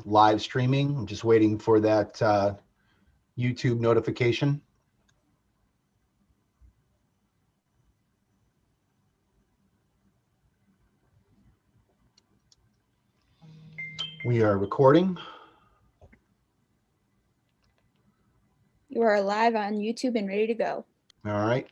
live streaming. I'm just waiting for that YouTube notification. We are recording. You are live on YouTube and ready to go. All right.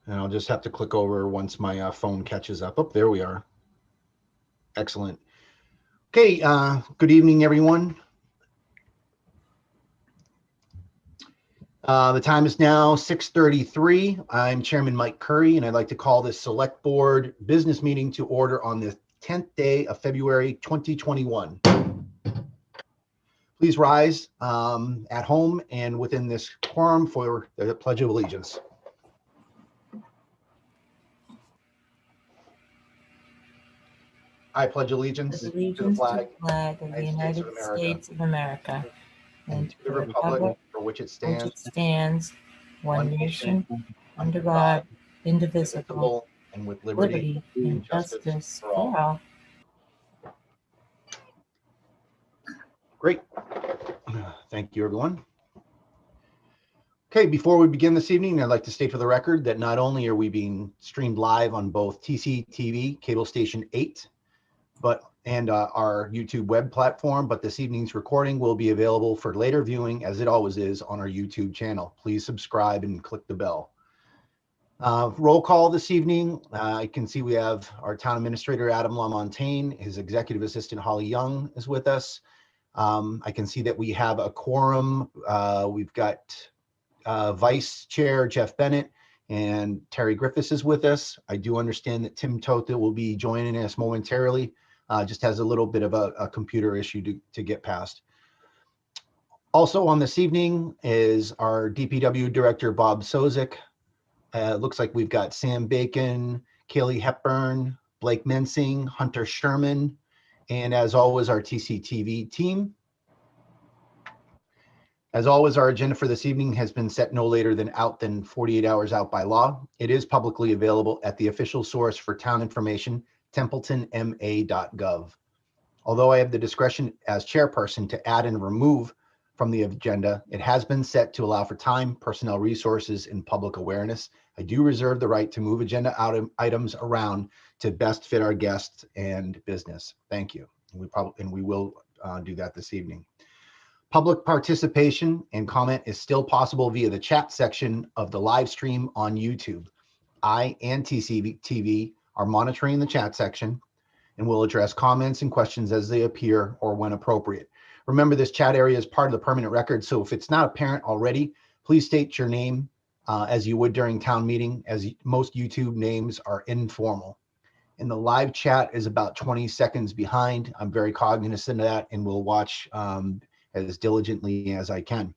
And I'll just have to click over once my phone catches up. Oh, there we are. Excellent. Okay, good evening, everyone. The time is now 6:33. I'm Chairman Mike Currie, and I'd like to call this Select Board business meeting to order on the 10th day of February 2021. Please rise at home and within this quorum for the Pledge of Allegiance. I pledge allegiance to the flag of the United States of America and to the republic for which it stands, one nation, under God, indivisible, and with liberty and justice for all. Great. Thank you, everyone. Okay, before we begin this evening, I'd like to state for the record that not only are we being streamed live on both TCTV, Cable Station 8, and our YouTube web platform, but this evening's recording will be available for later viewing, as it always is, on our YouTube channel. Please subscribe and click the bell. Roll call this evening. I can see we have our Town Administrator, Adam LaMontagne. His Executive Assistant, Holly Young, is with us. I can see that we have a quorum. We've got Vice Chair Jeff Bennett and Terry Griffiths is with us. I do understand that Tim Tota will be joining us momentarily. Just has a little bit of a computer issue to get past. Also on this evening is our DPW Director, Bob Sozik. Looks like we've got Sam Bacon, Kaylee Hepburn, Blake Mensing, Hunter Sherman, and as always, our TCTV team. As always, our agenda for this evening has been set no later than 48 hours out by law. It is publicly available at the official source for town information, templetonma.gov. Although I have the discretion as chairperson to add and remove from the agenda, it has been set to allow for time, personnel resources, and public awareness. I do reserve the right to move agenda items around to best fit our guests and business. Thank you. We will do that this evening. Public participation and comment is still possible via the chat section of the live stream on YouTube. I and TCTV are monitoring the chat section and will address comments and questions as they appear or when appropriate. Remember, this chat area is part of the permanent record, so if it's not apparent already, please state your name as you would during town meeting, as most YouTube names are informal. And the live chat is about 20 seconds behind. I'm very cognizant of that and will watch as diligently as I can.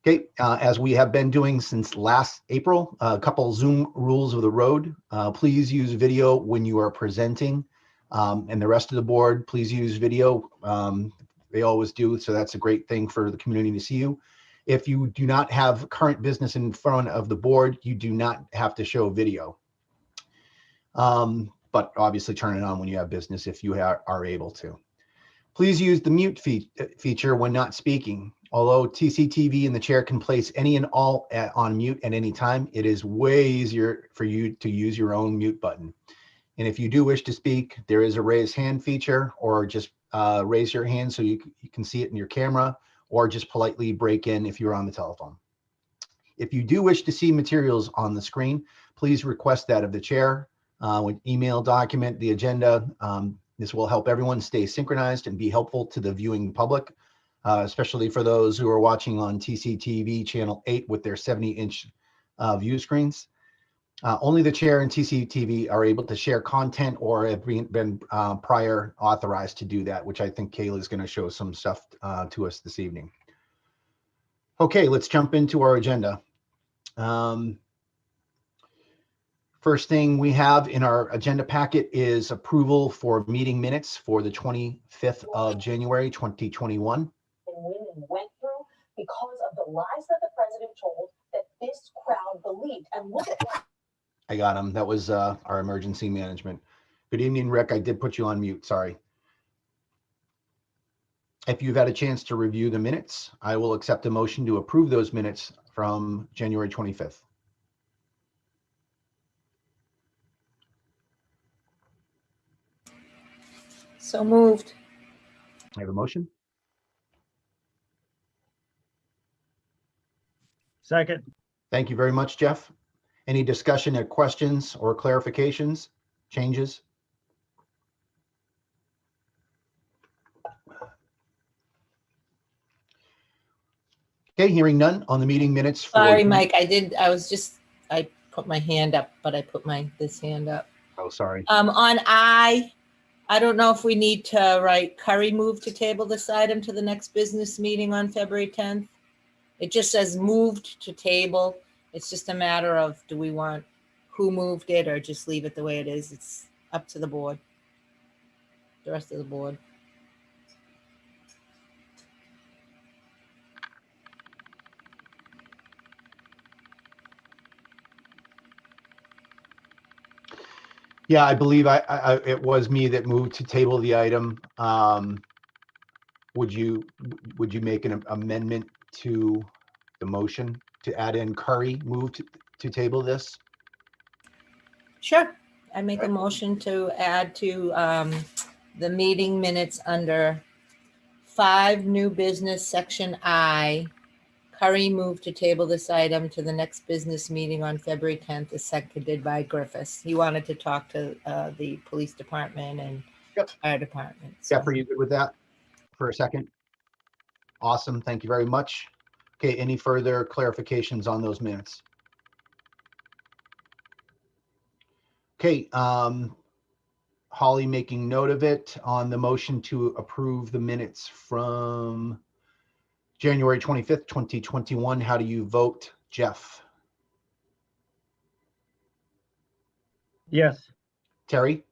Okay, as we have been doing since last April, a couple Zoom rules of the road. Please use video when you are presenting, and the rest of the board, please use video. They always do, so that's a great thing for the community to see you. If you do not have current business in front of the board, you do not have to show video. But obviously turn it on when you have business if you are able to. Please use the mute feature when not speaking. Although TCTV and the chair can place any and all on mute at any time, it is way easier for you to use your own mute button. And if you do wish to speak, there is a raise hand feature, or just raise your hand so you can see it in your camera, or just politely break in if you're on the telephone. If you do wish to see materials on the screen, please request that of the chair. With email document the agenda. This will help everyone stay synchronized and be helpful to the viewing public, especially for those who are watching on TCTV channel 8 with their 70-inch view screens. Only the chair and TCTV are able to share content or have been prior authorized to do that, which I think Kayla is going to show some stuff to us this evening. Okay, let's jump into our agenda. First thing we have in our agenda packet is approval for meeting minutes for the 25th of January, 2021. And went through because of the lies that the president told that this crowd believed. And look at what. I got him. That was our emergency management. Good evening, Rick. I did put you on mute. Sorry. If you've had a chance to review the minutes, I will accept a motion to approve those minutes from January 25th. So moved. I have a motion. Second. Thank you very much, Jeff. Any discussion or questions or clarifications, changes? Okay, hearing none on the meeting minutes. Sorry, Mike, I put my hand up, but I put this hand up. Oh, sorry. On I don't know if we need to write Currie move to table this item to the next business meeting on February 10th. It just says moved to table. It's just a matter of, do we want who moved it or just leave it the way it is? It's up to the board, the rest of the board. Yeah, I believe it was me that moved to table the item. Would you make an amendment to the motion to add in Currie move to table this? Sure. I make a motion to add to the meeting minutes under 5 new business section I. Currie moved to table this item to the next business meeting on February 10th, as seconded by Griffiths. He wanted to talk to the police department and fire department. So. Jeff, are you good with that for a second? Awesome. Thank you very much. Okay, any further clarifications on those minutes? Okay, Holly making note of it on the motion to approve the minutes from January 25th, 2021. How do you vote, Jeff? Yes. Terry?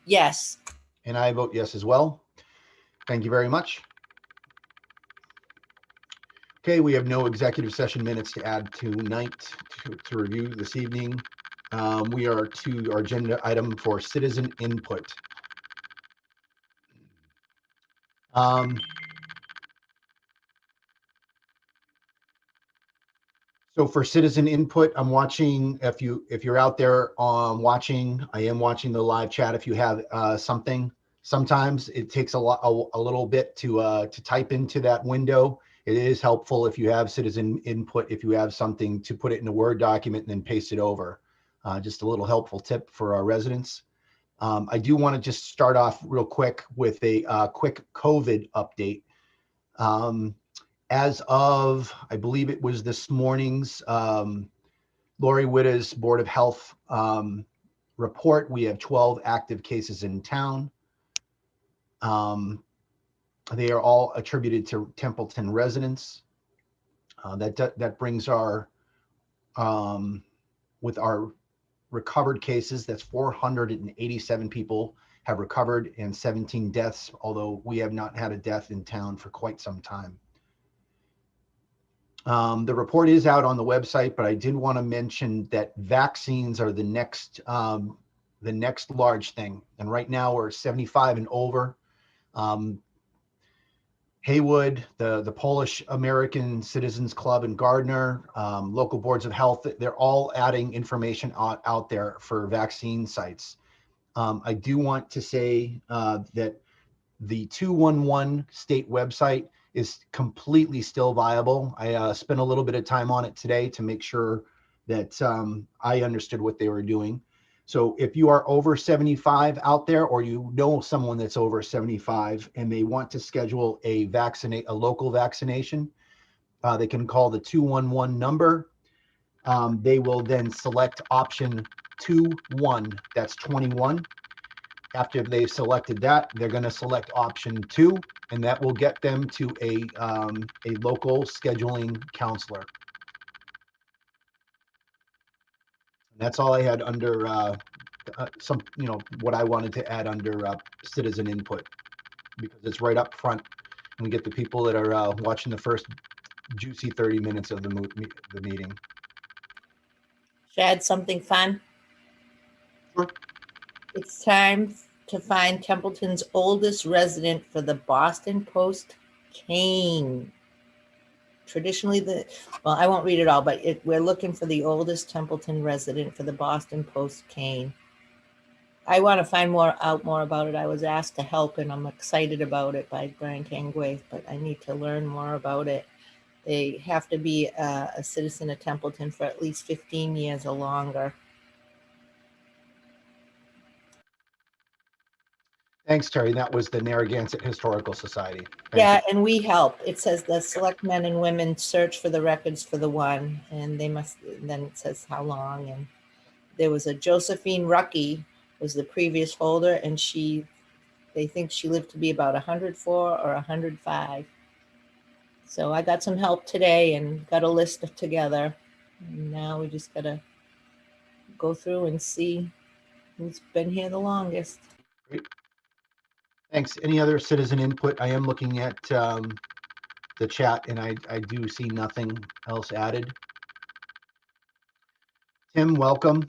Yes. And I vote yes as well. Thank you very much. Okay, we have no executive session minutes to add tonight to review this evening. We are to our agenda item for citizen input. So for citizen input, I'm watching. If you're out there watching, I am watching the live chat. If you have something, sometimes it takes a little bit to type into that window. It is helpful if you have citizen input, if you have something to put it in a Word document and then paste it over. Just a little helpful tip for our residents. I do want to just start off real quick with a quick COVID update. As of, I believe it was this morning's Lori Witta's Board of Health report, we have 12 active cases in town. They are all attributed to Templeton residents. That brings our, with our recovered cases, that's 487 people have recovered and 17 deaths, although we have not had a death in town for quite some time. The report is out on the website, but I did want to mention that vaccines are the next large thing. And right now we're 75 and over. Haywood, the Polish American Citizens Club in Gardner, local boards of health, they're all adding information out there for vaccine sites. I do want to say that the 211 state website is completely still viable. I spent a little bit of time on it today to make sure that I understood what they were doing. So if you are over 75 out there, or you know someone that's over 75 and they want to schedule a local vaccination, they can call the 211 number. They will then select option 21, that's 21. After they've selected that, they're going to select option 2, and that will get them to a local scheduling counselor. That's all I had under what I wanted to add under citizen input, because it's right up front and we get the people that are watching the first juicy 30 minutes of the meeting. Should I add something fun? Sure. It's time to find Templeton's oldest resident for the Boston Post cane. Traditionally, well, I won't read it all, but we're looking for the oldest Templeton resident for the Boston Post cane. I want to find out more about it. I was asked to help, and I'm excited about it by Brian Kangway, but I need to learn more about it. They have to be a citizen of Templeton for at least 15 years or longer. Thanks, Terry. That was the Narragansett Historical Society. Thank Yeah, you. and we help. It says the select men and women search for the records for the one, and they must, then it says how long. And there was a Josephine Rucky was the previous holder, and they think she lived to be about 104 or 105. So I got some help today and got a list together. And now we just gotta go through and see who's been here the longest. Great. Thanks. Any other citizen input? I am looking at the chat, and I do see nothing else added. Tim, welcome.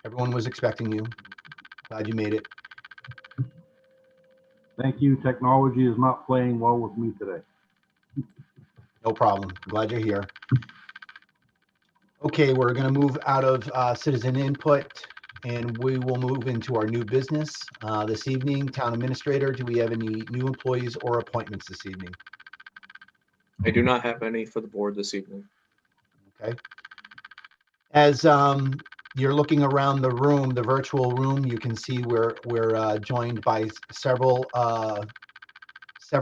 Everyone was expecting you. Glad you made it. Thank you. Technology is not playing well with me today. No problem. Glad you're here. Okay, we're going to move out of citizen input, and we will move into our new business this evening. Town Administrator, do we have any new employees or appointments this evening? I do not have any for the board this evening. Okay. As you're looking around the room, the virtual room, you can see we're joined by several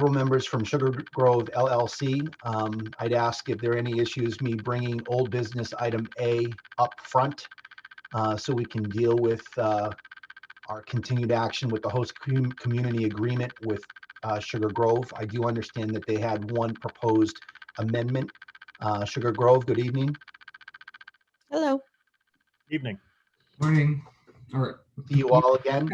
members from Sugar Grove LLC. I'd ask if there are any issues me bringing old business item A up front so we can deal with our continued action with the host community agreement with Sugar Grove. I do understand that they had one proposed amendment. Sugar Grove, good evening. Hello. Evening. Morning. Or See you all again.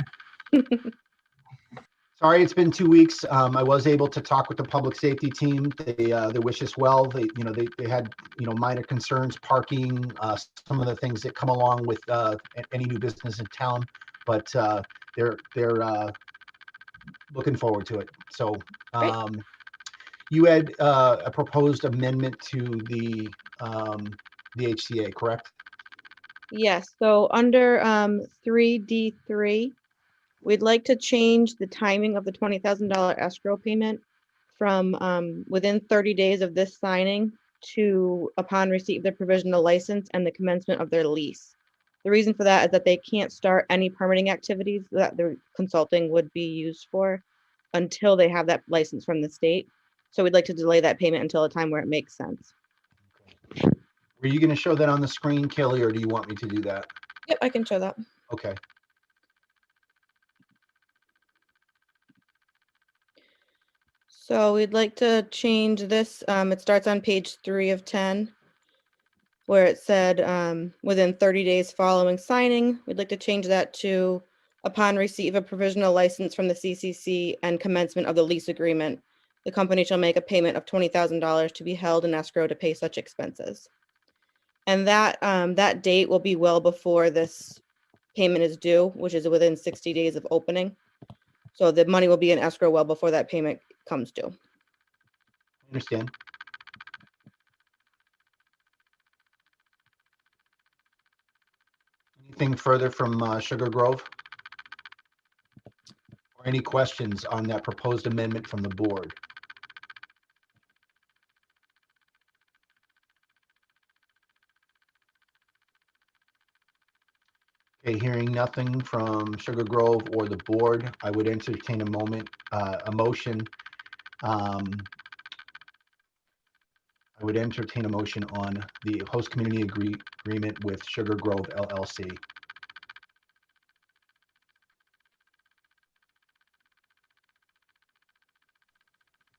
Sorry, it's been 2 weeks. I was able to talk with the public safety team. They wish us well. They had minor concerns, parking, some of the things that come along with any new business in town, but they're looking forward to it. So you had a proposed amendment to the HCA, correct? Yes, so under 3D3, we'd like to change the timing of the $20,000 escrow payment from within 30 days of this signing to upon receipt of the provisional license and the commencement of their lease. The reason for that is that they can't start any permitting activities that their consulting would be used for until they have that license from the state. So we'd like to delay that payment until a time where it makes sense. Were you going to show that on the screen, Kelly, or do you want me to do that? Yep, I can show that. Okay. So we'd like to change this. It starts on page 3 of 10, where it said within 30 days following signing. We'd like to change that to upon receipt of a provisional license from the CCC and commencement of the lease agreement, the company shall make a payment of $20,000 to be held in escrow to pay such expenses. And that date will be well before this payment is due, which is within 60 days of opening. So the money will be in escrow well before that payment comes due. Understand. Anything further from Sugar Grove? Or any questions on that proposed amendment from the board? Okay, hearing nothing from Sugar Grove or the board, I would entertain a motion. I would entertain a motion on the host community agreement with Sugar Grove LLC.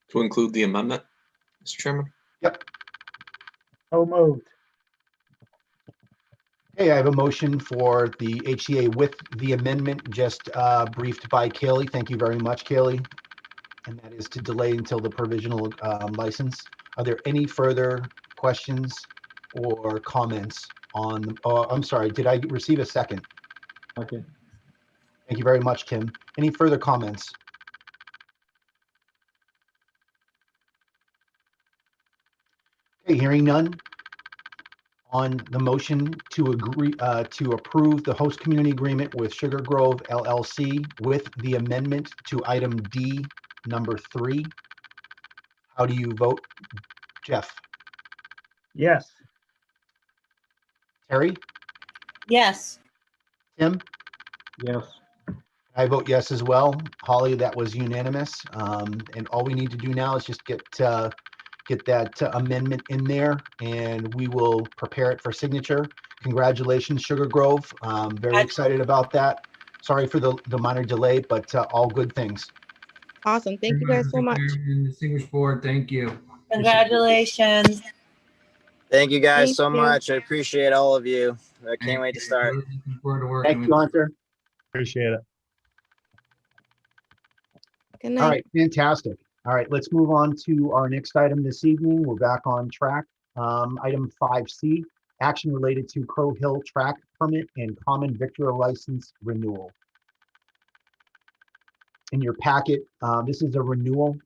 To include the amendment, Mr. Chairman? Yep. So moved. Okay, I have a motion for the HCA with the amendment just briefed by Kaylee. Thank you very much, Kaylee. and that is to delay until the provisional license. Are there any further questions or comments on, oh, I'm sorry, did I receive a second? Okay. Thank you very much, Tim. Any further comments? Okay, hearing none. On the motion to agree, to approve the host community agreement with Sugar Grove LLC with the amendment to item D, number 3. How do you vote? Jeff? Yes. Terry? Yes. Tim? Yes. I vote yes as well. Holly, that was unanimous. And all we need to do now is just get that amendment in there, and we will prepare it for signature. Congratulations, Sugar Grove. Very excited about that. Sorry for the minor delay, but all good things. Awesome. Thank you guys so much. And Distinguished board, thank you. Congratulations. Thank you guys Thank so you. much. I appreciate all of you. I Thank can't wait to you. start. Really looking forward to working Thank with you, Hunter. Appreciate it. Good All night. right, fantastic. All right, let's move on to our next item this evening. We're back on track. Item 5C, action related to Crow Hill track permit and common victular license renewal. In your packet, this is a renewal.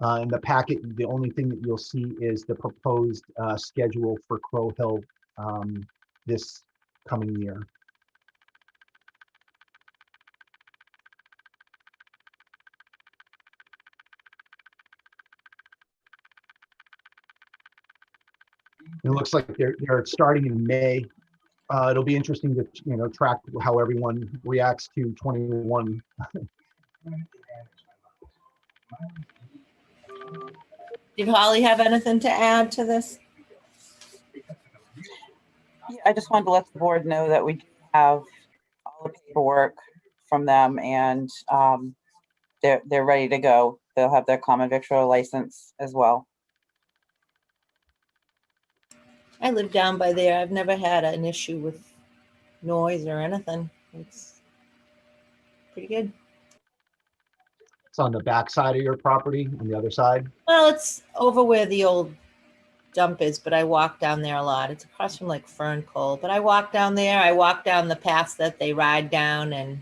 In the packet, the only thing that you'll see is the proposed schedule for Crow Hill this coming year. It looks like they're starting in May. It'll be interesting to track how everyone reacts to 21. Did Holly have anything to add to this? Yeah, I just wanted to let the board know that we do have all the paperwork from them, and they're ready to go. They'll have their common victular license as well. I live down by there. I've never had an issue with noise or anything. It's pretty good. It's on the back side of your property, on the other side. Well, it's over where the old dump is, but I walk down there a lot. It's across from like Fern Cole, but I walk down there. I walk down the paths that they ride down, and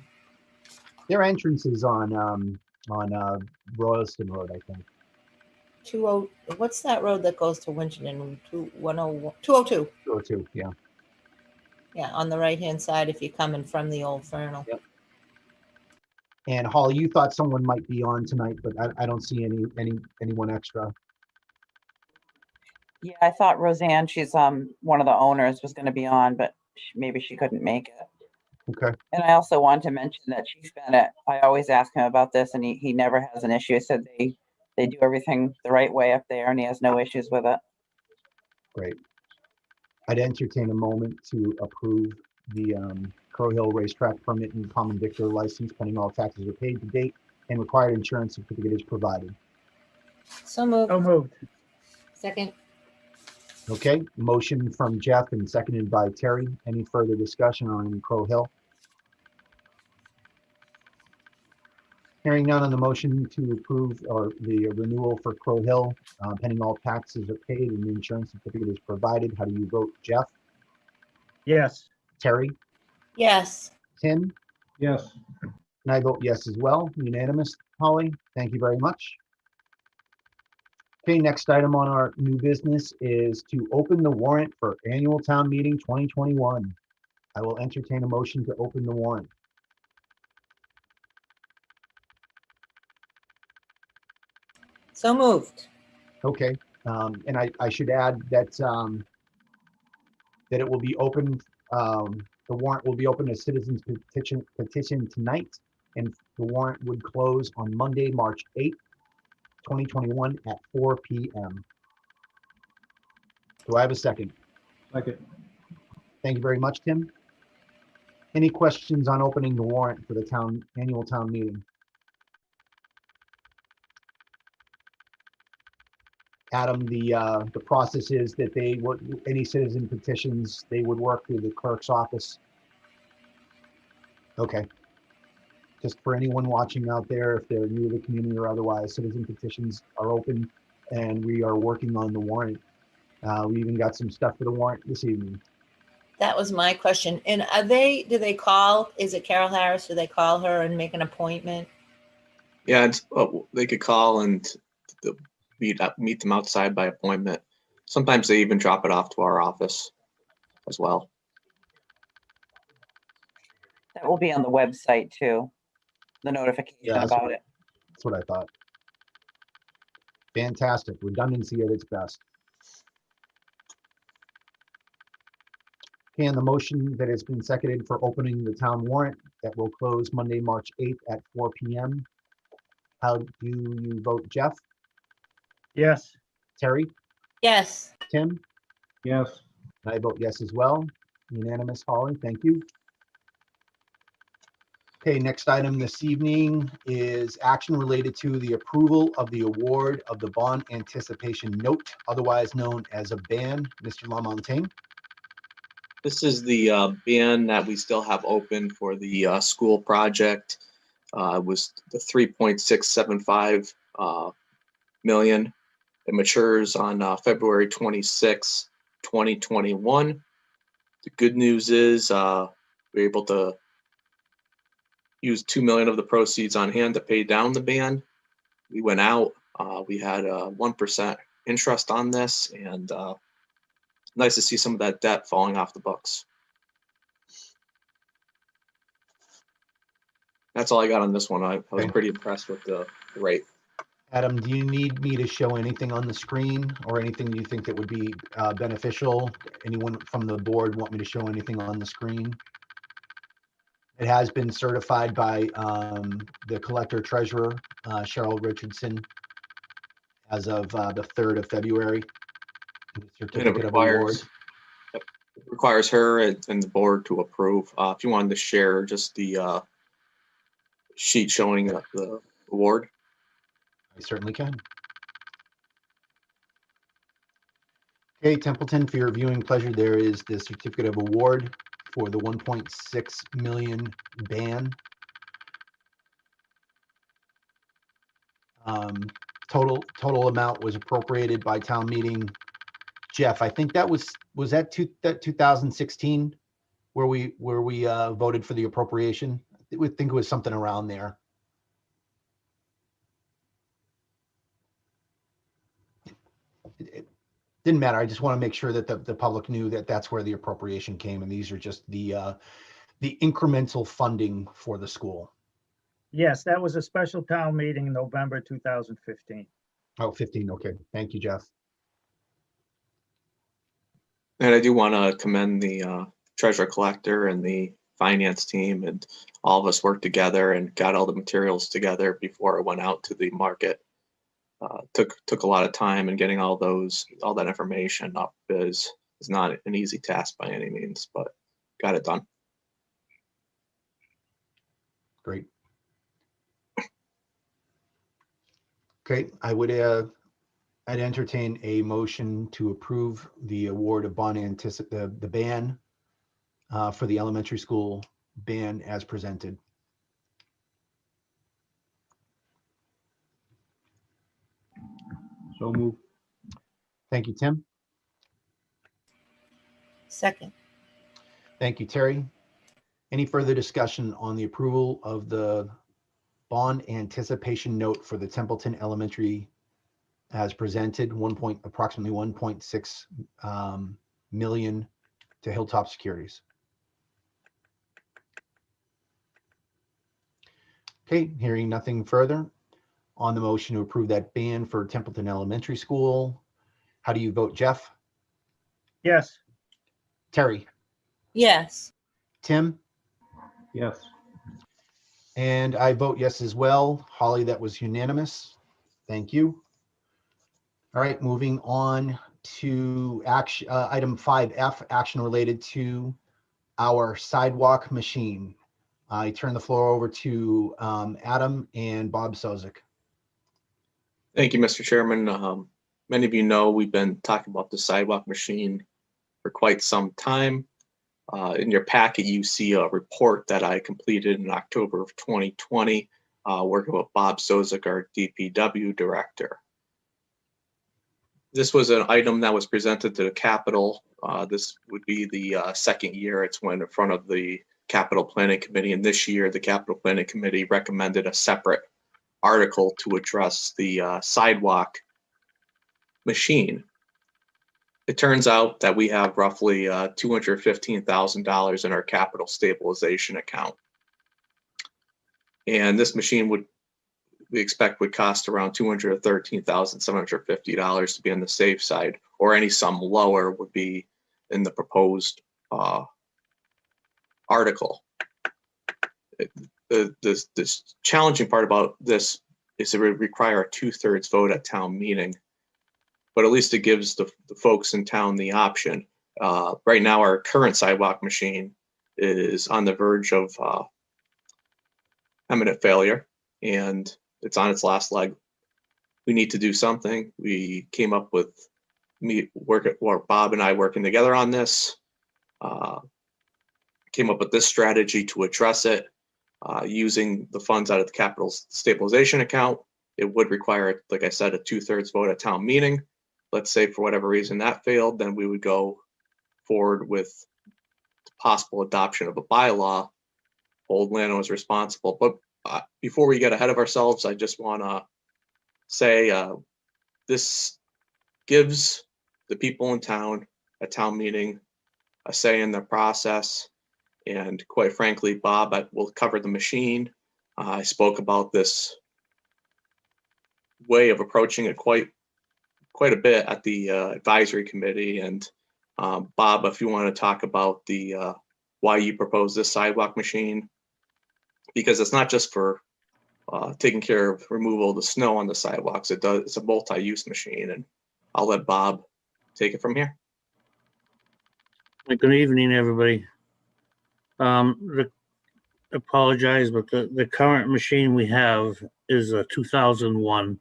Their entrance is on Royalston Road, I think. 20, what's that road that goes to Winchendon? 202. 202, yeah. Yeah, on the right-hand side if you're coming from the old Fernal. Yep. And Holly, you thought someone might be on tonight, but I don't see anyone extra. Yeah, I thought Roseanne, she's one of the owners, was going to be on, but maybe she couldn't make it. Okay. And I also wanted to mention that Chief Bennett, I always ask him about this, and he never has an issue. I said they do everything the right way up there, and he has no issues with it. Great. I'd entertain a moment to approve the Crow Hill Racetrack permit and common victular license pending all taxes are paid to date and required insurance certificate is provided. So moved. So moved. Second. Okay, motion from Jeff and seconded by Terry. Any further discussion on Crow Hill? Hearing none on the motion to approve or the renewal for Crow Hill, pending all taxes are paid and the insurance certificate is provided. How do you vote, Jeff? Yes. Terry? Yes. Tim? Yes. And I vote yes as well. Unanimous. Holly, thank you very much. Okay, next item on our new business is to open the warrant for annual town meeting 2021. I will entertain a motion to open the warrant. So moved. Okay, and I should add that that it will be open, the warrant will be open as citizens petition tonight, and the warrant would close on Monday, March 8th, 2021 at 4 p.m. Do I have a second? Second. Thank you very much, Tim. Any questions on opening the warrant for the annual town meeting? Adam, the process is that they would, any citizen petitions, they would work through the clerk's office. Okay. just for anyone watching out there, if they're new to the community or otherwise, citizen petitions are open and we are working on the warrant. We even got some stuff for the warrant this evening. That was my question. And do they call, is it Carol Harris? Do they call her and make an appointment? Yeah, they could call and meet them outside by appointment. Sometimes they even drop it off to our office as well. That will be on the website too, the notification Yeah, that's about it. That's what I thought. Fantastic. Redundancy at its best. Okay, and the motion that has been seconded for opening the town warrant that will close Monday, March 8th at 4 p.m. How do you vote, Jeff? Yes. Terry? Yes. Tim? Yes. And I vote yes as well. Unanimous, Holly. Thank you. Okay, next item this evening is action related to the approval of the award of the bond anticipation note, otherwise known as a ban. Mr. LaMontagne. This is the ban that we still have open for the school project. It was the 3.675 million. It matures on February 26, 2021. The good news is we're able to use 2 million of the proceeds on hand to pay down the ban. We went out, we had 1% interest on this, and nice to see some of that debt falling off the books. That's all I got on this one. I was pretty impressed with the rate. Adam, do you need me to show anything on the screen or anything you think that would be beneficial? Anyone from the board want me to show anything on the screen? It has been certified by the collector treasurer, Cheryl Richardson, as of the 3rd of February. And it requires her and the board to approve. If you wanted to share just the sheet showing the award. I certainly can. Okay, Templeton, for your viewing pleasure, there is the certificate of award for the 1.6 million ban. Total amount was appropriated by town meeting. Jeff, I think that was that 2016 where we voted for the appropriation. I would think it was something around there. It didn't matter. I just want to make sure that the public knew that that's where the appropriation came, and these are just the incremental funding for the school. Yes, that was a special town meeting in November 2015. Oh, 15. Okay. Thank you, Jeff. And I do want to commend the treasurer collector and the finance team, and all of us worked together and got all the materials together before it went out to the market. Took a lot of time, and getting all that information up is not an easy task by any means, but got it done. Great. Okay, I'd entertain a motion to approve the award of bond the ban for the elementary school ban as presented. So moved. Thank you, Tim. Second. Thank you, Terry. Any further discussion on the approval of the bond anticipation note for the Templeton Elementary as presented, approximately 1.6 million to Hilltop Securities? Okay, hearing nothing further on the motion to approve that ban for Templeton Elementary School. How do you vote, Jeff? Yes. Terry? Yes. Tim? Yes. And I vote yes as well. Holly, that was unanimous. Thank you. All right, moving on to action, item 5F, action related to our sidewalk machine. I turn the floor over to Adam and Bob Sozik. Thank you, Mr. Chairman. Many of you know we've been talking about the sidewalk machine for quite some time. In your packet, you see a report that I completed in October of 2020, working with Bob Sozik, our DPW director. This was an item that was presented to the Capitol. This would be the second year it's went in front of the Capital Planning Committee, and this year the Capital Planning Committee recommended a separate article to address the sidewalk machine. It turns out that we have roughly $215,000 in our capital stabilization account. And this machine we expect would cost around $213,750 to be on the safe side, or any sum lower would be in the proposed article. This challenging part about this is it would require a 2/3 vote at town meeting, but at least it gives the folks in town the option. Right now, our current sidewalk machine is on the verge of imminent failure, and it's on its last leg. We need to do something. We came up with Bob and I working together on this, came up with this strategy to address it using the funds out of the capital stabilization account. It would require, like I said, a 2/3 vote at town meeting. Let's say for whatever reason that failed, then we would go forward with the possible adoption of a bylaw. Old landowners responsible. But before we get ahead of ourselves, I just want to say this gives the people in town at town meeting a say in the process. And quite frankly, Bob will cover the machine. I spoke about this way of approaching it quite a bit at the advisory committee. And Bob, if you want to talk about the why you propose this sidewalk machine, because it's not just for taking care of removal of the snow on the sidewalks. It's a multi-use machine, and I'll let Bob take it from here. Good evening, everybody. Apologize, but the current machine we have is a 2001.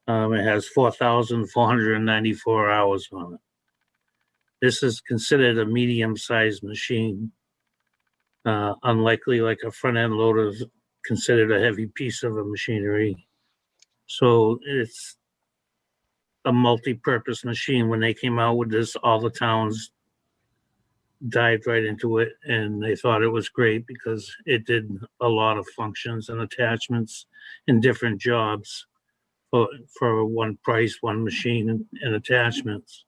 It has 4,494 hours on it. This is considered a medium-sized machine. Unlikely, like a front-end loader is considered a heavy piece of a machinery. So it's a multi-purpose machine. When they came out with this, all the towns dived right into it, and they thought it was great because it did a lot of functions and attachments in different jobs for one price, one machine and attachments.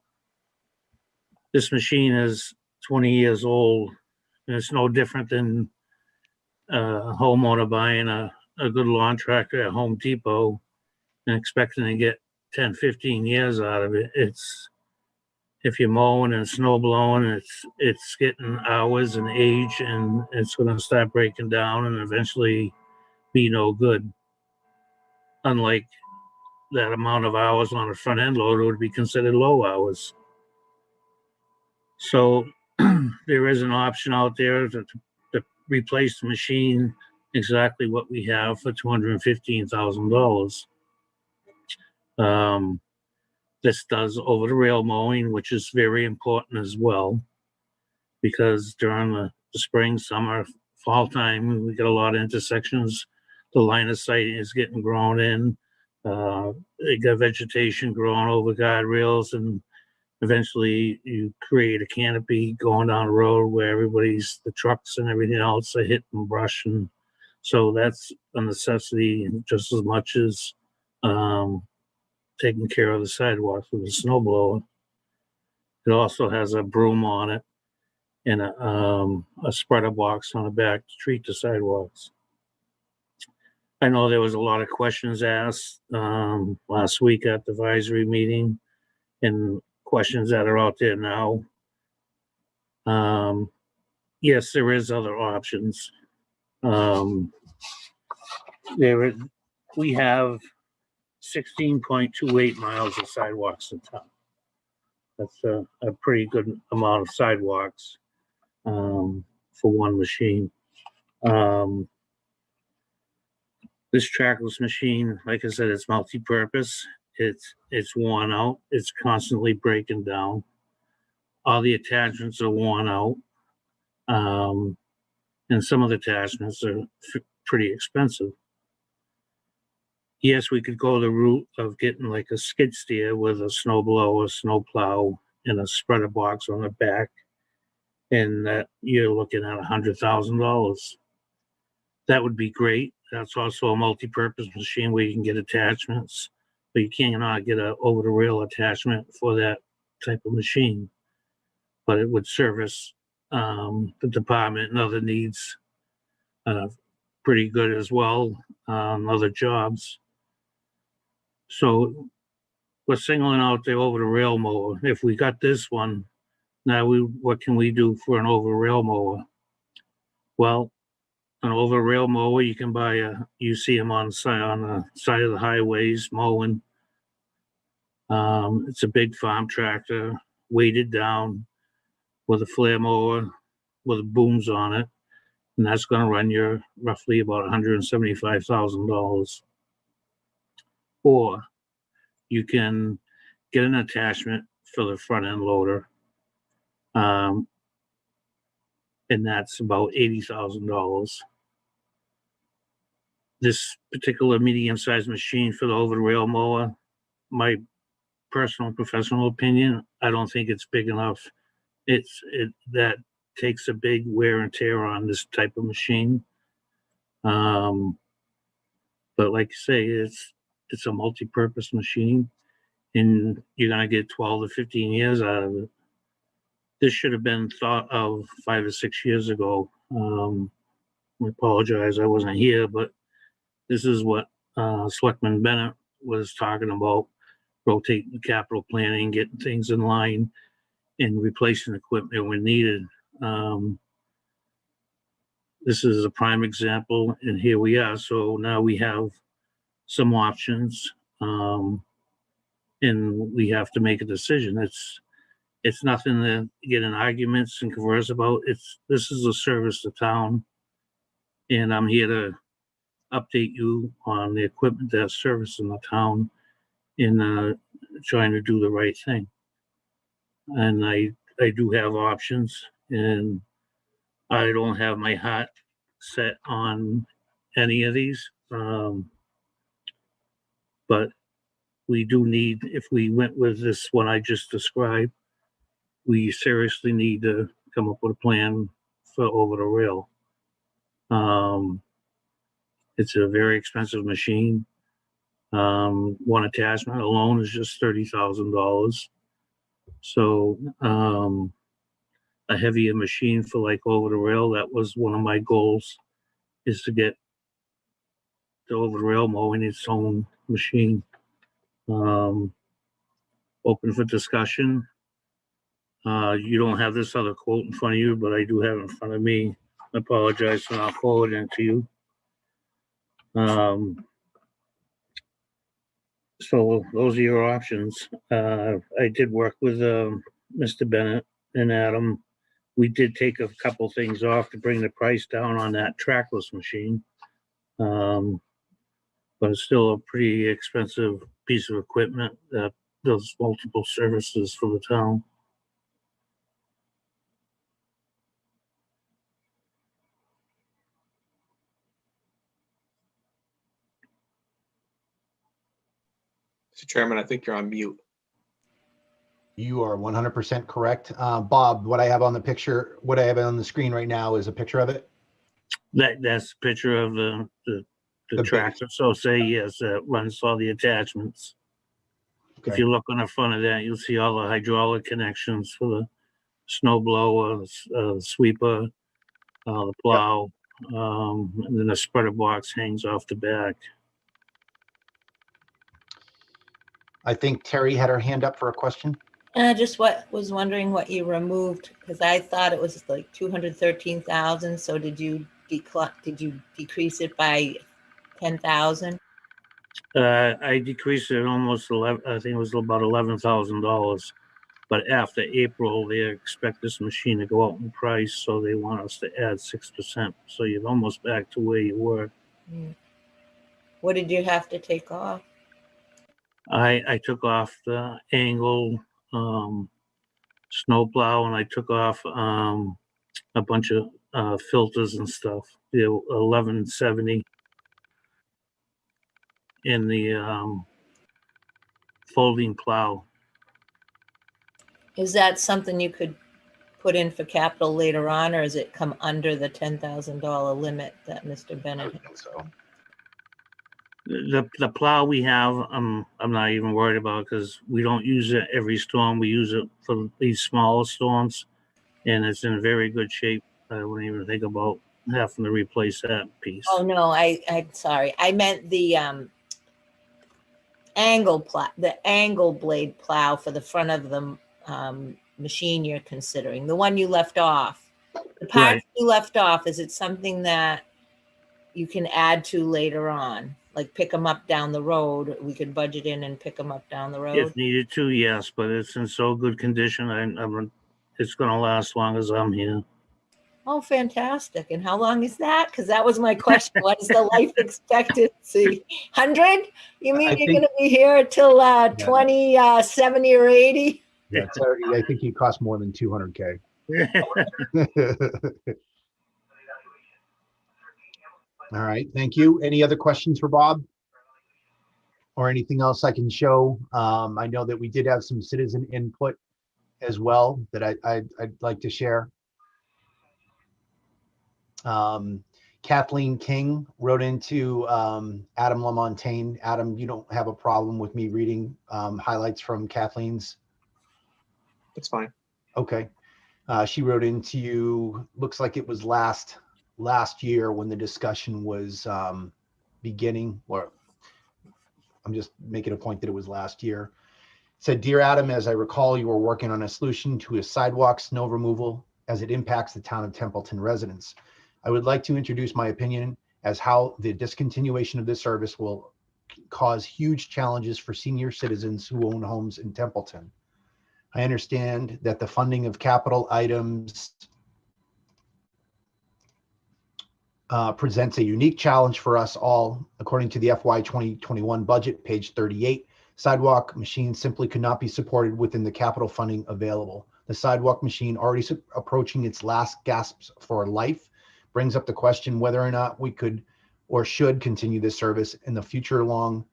This machine is 20 years old, and it's no different than a homeowner buying a good lawn tractor at Home Depot and expecting to get 10, 15 years out of it. It's, if you're mowing and snow blowing, it's getting hours and age, and it's going to start breaking down and eventually be no good. Unlike that amount of hours on a front end loader would be considered low hours. So there is an option out there to replace the machine exactly what we have for $215,000. This does over the rail mowing, which is very important as well, because during the spring, summer, fall time, we get a lot of intersections. The line of sight is getting grown in. They got vegetation growing over guardrails, and eventually you create a canopy going down the road where the trucks and everything else are hitting brush. And so that's a necessity just as much as taking care of the sidewalks with a snow blower. It also has a broom on it and a spreader box on the back to treat the sidewalks. I know there was a lot of questions asked last week at the advisory meeting, and questions that are out there now. Yes, there is other options. We have 16.28 miles of sidewalks in town. That's a pretty good amount of sidewalks for one machine. This trackless machine, like I said, it's multi-purpose. It's worn out. It's constantly breaking down. All the attachments are worn out. And some of the attachments are pretty expensive. Yes, we could go the route of getting like a skid steer with a snow blower, snow plow, and a spreader box on the back, and that you're looking at $100,000. That would be great. That's also a multi-purpose machine where you can get attachments, but you cannot get a over-the-rail attachment for that type of machine. But it would service the department and other needs pretty good as well, other jobs. So we're singling out the over-the-rail mower. If we got this one, now what can we do for an over-rail mower? Well, an over-rail mower, you can buy you see them on the side of the highways mowing. It's a big farm tractor, weighted down with a flare mower with booms on it, and that's going to run you roughly about $175,000. Or you can get an attachment for the front end loader, and that's about $80,000. This particular medium-sized machine for the over-the-rail mower, my personal professional opinion, I don't think it's big enough. That takes a big wear and tear on this type of machine. But like you say, it's a multi-purpose machine, and you're gonna get 12 to 15 years out of it. This should have been thought of 5 or 6 years ago. I apologize, I wasn't here, but this is what Selectman Bennett was talking about, rotating the capital planning, getting things in line, and replacing equipment when needed. This is a prime example, and here we are. So now we have some options, and we have to make a decision. It's nothing to get in arguments and converse about. This is a service to town, and I'm here to update you on the equipment that's servicing the town in trying to do the right thing. And I do have options, and I don't have my heart set on any of these. But we do need, if we went with this one I just described, we seriously need to come up with a plan for over the rail. It's a very expensive machine. One attachment alone is just $30,000. So a heavier machine for like over the rail, that was one of my goals, is to get the over the rail mowing its own machine. Open for discussion. You don't have this other quote in front of you, but I do have it in front of me. I apologize for not forwarding it to you. So those are your options. I did work with Mr. Bennett and Adam. We did take a couple things off to bring the price down on that trackless machine. But it's still a pretty expensive piece of equipment that does multiple services for the town. Mr. Chairman, I think you're on mute. You are 100% correct. Bob, what I have on the screen right now is a picture of it. That's a picture of the tractor. So say yes, that runs all the attachments. Okay. If you look on the front of that, you'll see all the hydraulic connections for the snow blower, the sweeper, the plow, and then the spreader box hangs off the back. I think Terry had her hand up for a question. Just was wondering what you removed, because I thought it was like 213,000. So did you decrease it by 10,000? I decreased it almost 11. I think it was about $11,000. But after April, they expect this machine to go up in price, so they want us to add 6%. So you're almost back to where you were. What did you have to take off? I took off the angle snowplow, and I took off a bunch of filters and stuff. The 1170 in the folding plow. Is that something you could put in for capital later on, or does it come under the $10,000 limit that Mr. I Bennett? would think so. The plow we have, I'm not even worried about because we don't use it every storm. We use it for these smaller storms, and it's in very good shape. I wouldn't even think about having to replace that piece. Oh, no, I'm sorry. I meant the angle blade plow for the front of the machine you're considering, the one you left off. The part Right. you left off, is it something that you can add to later on? Like pick them up down the road? We could budget in and pick them up down the road? If needed to, yes, but it's in so good condition. It's going to last long as I'm here. Oh, fantastic. And how long is that? Because that was my question. What is the life expectancy? 100? You mean you're going to be here till 70 or 80? Yeah, it's already, I think he costs more than 200K. All right, thank you. Any other questions for Bob? Or anything else I can show? I know that we did have some citizen input as well that I'd like to share. Kathleen King wrote into Adam LaMontagne. Adam, you don't have a problem with me reading highlights from Kathleen's? That's fine. Okay. She wrote into you, looks like it was last year when the discussion was beginning, or I'm just making a point that it was last year. It said, "Dear Adam, as I recall, you were working on a solution to a sidewalk snow removal as it impacts the town of Templeton residents. I would like to introduce my opinion as how the discontinuation of this service will cause huge challenges for senior citizens who own homes in Templeton. I understand that the funding of capital items presents a unique challenge for us all. According to the FY 2021 budget, page 38, sidewalk machine simply could not be supported within the capital funding available. The sidewalk machine, already approaching its last gasps for life, brings up the question whether or not we could or should continue this service in the future long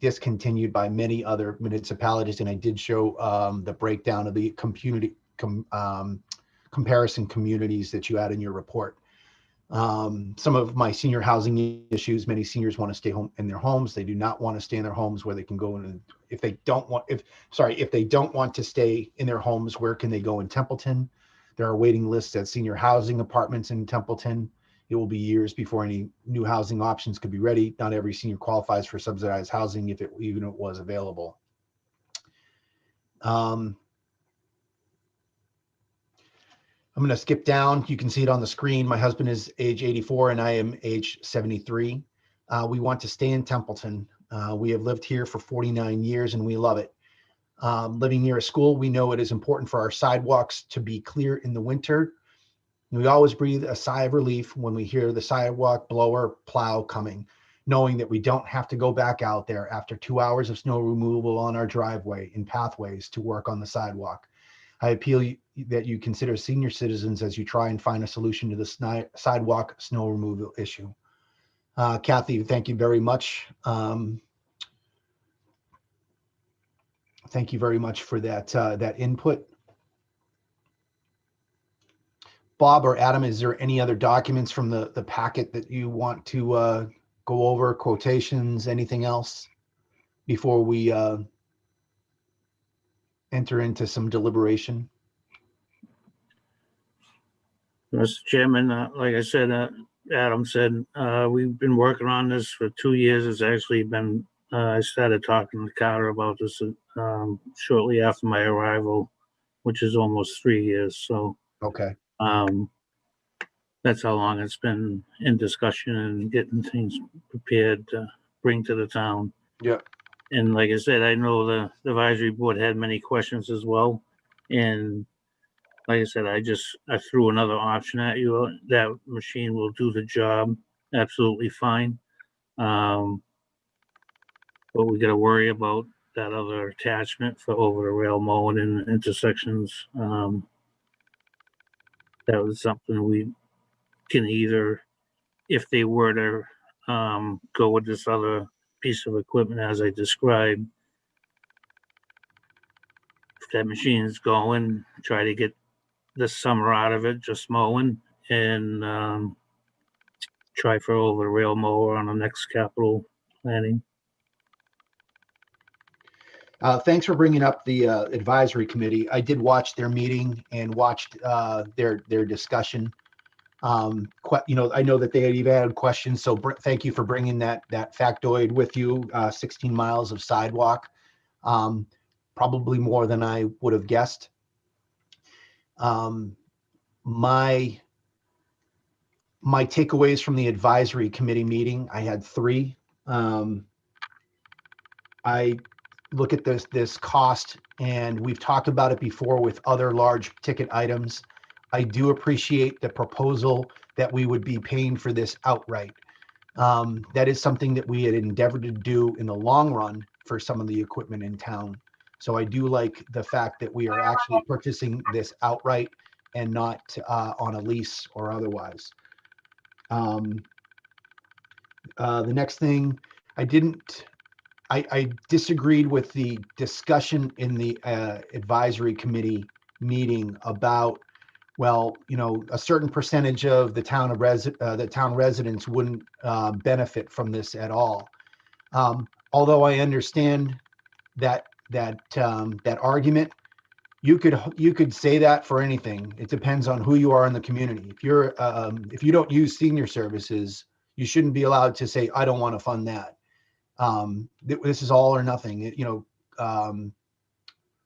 discontinued by many other municipalities." And I did show the breakdown of the comparison communities that you had in your report. Some of my senior housing issues, many seniors want to stay home in their homes. They do not want to stay in their homes where they can go in. If they don't want to stay in their homes, where can they go in Templeton? There are waiting lists at senior housing apartments in Templeton. It will be years before any new housing options could be ready. Not every senior qualifies for subsidized housing even if it was available. I'm going to skip down. You can see it on the screen. My husband is age 84 and I am age 73. We want to stay in Templeton. We have lived here for 49 years and we love it. Living near a school, we know it is important for our sidewalks to be clear in the winter. We always breathe a sigh of relief when we hear the sidewalk blower plow coming, knowing that we don't have to go back out there after 2 hours of snow removal on our driveway and pathways to work on the sidewalk. I appeal that you consider senior citizens as you try and find a solution to the sidewalk snow removal issue. Kathy, thank you very much. Thank you very much for that input. Bob or Adam, is there any other documents from the packet that you want to go over, quotations, anything else before we enter into some deliberation? Mr. Chairman, like I said, Adam said, we've been working on this for 2 years. It's actually been, I started talking to Carter about this shortly after my arrival, which is almost 3 years. So, okay. That's how long it's been in discussion and getting things prepared to bring to the town. Yeah. And like I said, I know the advisory board had many questions as well. And like I said, I threw another option at you. That machine will do the job absolutely fine. But we got to worry about that other attachment for over the rail mowing and intersections. that was something we can either, if they were to go with this other piece of equipment as I described, if that machine's going, try to get this summer out of it, just mowing, and try for over the rail mower on the next capital planning. Thanks for bringing up the advisory committee. I did watch their meeting and watched their discussion. I know that they had even had questions, so thank you for bringing that factoid with you. 16 miles of sidewalk, probably more than I would have guessed. My takeaways from the advisory committee meeting, I had 3. I look at this cost, and we've talked about it before with other large ticket items. I do appreciate the proposal that we would be paying for this outright. That is something that we had endeavored to do in the long run for some of the equipment in town. So I do like the fact that we are actually purchasing this outright and not on a lease or otherwise. The next thing, I disagreed with the discussion in the advisory committee meeting about, well, a certain percentage of the town residents wouldn't benefit from this at all. Although I understand that argument, you could say that for anything. It depends on who you are in the community. If you don't use senior services, you shouldn't be allowed to say, I don't want to fund that. This is all or nothing.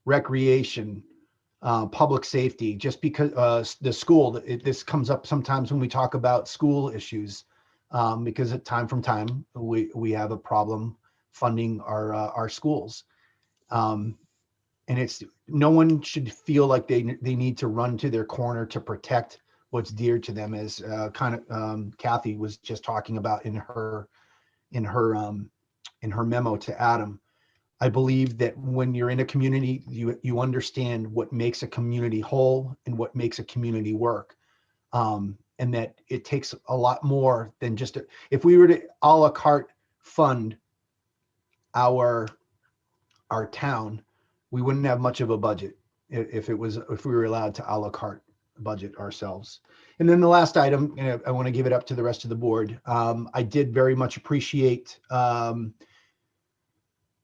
Recreation, public safety, just because the school, this comes up sometimes when we talk about school issues, because at time from time we have a problem funding our schools. And it's, no one should feel like they need to run to their corner to protect what's dear to them, as Kathy was just talking about in her memo to Adam. I believe that when you're in a community, you understand what makes a community whole and what makes a community work. And that it takes a lot more than just if we were to a la carte fund our town, we wouldn't have much of a budget if we were allowed to a la carte budget ourselves. And then the last item, and I want to give it up to the rest of the board. I did very much appreciate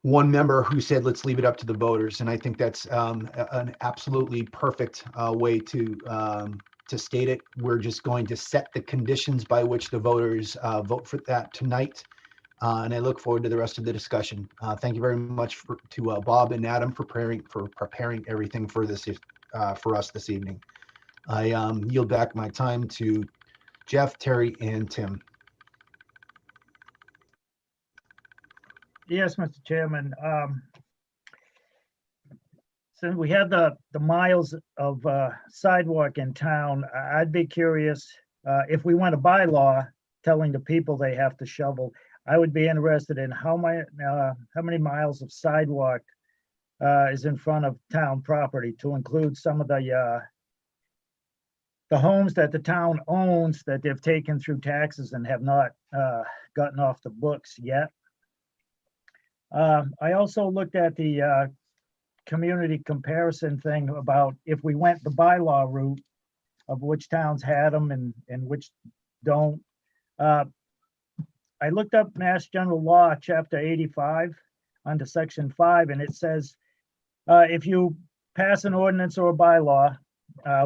one member who said, let's leave it up to the voters. And I think that's an absolutely perfect way to state it. We're just going to set the conditions by which the voters vote for that tonight. And I look forward to the rest of the discussion. Thank you very much to Bob and Adam for preparing everything for this for us this evening. I yield back my time to Jeff, Terry, and Tim. Yes, Mr. Chairman. Since we have the miles of sidewalk in town, I'd be curious if we want a bylaw telling the people they have to shovel. I would be interested in how many miles of sidewalk is in front of town property, to include some of the homes that the town owns that they've taken through taxes and have not gotten off the books yet. I also looked at the community comparison thing about if we went the bylaw route of which towns had them and which don't. I looked up Mass General Law, Chapter 85, under Section 5, and it says if you pass an ordinance or a bylaw,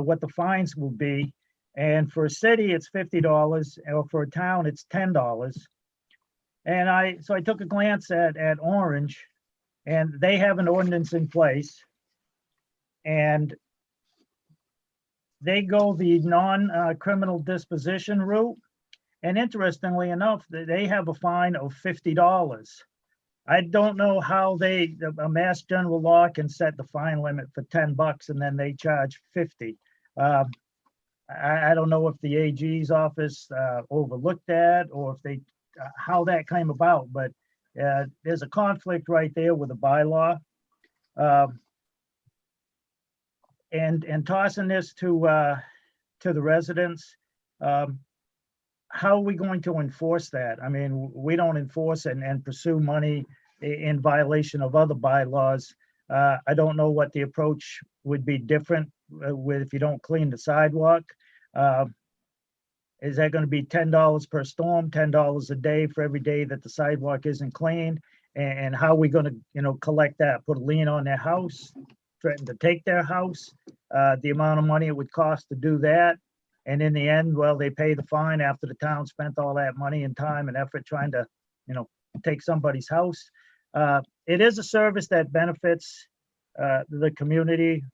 what the fines will be. And for a city, it's $50, or for a town, it's $10. And so I took a glance at Orange, and they have an ordinance in place. And they go the non-criminal disposition route. And interestingly enough, they have a fine of $50. I don't know how a Mass General Law can set the fine limit for $10 and then they charge 50. I don't know if the AG's office overlooked that, or if how that came about, but there's a conflict right there with the bylaw. And tossing this to to the residents. How are we going to enforce that? I mean, we don't enforce and pursue money in violation of other bylaws. I don't know what the approach would be different with if you don't clean the sidewalk. Is that going to be $10 per storm, $10 a day for every day that the sidewalk isn't cleaned? And how are we going to, collect that? Put a lien on their house, threaten to take their house, the amount of money it would cost to do that. And in the end, well, they pay the fine after the town spent all that money and time and effort trying to, take somebody's house. It is a service that benefits the community.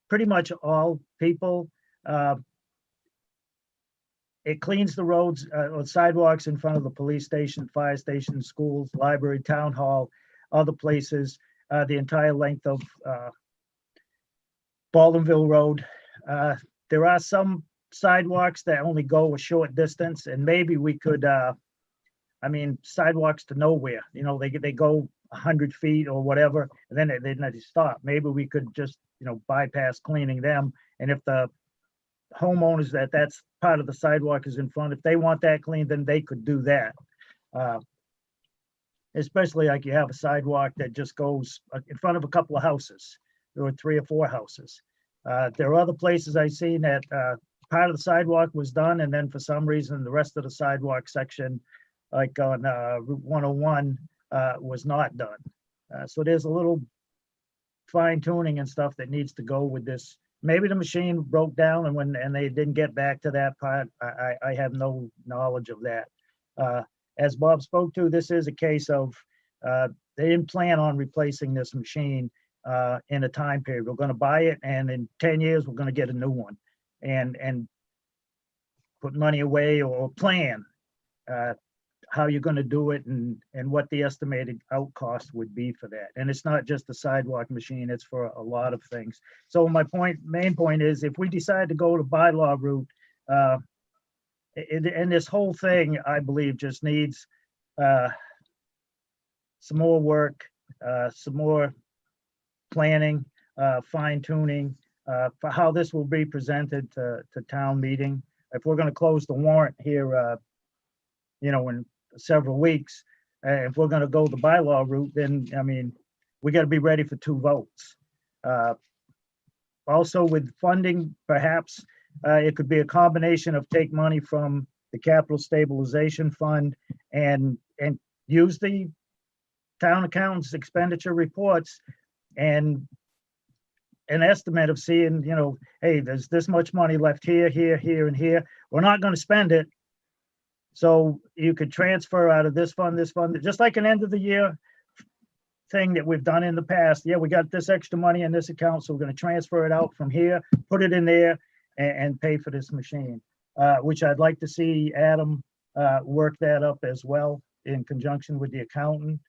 Pretty much all people. It cleans the roads or sidewalks in front of the police station, fire station, schools, library, town hall, other places, the entire length of Baldwinville Road. There are some sidewalks that only go a short distance, and maybe we could, sidewalks to nowhere, they go 100 feet or whatever, and then they stop. Maybe we could just, bypass cleaning them. And if the homeowners that's part of the sidewalk is in front, if they want that cleaned, then they could do that. Especially like you have a sidewalk that just goes in front of a couple of houses or 3 or 4 houses. There are other places I've seen that part of the sidewalk was done, and then for some reason the rest of the sidewalk section, like on Route 101, was not done. So there's a little fine tuning and stuff that needs to go with this. Maybe the machine broke down and they didn't get back to that part. I have no knowledge of that. As Bob spoke to, this is a case of they didn't plan on replacing this machine in a time period. We're going to buy it, and in 10 years we're going to get a new one, and put money away or plan how you're going to do it and what the estimated out cost would be for that. And it's not just the sidewalk machine, it's for a lot of things. So my main point is, if we decide to go to bylaw route, and this whole thing, I believe, just needs some more work, some more planning, fine tuning for how this will be presented to town meeting. If we're going to close the warrant here, in several weeks, if we're going to go the bylaw route, then we got to be ready for 2 votes. Also, with funding, perhaps it could be a combination of take money from the capital stabilization fund and use the town accountant's expenditure reports and an estimate of seeing, hey, there's this much money left here, here, here, and here. We're not going to spend it. So you could transfer out of this fund, just like an end of the year thing that we've done in the past. Yeah, we got this extra money in this account, so we're going to transfer it out from here, put it in there, and pay for this machine, which I'd like to see Adam work that up as well in conjunction with the accountant.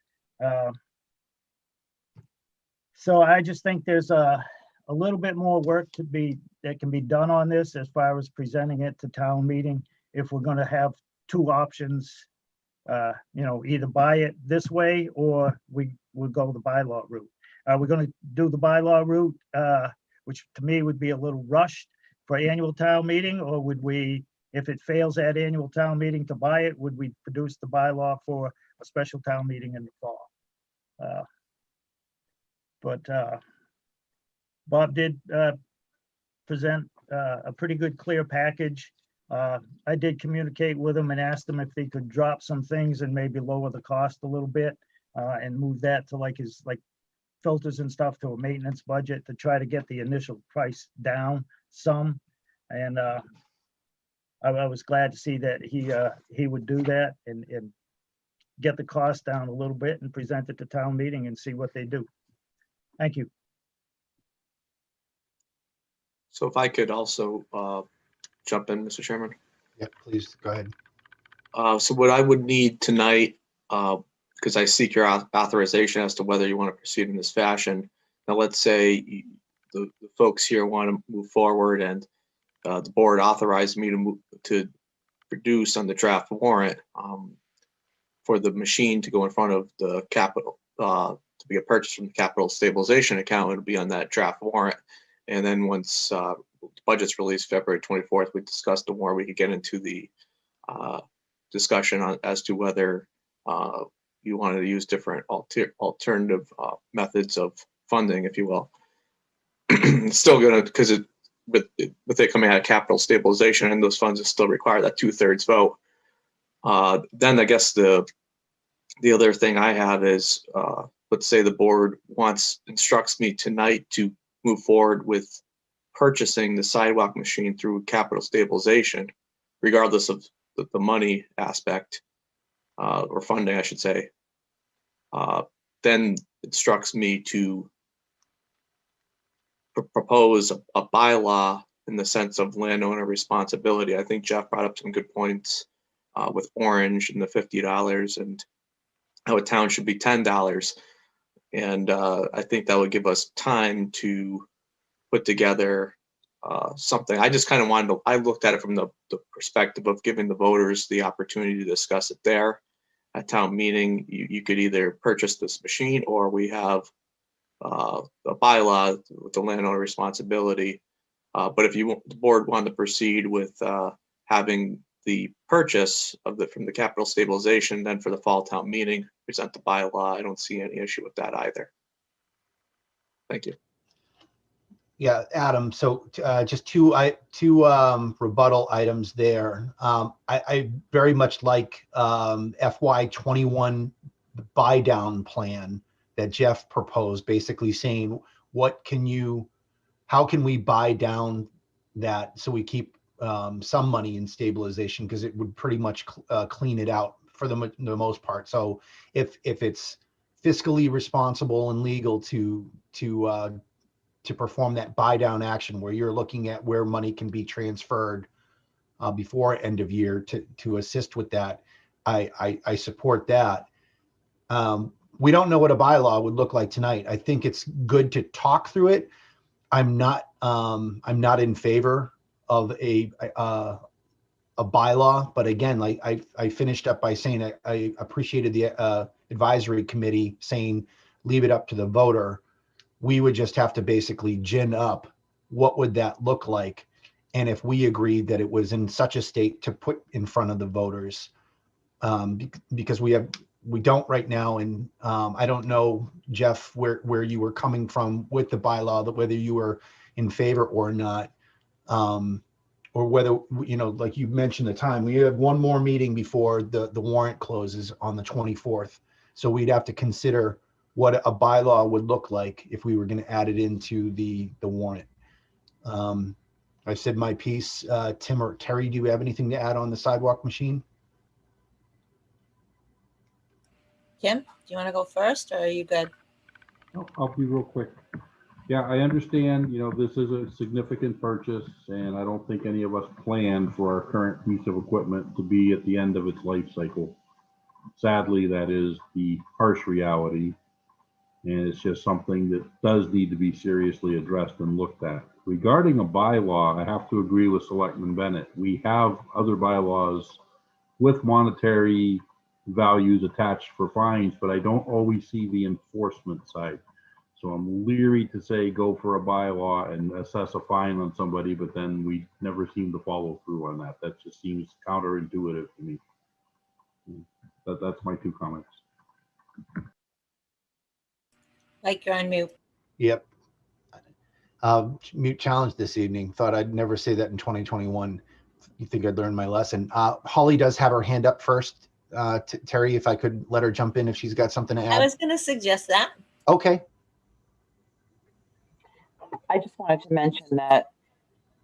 So I just think there's a little bit more work that can be done on this as far as presenting it to town meeting. If we're going to have 2 options, either buy it this way or we would go the bylaw route. We're going to do the bylaw route, which to me would be a little rushed for annual town meeting, or would we, if it fails at annual town meeting to buy it, would we produce the bylaw for a special town meeting in the fall? But Bob did present a pretty good, clear package. I did communicate with him and asked him if they could drop some things and maybe lower the cost a little bit and move that to like filters and stuff to a maintenance budget to try to get the initial price down some. And I was glad to see that he would do that and get the cost down a little bit and present it to town meeting and see what they do. Thank you. So if I could also jump in, Mr. Chairman. Yeah, please go ahead. So what I would need tonight, because I seek your authorization as to whether you want to proceed in this fashion. Now, let's say the folks here want to move forward and the board authorized me to produce on the draft warrant for the machine to go in front of the capital, to be a purchase from the capital stabilization account. It'll be on that draft warrant. And then once budget's released February 24th, we discussed the more we could get into the discussion on as to whether you wanted to use different alternative methods of funding, if you will. It's still gonna, because with it coming out of capital stabilization and those funds still require that 2/3 vote. Then I guess the other thing I have is, let's say the board instructs me tonight to move forward with purchasing the sidewalk machine through capital stabilization, regardless of the money aspect, or funding, I should say. Then instructs me to propose a bylaw in the sense of landowner responsibility. I think Jeff brought up some good points with Orange and the $50 and how a town should be $10. And I think that would give us time to put together something. I just kind of wanted to, I looked at it from the perspective of giving the voters the opportunity to discuss it there at town meeting. You could either purchase this machine, or we have a bylaw with the landowner responsibility. But if the board wanted to proceed with having the purchase of from the capital stabilization, then for the fall town meeting, present the bylaw, I don't see any issue with that either. Thank you. Yeah, Adam, so just two rebuttal items there. I very much like FY21 buy down plan that Jeff proposed, basically saying, how can we buy down that so we keep some money in stabilization, because it would pretty much clean it out for the most part. So if it's fiscally responsible and legal to perform that buy down action, where you're looking at where money can be transferred before end of year to assist with that, I support that. We don't know what a bylaw would look like tonight. I think it's good to talk through it. I'm not in favor of a bylaw, but again, like I finished up by saying I appreciated the advisory committee saying leave it up to the voter. We would just have to basically gin up what would that look like, and if we agreed that it was in such a state to put in front of the voters, because we don't right now. And I don't know, Jeff, where you were coming from with the bylaw, that whether you were in favor or not, or whether, like you mentioned the time, we have one more meeting before the warrant closes on the 24th. So we'd have to consider what a bylaw would look like if we were going to add it into the warrant. I said my piece. Tim or Terry, do you have anything to add on the sidewalk machine? Kim, do you want to go first, or are you good? I'll be real quick. Yeah, I understand, this is a significant purchase, and I don't think any of us planned for our current piece of equipment to be at the end of its life cycle. Sadly, that is the harsh reality, and it's just something that does need to be seriously addressed and looked at. Regarding a bylaw, I have to agree with Selectman Bennett. We have other bylaws with monetary values attached for fines, but I don't always see the enforcement side. So I'm leery to say go for a bylaw and assess a fine on somebody, but then we never seem to follow through on that. That just seems counterintuitive to me. That's my two comments. Mike, you're on mute. Yep. Mute challenge this evening. Thought I'd never say that in 2021. You think I'd learned my lesson. Holly does have her hand up first. Terry, if I could let her jump in if she's got something to add. I was going to suggest that. Okay. I just wanted to mention that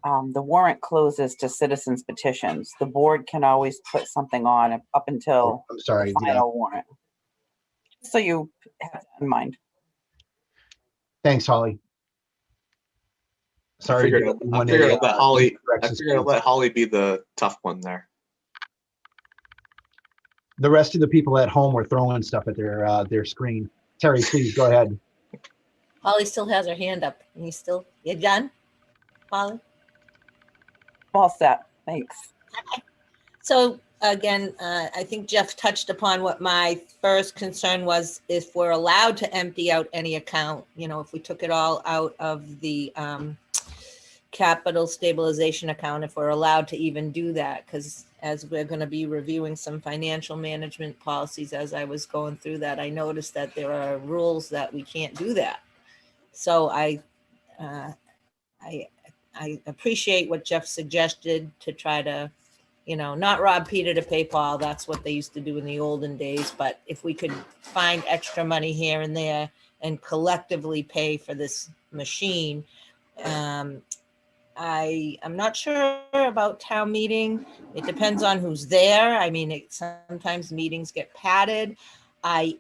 the warrant closes to citizens petitions. The board can always put something on up until I'm sorry, the final warrant. So you have that in mind. Thanks, Holly. Sorry. I figured I'd let Holly be the tough one there. The rest of the people at home were throwing stuff at their screen. Terry, please go ahead. Holly still has her hand up. And you're done, Holly? All set. Thanks. So again, I think Jeff touched upon what my first concern was. If we're allowed to empty out any account, if we took it all out of the capital stabilization account, if we're allowed to even do that, because as we're going to be reviewing some financial management policies, as I was going through that, I noticed that there are rules that we can't do that. So I appreciate what Jeff suggested to try to, you know, not rob Peter to pay Paul. That's what they used to do in the olden days. But if we could find extra money here and there and collectively pay for this machine, I'm not sure about town meeting. It depends on who's there. I mean, sometimes meetings get padded. I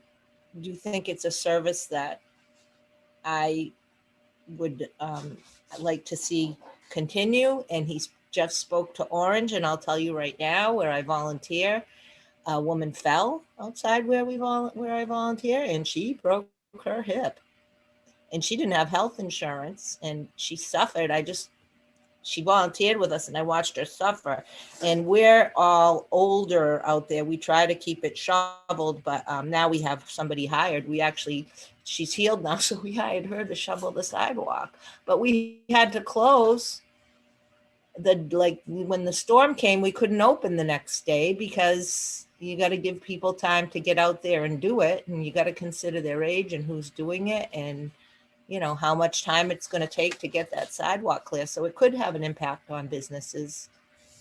do think it's a service that I would like to see continue. And Jeff spoke to Orange, and I'll tell you right now, where I volunteer, a woman fell outside where I volunteer, and she broke her hip. And she didn't have health insurance, and she suffered. She volunteered with us, and I watched her suffer. And we're all older out there. We try to keep it shoveled, but now we have somebody hired. She's healed now, so we hired her to shovel the sidewalk. But we had to close when the storm came, we couldn't open the next day because you got to give people time to get out there and do it. And you got to consider their age and who's doing it, and you know, how much time it's going to take to get that sidewalk clear. So it could have an impact on businesses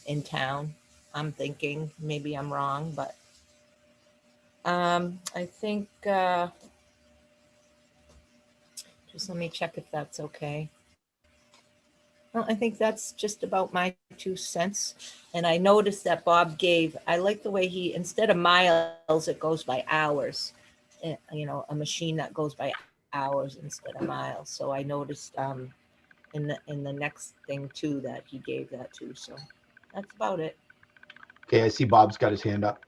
in town. I'm thinking, maybe I'm wrong, but I think, just let me check if that's okay. Well, I think that's just about my 2 cents. And I noticed that Bob I like the way instead of miles, it goes by hours. You know, a machine that goes by hours instead of miles. So I noticed in the next thing too that he gave that too. So that's about it. Okay, I see Bob's got his hand up.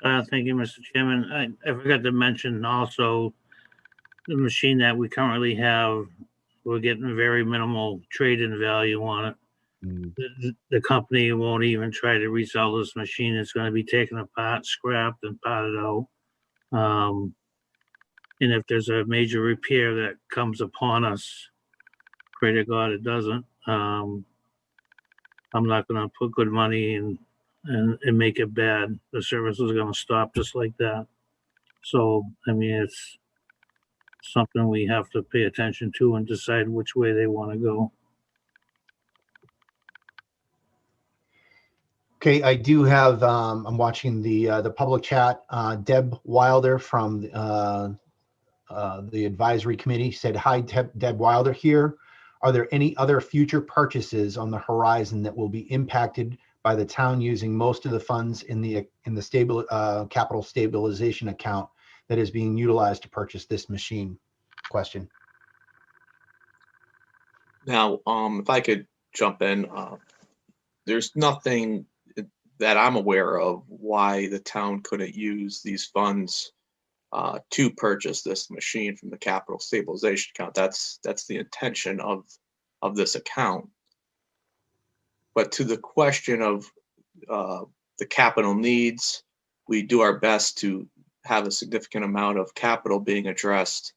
Thank you, Mr. Chairman. I forgot to mention also the machine that we currently have. We're getting very minimal trade-in value on it. The company won't even try to resell this machine. It's going to be taken apart, scrapped, and potted out. And if there's a major repair that comes upon us, pray to God it doesn't, I'm not going to put good money in and make it bad. The service is going to stop just like that. So, I mean, it's something we have to pay attention to and decide which way they want to go. Okay, I do have, I'm watching the public chat. Deb Wilder from the advisory committee said, hi, Deb Wilder here. Are there any other future purchases on the horizon that will be impacted by the town using most of the funds in the capital stabilization account that is being utilized to purchase this machine? Question. Now, if I could jump in, there's nothing that I'm aware of why the town couldn't use these funds to purchase this machine from the capital stabilization account. That's the intention of this account. But to the question of the capital needs, we do our best to have a significant amount of capital being addressed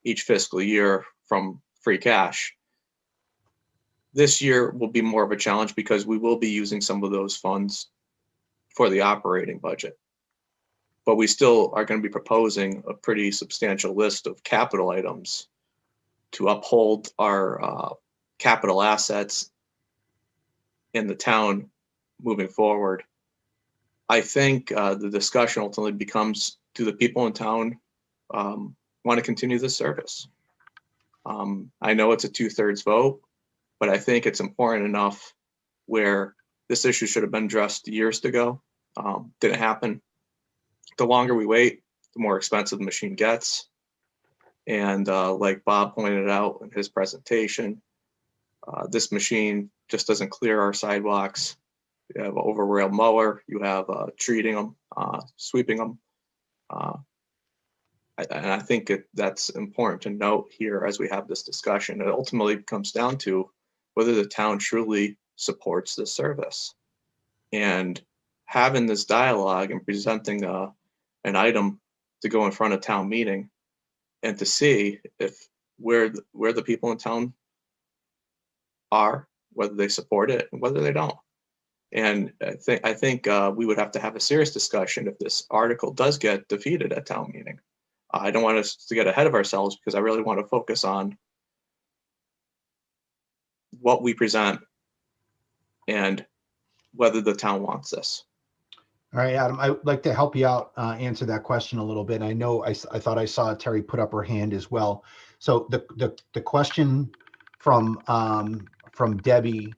each fiscal year from free cash. This year will be more of a challenge because we will be using some of those funds for the operating budget. But we still are going to be proposing a pretty substantial list of capital items to uphold our capital assets in the town moving forward. I think the discussion ultimately becomes, do the people in town want to continue this service? I know it's a 2/3 vote, but I think it's important enough where this issue should have been addressed years ago. Didn't happen. The longer we wait, the more expensive the machine gets. And like Bob pointed out in his presentation, this machine just doesn't clear our sidewalks. You have an over-rail mower, you have treating them, sweeping them. And I think that's important to note here as we have this discussion. It ultimately comes down to whether the town truly supports this service. And having this dialogue and presenting an item to go in front of town meeting and to see if where the people in town are, whether they support it and whether they don't. And I think we would have to have a serious discussion if this article does get defeated at town meeting. I don't want us to get ahead of ourselves because I really want to focus on what we present and whether the town wants this. All right, Adam, I would like to help you out, answer that question a little bit. I know I thought I saw Terry put up her hand as well. So the question from Debbie,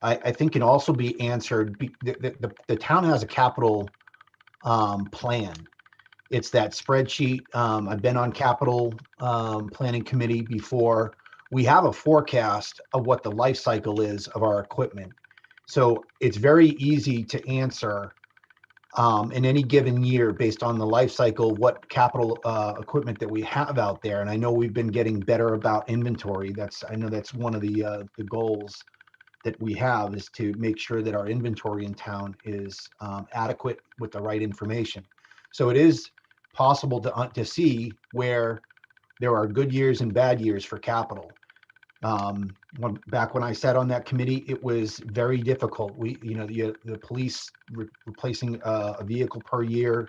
I think can also be answered. The town has a capital plan. It's that spreadsheet. I've been on capital planning committee before. We have a forecast of what the life cycle is of our equipment. So it's very easy to answer in any given year based on the life cycle, what capital equipment that we have out there. And I know we've been getting better about inventory. I know that's one of the goals that we have, is to make sure that our inventory in town is adequate with the right information. So it is possible to see where there are good years and bad years for capital. Back when I sat on that committee, it was very difficult. The police replacing a vehicle per year,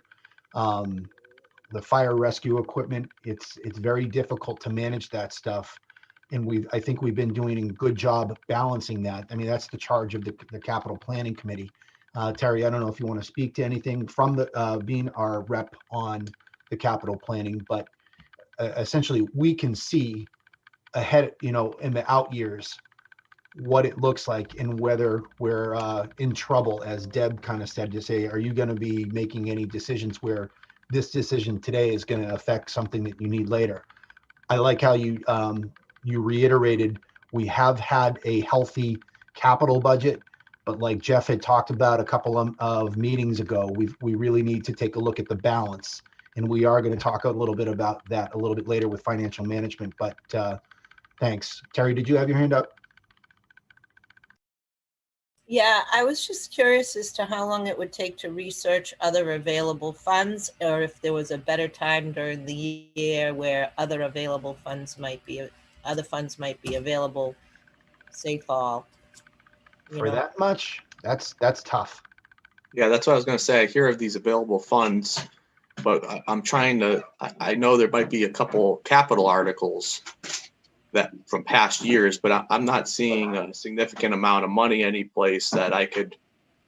the fire rescue equipment, it's very difficult to manage that stuff. And I think we've been doing a good job balancing that. I mean, that's the charge of the capital planning committee. Terry, I don't know if you want to speak to anything from being our rep on the capital planning, but essentially we can see ahead, in the out years, what it looks like and whether we're in trouble, as Deb kind of said, to say, are you going to be making any decisions where this decision today is going to affect something that you need later? I like how you reiterated, we have had a healthy capital budget, but like Jeff had talked about a couple of meetings ago, we really need to take a look at the balance. And we are going to talk a little bit about that a little bit later with financial management, but thanks. Terry, did you have your hand up? Yeah, I was just curious as to how long it would take to research other available funds, or if there was a better time during the year where other funds might be available, say fall. For that much, that's tough. Yeah, that's what I was going to say. I hear of these available funds, but I'm trying to, I know there might be a couple capital articles that from past years, but I'm not seeing a significant amount of money any place that I could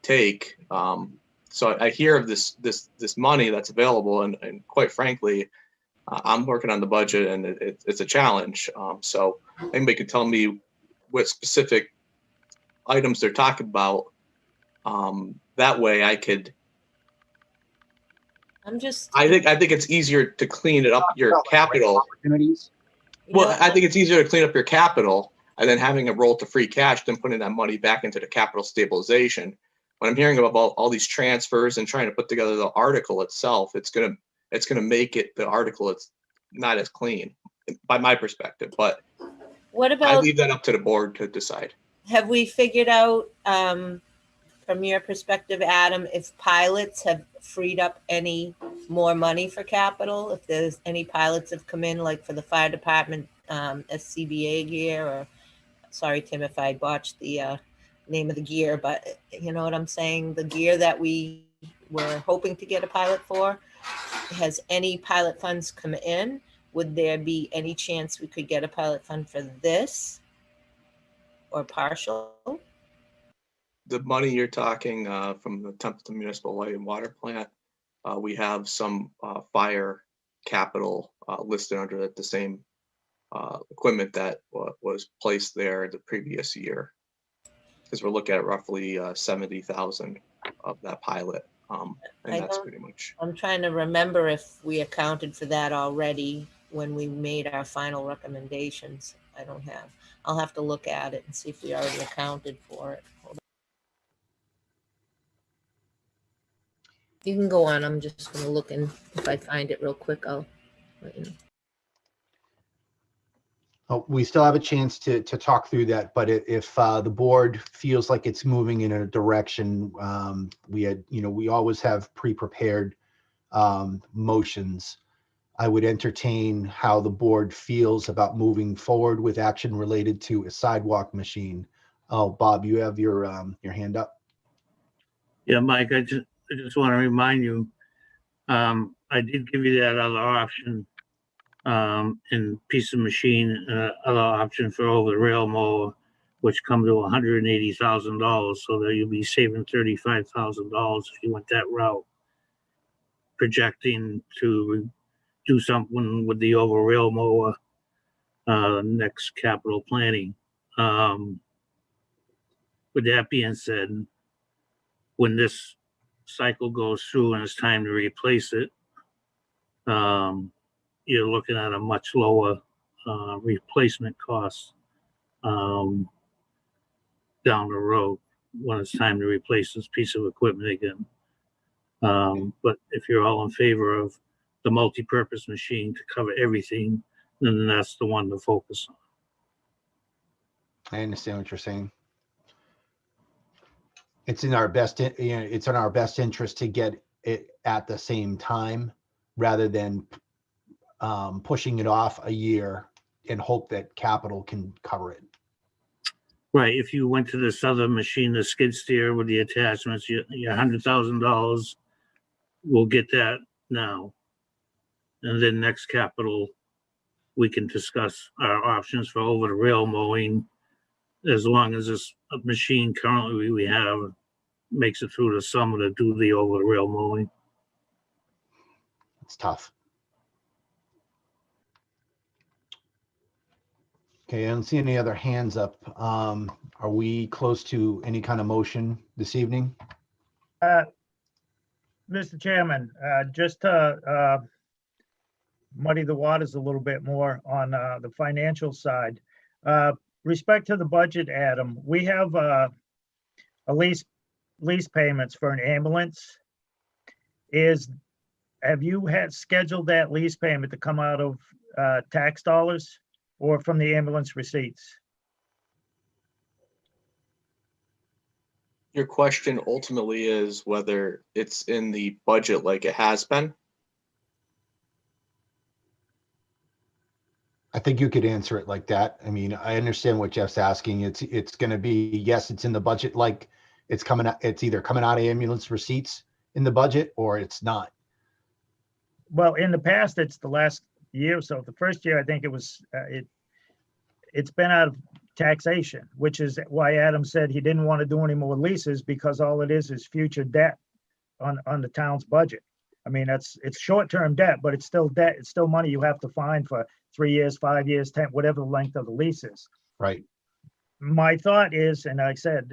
take. So I hear of this money that's available, and quite frankly, I'm working on the budget, and it's a challenge. So anybody could tell me what specific items they're talking about. That way I could. I think it's easier to clean it up your capital. Well, I think it's easier to clean up your capital and then having it roll to free cash than putting that money back into the capital stabilization. When I'm hearing about all these transfers and trying to put together the article itself, it's gonna make the article it's not as clean by my perspective. But what about, I leave that up to the board to decide. Have we figured out, from your perspective, Adam, if pilots have freed up any more money for capital? If there's any pilots have come in, like for the fire department, SCBA gear, or sorry, Tim, if I botched the name of the gear, but you know what I'm saying? The gear that we were hoping to get a pilot for, has any pilot funds come in? Would there be any chance we could get a pilot fund for this or partial? The money you're talking from the Templeton Municipal Light and Water Plant, we have some fire capital listed under the same equipment that was placed there the previous year, because we're looking at roughly 70,000 of that pilot, and that's pretty much. I'm trying to remember if we accounted for that already when we made our final recommendations. I'll have to look at it and see if we already accounted for it. Hold on. You can go on. I'm just going to look, and if I find it real quick, I'll let you know. We still have a chance to talk through that, but if the board feels like it's moving in a direction, we always have pre-prepared motions. I would entertain how the board feels about moving forward with action related to a sidewalk machine. Oh, Bob, you have your hand up. Yeah, Mike, I just want to remind you, I did give you that other option in piece of machine, other option for over the rail mower, which come to $180,000, so that you'll be saving $35,000 if you went that route. Projecting to do something with the over rail mower next capital planning. With that being said, when this cycle goes through and it's time to replace it, you're looking at a much lower replacement cost down the road when it's time to replace this piece of equipment again. But if you're all in favor of the multi-purpose machine to cover everything, then that's the one to focus on. I understand what you're saying. It's in our best, it's in our best interest to get it at the same time rather than pushing it off a year and hope that capital can cover it. Right, if you went to this other machine, the skid steer with the attachments, your $100,000, we'll get that now. And then next capital, we can discuss our options for over the rail mowing, as long as this machine currently we have makes it through the summer to do the over the rail mowing. It's tough. Okay, I don't see any other hands up. Are we close to any kind of motion this evening? Mr. Chairman, just to muddy the waters a little bit more on the financial side. Respect to the budget, Adam, we have a lease payments for an ambulance. Have you had scheduled that lease payment to come out of tax dollars or from the ambulance receipts? Your question ultimately is whether it's in the budget like it has been. I think you could answer it like that. I mean, I understand what Jeff's asking. It's going to be, yes, it's in the budget, like it's coming out, it's either coming out of ambulance receipts in the budget or it's not. Well, in the past, it's the last year or so. The first year, I think it was, it's been out of taxation, which is why Adam said he didn't want to do any more leases, because all it is future debt on the town's budget. I mean, it's short-term debt, but it's still debt. It's still money you have to find for 3 years, 5 years, 10, whatever the length of the lease is. Right. My thought is, and I said,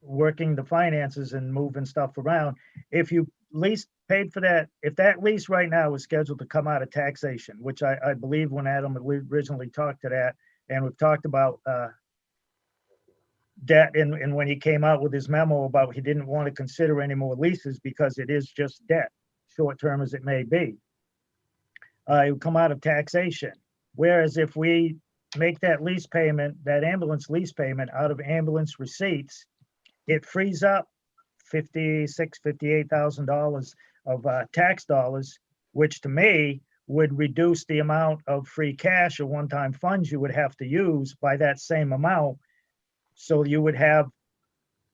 working the finances and moving stuff around, if you lease paid for that, if that lease right now was scheduled to come out of taxation, which I believe when Adam originally talked to that, and we've talked about debt, and when he came out with his memo about he didn't want to consider any more leases because it is just debt, short term as it may be, it would come out of taxation. Whereas if we make that lease payment, that ambulance lease payment out of ambulance receipts, it frees up $56,000, $58,000 of tax dollars, which to me would reduce the amount of free cash or one-time funds you would have to use by that same amount. So you would have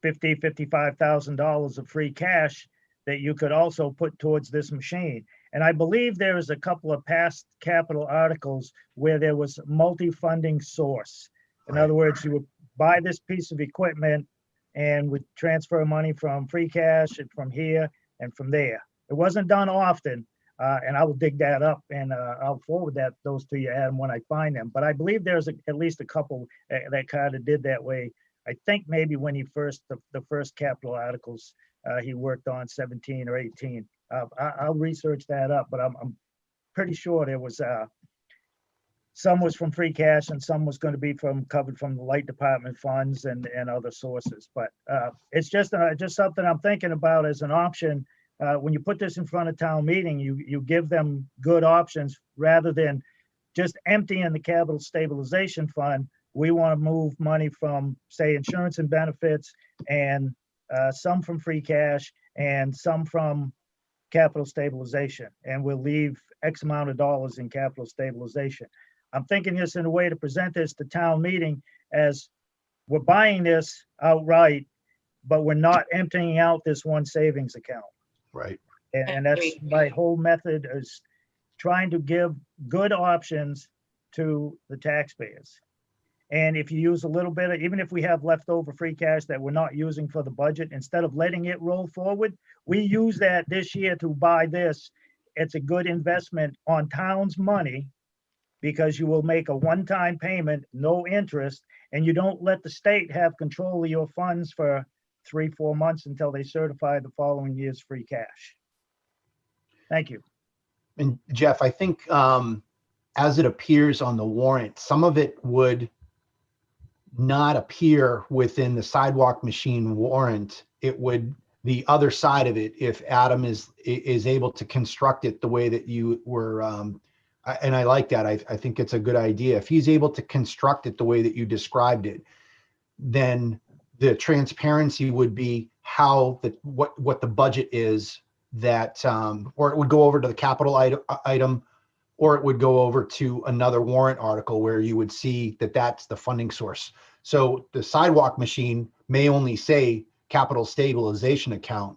$55,000 of free cash that you could also put towards this machine. And I believe there is a couple of past capital articles where there was multi-funding source. In other words, you would buy this piece of equipment and would transfer money from free cash and from here and from there. It wasn't done often, and I will dig that up and I'll forward those to you, Adam, when I find them. But I believe there's at least a couple that kind of did that way. I think maybe when he the first capital articles he worked on 17 or 18. I'll research that up, but I'm pretty sure there was some was from free cash and some was going to be covered from the light department funds and other sources. But it's just something I'm thinking about as an option. When you put this in front of town meeting, you give them good options rather than just emptying the capital stabilization fund. We want to move money from, say, insurance and benefits, and some from free cash and some from capital stabilization, and we'll leave X amount of dollars in capital stabilization. I'm thinking this in a way to present this to town meeting as we're buying this outright, but we're not emptying out this one savings account. Right. And that's my whole method, is trying to give good options to the taxpayers. And if you use a little bit of, even if we have leftover free cash that we're not using for the budget, instead of letting it roll forward, we use that this year to buy this. It's a good investment on town's money, because you will make a one-time payment, no interest, and you don't let the state have control of your funds for 3-4 months until they certify the following year's free cash. Thank you. And Jeff, I think as it appears on the warrant, some of it would not appear within the sidewalk machine warrant. It would, the other side of it, if Adam is able to construct it the way that you were, and I like that. I think it's a good idea. If he's able to construct it the way that you described it, then the transparency would be how what the budget is that, or it would go over to the capital item, or it would go over to another warrant article where you would see that that's the funding source. So the sidewalk machine may only say capital stabilization account,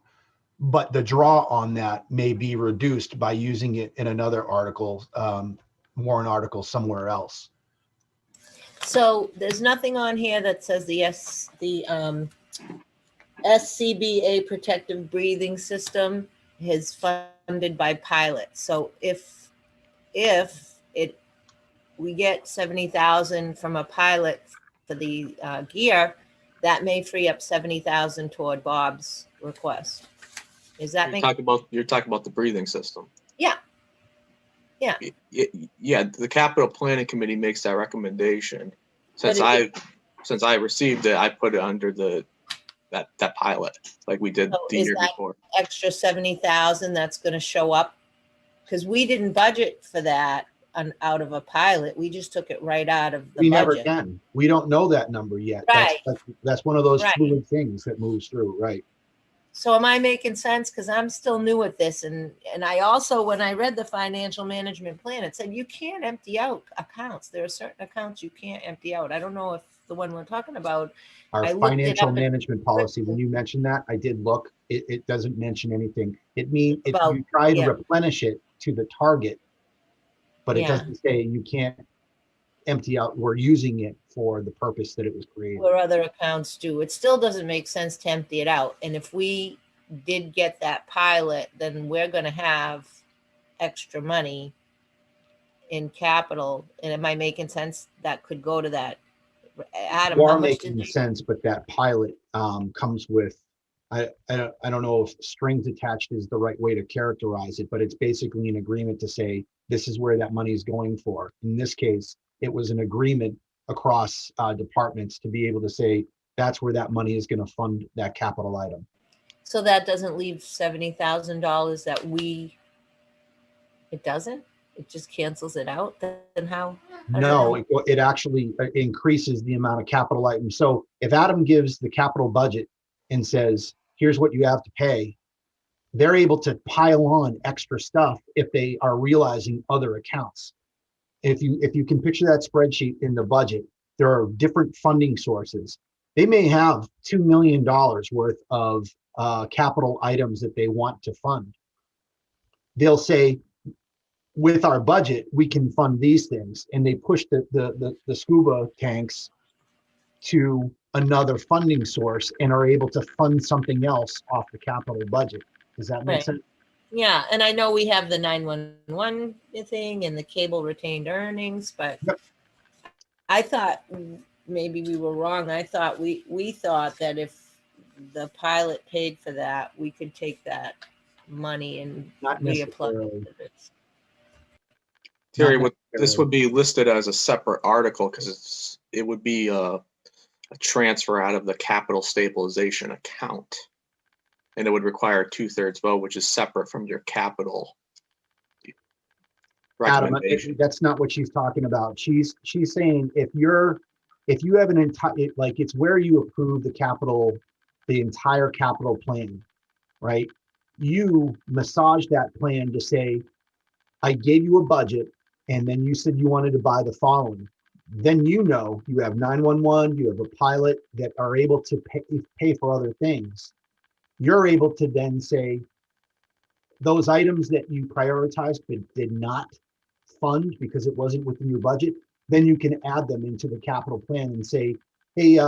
but the draw on that may be reduced by using it in another article, warrant article somewhere else. So there's nothing on here that says the SCBA protective breathing system is funded by pilot. So if we get 70,000 from a pilot for the gear, that may free up 70,000 toward Bob's request. Is that You're talking about the breathing system? Yeah. Yeah. Yeah, the capital planning committee makes that recommendation. Since I received it, I put it under that pilot, like we did the year before. Extra 70,000 that's going to show up, because we didn't budget for that out of a pilot. We just took it right out of the budget. We never can. We don't know that number yet. Right. That's one of those Right. fluid things that moves through, right? So am I making sense? Because I'm still new at this. And I also, when I read the financial management plan, it said you can't empty out accounts. There are certain accounts you can't empty out. I don't know if the one we're talking about. Our I looked it financial up. management policy, when you mentioned that, I did look, it doesn't mention anything. It means if About- you try to yeah. replenish it to the target, but it Yeah. doesn't say you can't empty out, we're using it for the purpose that it was created. Where other accounts do. It still doesn't make sense to empty it out. And if we did get that pilot, then we're going to have extra money in capital. And am I making sense? That could go to that. Adam, You how are much making did sense, but that pilot comes with, I don't know if strings attached is the right way to characterize it, but it's basically an agreement to say, this is where that money is going for. In this case, it was an agreement across departments to be able to say, that's where that money is going to fund that capital item. So that doesn't leave $70,000 that it doesn't? It just cancels it out? Then how? No, it actually increases the amount of capital items. So if Adam gives the capital budget and says, here's what you have to pay, they're able to pile on extra stuff if they are realizing other accounts. If you can picture that spreadsheet in the budget, there are different funding sources. They may have $2 million worth of capital items that they want to fund. They'll say, with our budget, we can fund these things, and they push the scuba tanks to another funding source and are able to fund something else off the capital budget. Does that make Right. sense? Yeah, and I know we have the 911 thing and the cable retained earnings, but Yep. I thought maybe we were wrong. I thought we thought that if the pilot paid for that, we could take that money and Not reapply necessarily. it. Terry, Not this necessarily. would be listed as a separate article because it would be a transfer out of the capital stabilization account. And it would require a 2/3 vote, which is separate from your capital Adam, recommendation. that's not what she's talking about. She's saying if you have an entire, like, it's where you approve the entire capital plan, right? You massage that plan to say, I gave you a budget, and then you said you wanted to buy the following. then you know you have 911, you have a pilot that are able to pay for other things. You're able to then say, those items that you prioritized but did not fund because it wasn't within your budget, then you can add them into the capital plan and say, hey,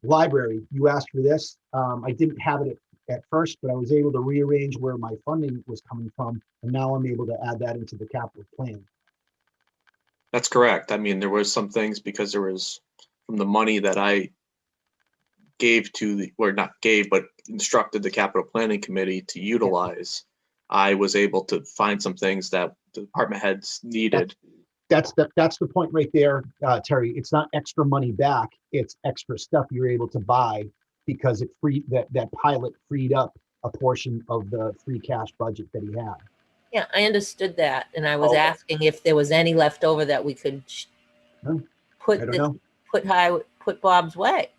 library, you asked for this. I didn't have it at first, but I was able to rearrange where my funding was coming from, and now I'm able to add that into the capital plan. That's correct. I mean, there was some things because there was from the money that I gave to the, or not gave, but instructed the capital planning committee to utilize. I was able to find some things that the department heads needed. That's the point right there, Terry. It's not extra money back. It's extra stuff you're able to buy because it that pilot freed up a portion of the free cash budget that he had. Yeah, I understood that. And I was Okay. asking if there was any left over that we could No, put I don't know. put Bob's way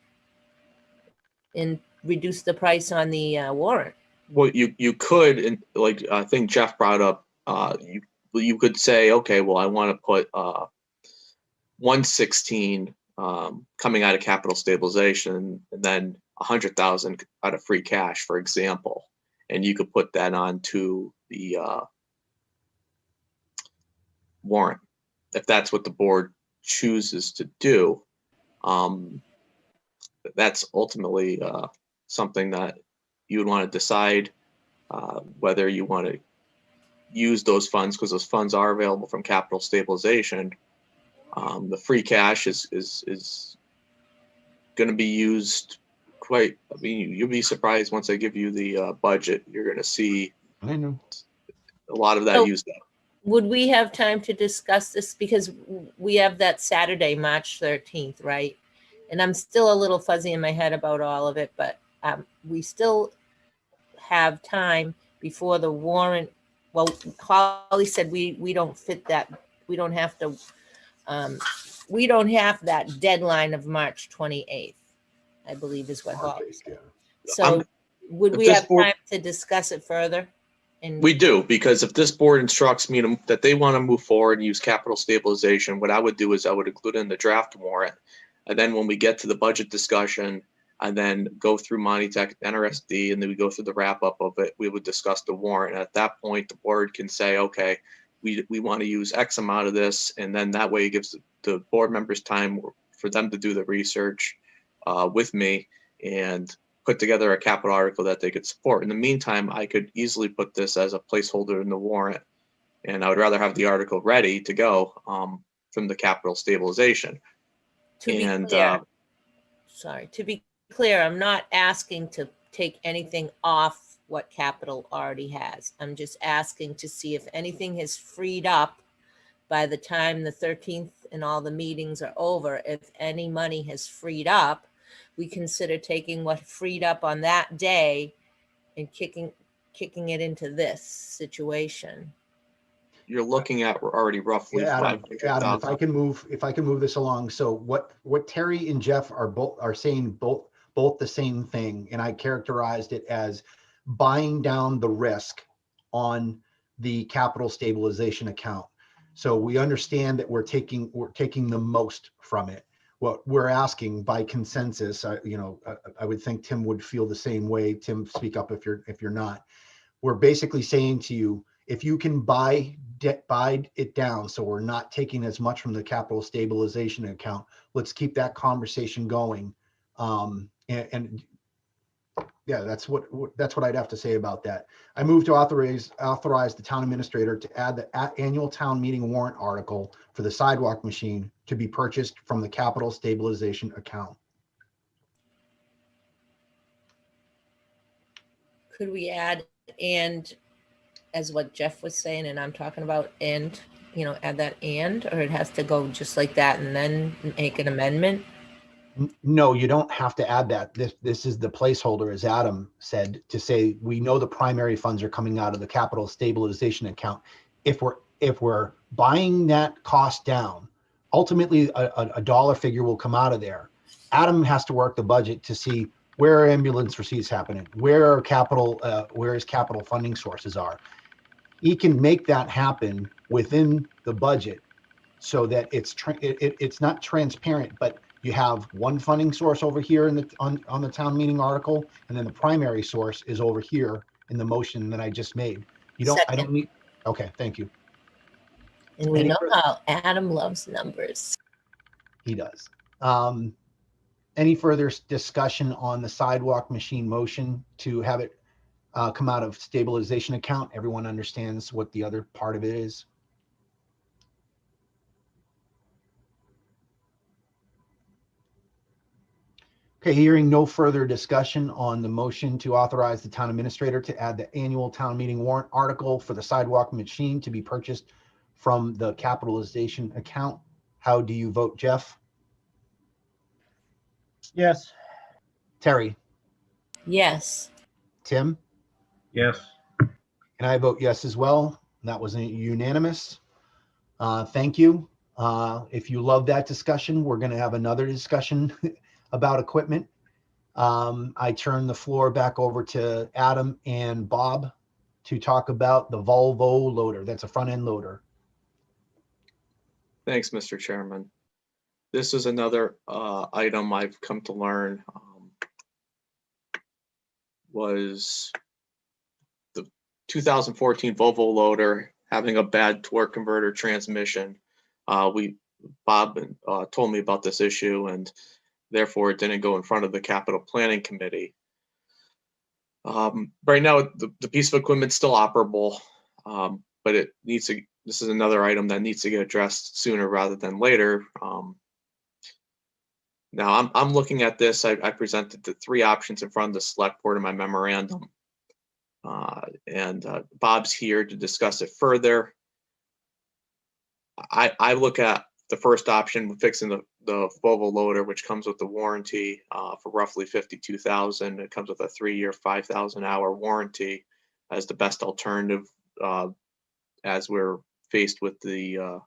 and reduce the price on the warrant. Well, you could, and like I think Jeff brought up, you could say, okay, well, I want to put 116 coming out of capital stabilization, and then 100,000 out of free cash, for example, and you could put that onto the warrant if that's what the board chooses to do. That's ultimately something that you would want to decide whether you want to use those funds, because those funds are available from capital stabilization. The free cash is going to be used quite, I mean, you'll be surprised once I give you the budget, you're going to see I know. a lot of that So- used up. Would we have time to discuss this? Because we have that Saturday, March 13th, right? And I'm still a little fuzzy in my head about all of it, but we still have time before the warrant. Well, Holly said we don't fit that. We don't have to. We don't have that deadline of March 28th, I believe is what Holly said. So would if we this have board- time to discuss it further? And We do, because if this board instructs me that they want to move forward and use capital stabilization, what I would do is I would include it in the draft warrant. And then when we get to the budget discussion, and then go through Monty Tech, NRSD, and then we go through the wrap up of it, we would discuss the warrant. At that point, the board can say, okay, we want to use X amount of this. And then that way it gives the board members time for them to do the research with me and put together a capital article that they could support. In the meantime, I could easily put this as a placeholder in the warrant. And I would rather have the article ready to go from the capital stabilization. to be And clear, to be clear, I'm not asking to take anything off what capital already has. I'm just asking to see if anything has freed up by the time the 13th and all the meetings are over. If any money has freed up, we consider taking what freed up on that day and kicking it into this situation. you're looking at already roughly Yeah, Adam, 500,000. if I can move this along. So what Terry and Jeff are saying both the same thing, and I characterized it as buying down the risk on the capital stabilization account. So we understand that we're taking the most from it. What we're asking by consensus, I would think Tim would feel the same way. Tim, speak up if you're not. We're basically saying to you, if you can buy it down, so we're not taking as much from the capital stabilization account, let's keep that conversation going. And yeah, that's what I'd have to say about that. I move to authorize the town administrator to add the annual town meeting warrant article for the sidewalk machine to be purchased from the capital stabilization account. Could we add and as what Jeff was saying and I'm talking about and, add that and, or it has to go just like that and then make an amendment? No, you don't have to add that. This is the placeholder, as Adam said, to say we know the primary funds are coming out of the capital stabilization account. If we're buying that cost down, ultimately a dollar figure will come out of there. Adam has to work the budget to see where are ambulance receipts happening, where his capital funding sources are. He can make that happen within the budget so that it's not transparent, but you have one funding source over here in the on the town meeting article, and then the primary source is over here in the motion that I just made. I don't Second. need, okay, thank you. And we Any know further- how Adam loves numbers. He does. Any further discussion on the sidewalk machine motion to have it come out of stabilization account? Everyone understands what the other part of it is. Okay, hearing no further discussion on the motion to authorize the town administrator to add the annual town meeting warrant article for the sidewalk machine to be purchased from the capitalization account. How do you vote, Jeff? Yes. Terry? Yes. Tim? Yes. And I vote yes as well. That was unanimous. Thank you. If you love that discussion, we're going to have another discussion about equipment. I turn the floor back over to Adam and Bob to talk about the Volvo loader. That's a front end loader. Thanks, Mr. Chairman. This is another item I've come to learn was the 2014 Volvo loader having a bad torque converter transmission. Bob told me about this issue, and therefore it didn't go in front of the capital planning committee. Right now, the piece of equipment is still operable, but it needs to. This is another item that needs to get addressed sooner rather than later. Now I'm looking at this. I presented the three options in front of the select board in my memorandum, and Bob's here to discuss it further. I look at the first option, fixing the Volvo loader, which comes with the warranty for roughly $52,000. It comes with a 3-year, 5,000-hour warranty as the best alternative as we're faced with the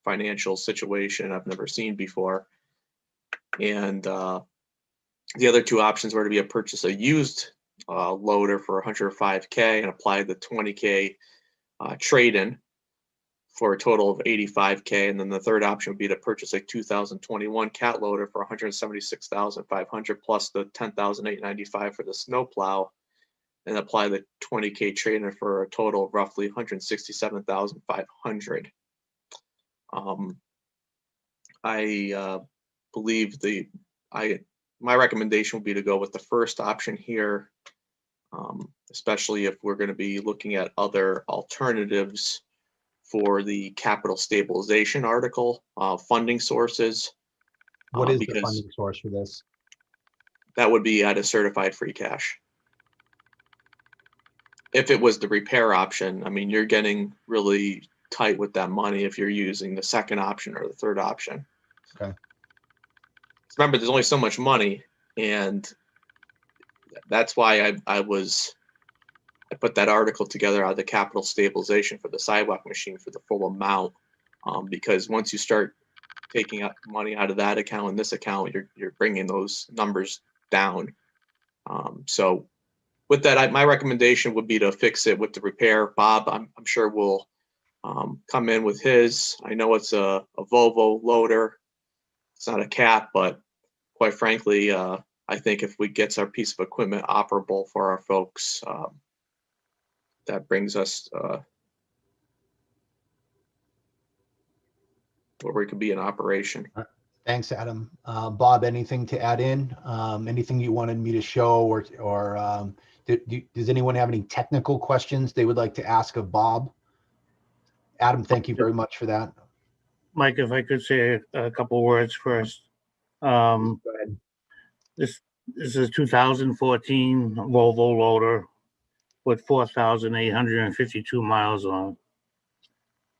financial situation I've never seen before. And the other two options were to be a purchase a used loader for $105K and apply the $20K trade-in for a total of $85K. And then the third option would be to purchase a 2021 cat loader for $176,500 plus the $10,895 for the snowplow, and apply the $20K trade-in for a total of roughly $167,500. I believe my recommendation would be to go with the first option here, especially if we're going to be looking at other alternatives for the capital stabilization article, funding sources. What is the funding source for this? That would be out of certified free cash. If it was the repair option, I mean, you're getting really tight with that money if you're using the second option or the third option. Okay. Remember, there's only so much money, and that's why I put that article together out of the capital stabilization for the sidewalk machine for the full amount, because once you start taking out money out of that account and this account, you're bringing those numbers down. So with that, my recommendation would be to fix it with the repair. Bob, I'm sure will come in with his. I know it's a Volvo loader. It's not a cat, but quite frankly, I think if we get our piece of equipment operable for our folks, that brings us where we could be in operation. Thanks, Adam. Bob, anything to add in? Anything you wanted me to show, or does anyone have any technical questions they would like to ask of Bob? Adam, thank you very much for that. Mike, if I could say a couple words first. Go ahead. This is a 2014 Volvo loader with 4,852 miles on.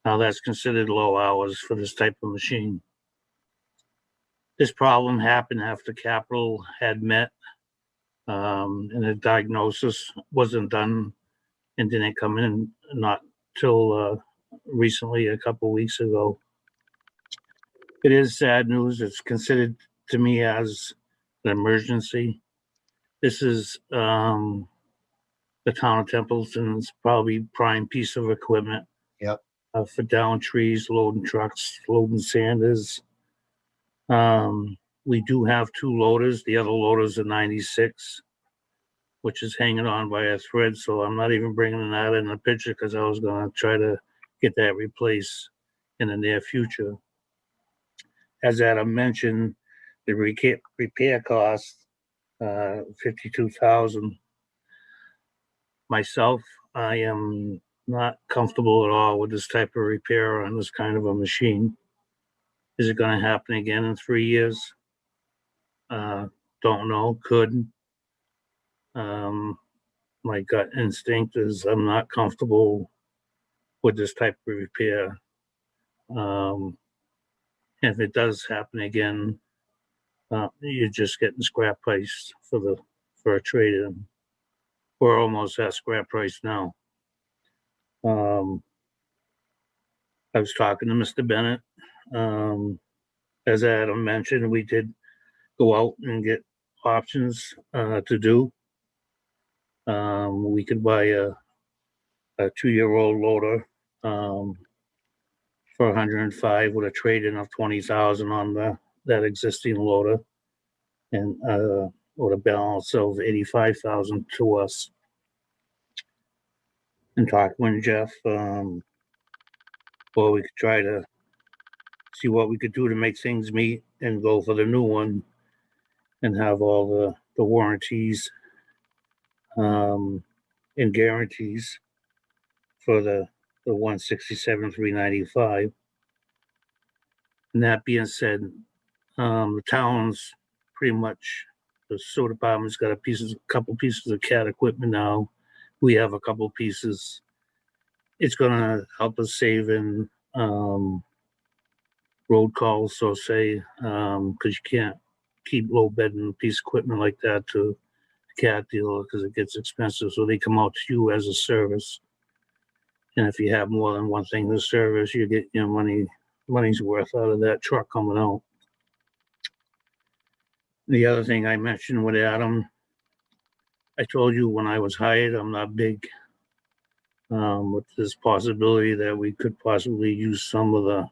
Now that's considered low hours for this type of machine. This problem happened after capital had met and the diagnosis wasn't done and didn't come in not till recently, a couple weeks ago. It is sad news. It's considered to me as an emergency. This is the town of Templeton's probably prime piece of equipment. Yep. for down trees, loading trucks, loading sanders. We do have 2 loaders. The other loaders are 96, which is hanging on by a thread. So I'm not even bringing that in the picture because I was going to try to get that replaced in the near future. As Adam mentioned, the repair cost, $52,000. Myself, I am not comfortable at all with this type of repair on this kind of a machine. Is it going to happen again in 3 years? Don't know. Could. My gut instinct is I'm not comfortable with this type of repair. If it does happen again, you're just getting scrap price for a trade-in. We're almost at scrap price now. I was talking to Mr. Bennett. As Adam mentioned, we did go out and get options to do. We could buy a 2-year-old loader for 105 with a trade-in of 20,000 on that existing loader, and with a balance of 85,000 to us. And talk with Jeff, or we could try to see what we could do to make things meet and go for the new one and have all the warranties and guarantees for the 167,395. And that being said, the town's pretty much, the sewer department's got a couple pieces of CAT equipment now. We have a couple pieces. It's gonna help us save in road calls, so say, because you can't keep low bedding a piece of equipment like that to a CAT dealer because it gets expensive. So they come out to you as a service. And if you have more than one thing to service, you get your money's worth out of that truck coming out. The other thing I mentioned with Adam, I told you when I was hired, I'm not big with this possibility that we could possibly use some of the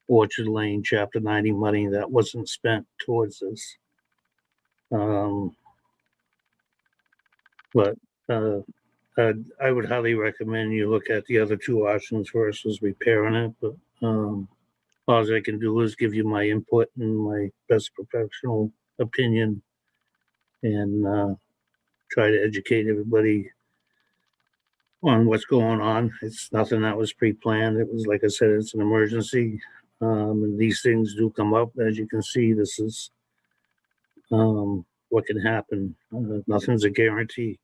Orchard Lane Chapter 90 money that wasn't spent towards this. But I would highly recommend you look at the other 2 options versus repairing it. But all I can do is give you my input and my best professional opinion, and try to educate everybody on what's going on. It's nothing that was pre-planned. It was, like I said, it's an emergency. And these things do come up. As you can see, this is what can happen. Nothing's a guarantee.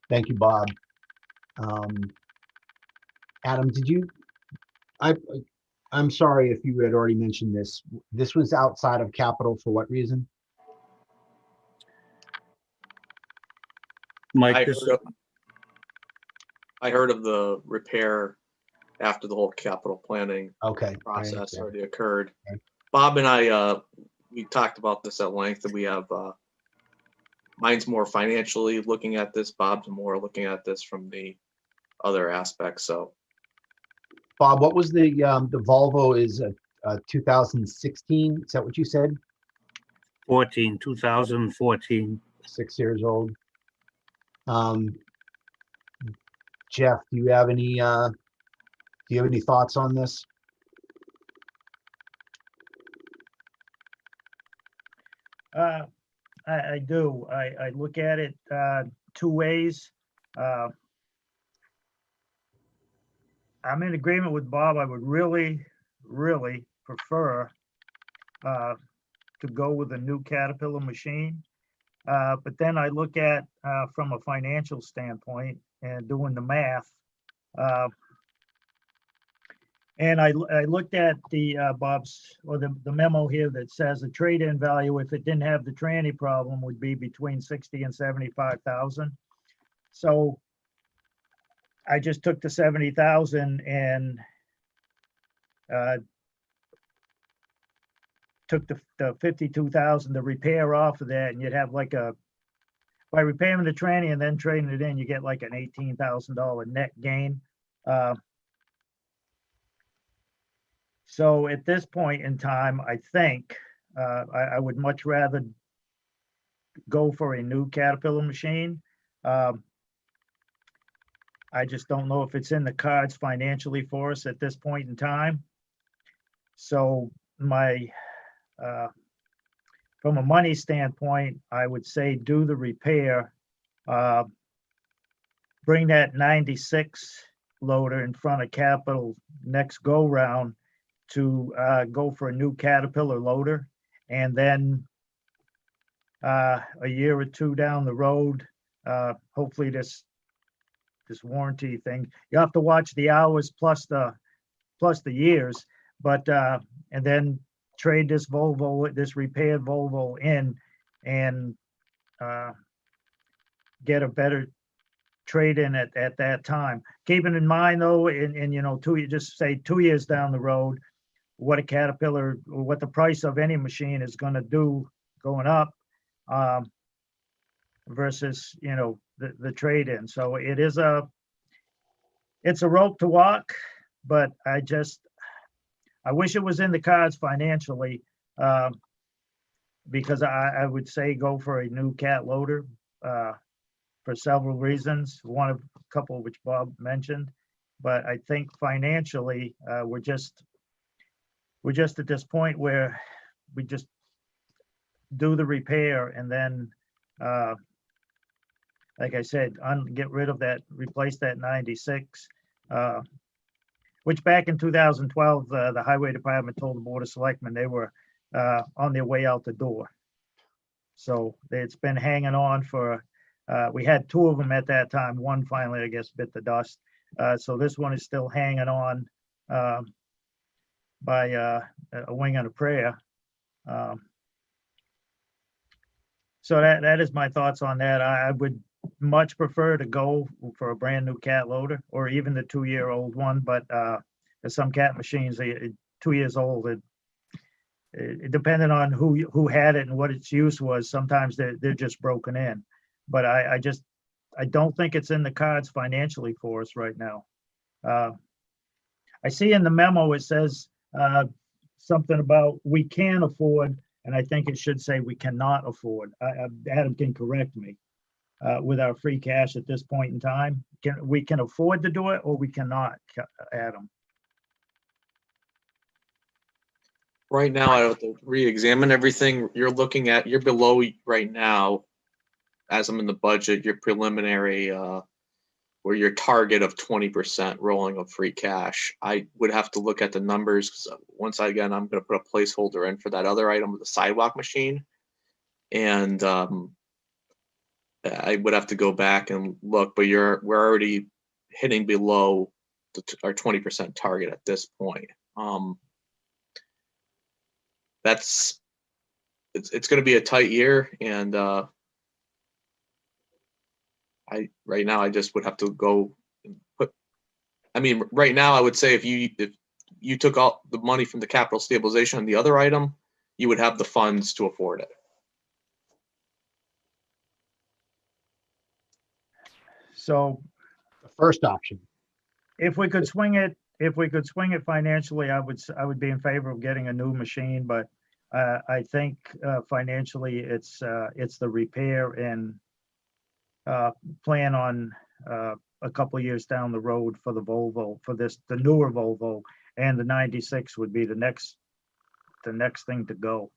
Thank you, Bob. Adam, I'm sorry if you had already mentioned this. This was outside of capital for what reason? Mike, I heard of the repair after the whole capital planning process already occurred. Okay. Bob and I, we talked about this at length, and we have, mine's more financially looking at this. Bob's more looking at this from the other aspects. So, Bob, what was the Volvo is a 2016? Is that what you said? 2014. 6 years old. Jeff, do you have any thoughts on this? I do. I look at it 2 ways. I'm in agreement with Bob. I would really prefer to go with a new Caterpillar machine. But then I look at from a financial standpoint and doing the math. And I looked at the Bob's, or the memo here that says the trade-in value, if it didn't have the tranny problem, would be between 60 and 75,000. So I just took the 70,000 and took the 52,000 to repair off of that, and you'd have like a by repairing the tranny and then trading it in, you get like an $18,000 net gain. So at this point in time, I think I would much rather go for a new Caterpillar machine. I just don't know if it's in the cards financially for us at this point in time. So my, from a money standpoint, I would say do the repair, bring that 96 loader in front of Capital next go round to go for a new Caterpillar loader. And then a year or two down the road, hopefully this warranty thing, you have to watch the hours plus the years, but and then trade this Volvo, this repaired Volvo in and get a better trade in at that time. Keeping in mind though, in you know, just say 2 years down the road, what a Caterpillar, or what the price of any machine is going to do going up versus, you know, the trade in. So it's a rope to walk, but I wish it was in the cards financially, because I would say go for a new cat loader for several reasons. One of a couple which Bob mentioned, but I think financially we're just at this point where we just do the repair and then, like I said, get rid of that, replace that 96. Which back in 2012, the Highway Department told the Board of Selectmen they were on their way out the door. So it's been hanging on for, we had 2 of them at that time. One finally, I guess, bit the dust. So this one is still hanging on by a wing and a prayer. So that is my thoughts on that. I would much prefer to go for a brand new cat loader or even the 2-year-old one, but there's some cat machines, 2 years old, it depending on who had it and what its use was, sometimes they're just broken in. But I don't think it's in the cards financially for us right now. I see in the memo it says something about we can afford, and I think it should say we cannot afford. Adam can correct me. With our free cash at this point in time, we can afford to do it or we cannot, Adam. Right now, I have to re-examine everything. You're below right now, as I'm in the budget, your preliminary, or your target of 20% rolling of free cash. I would have to look at the numbers because once again, I'm going to put a placeholder in for that other item with the sidewalk machine. And I would have to go back and look, but we're already hitting below our 20% target at this point. It's going to be a tight year, and right now I just would have to go and put. I mean, right now I would say if you took all the money from the capital stabilization on the other item, you would have the funds to afford it. So The first option. if we could swing it financially, I would be in favor of getting a new machine, but I think financially it's the repair and plan on a couple of years down the road for the Volvo, the newer Volvo, and the 96 would be the next thing to go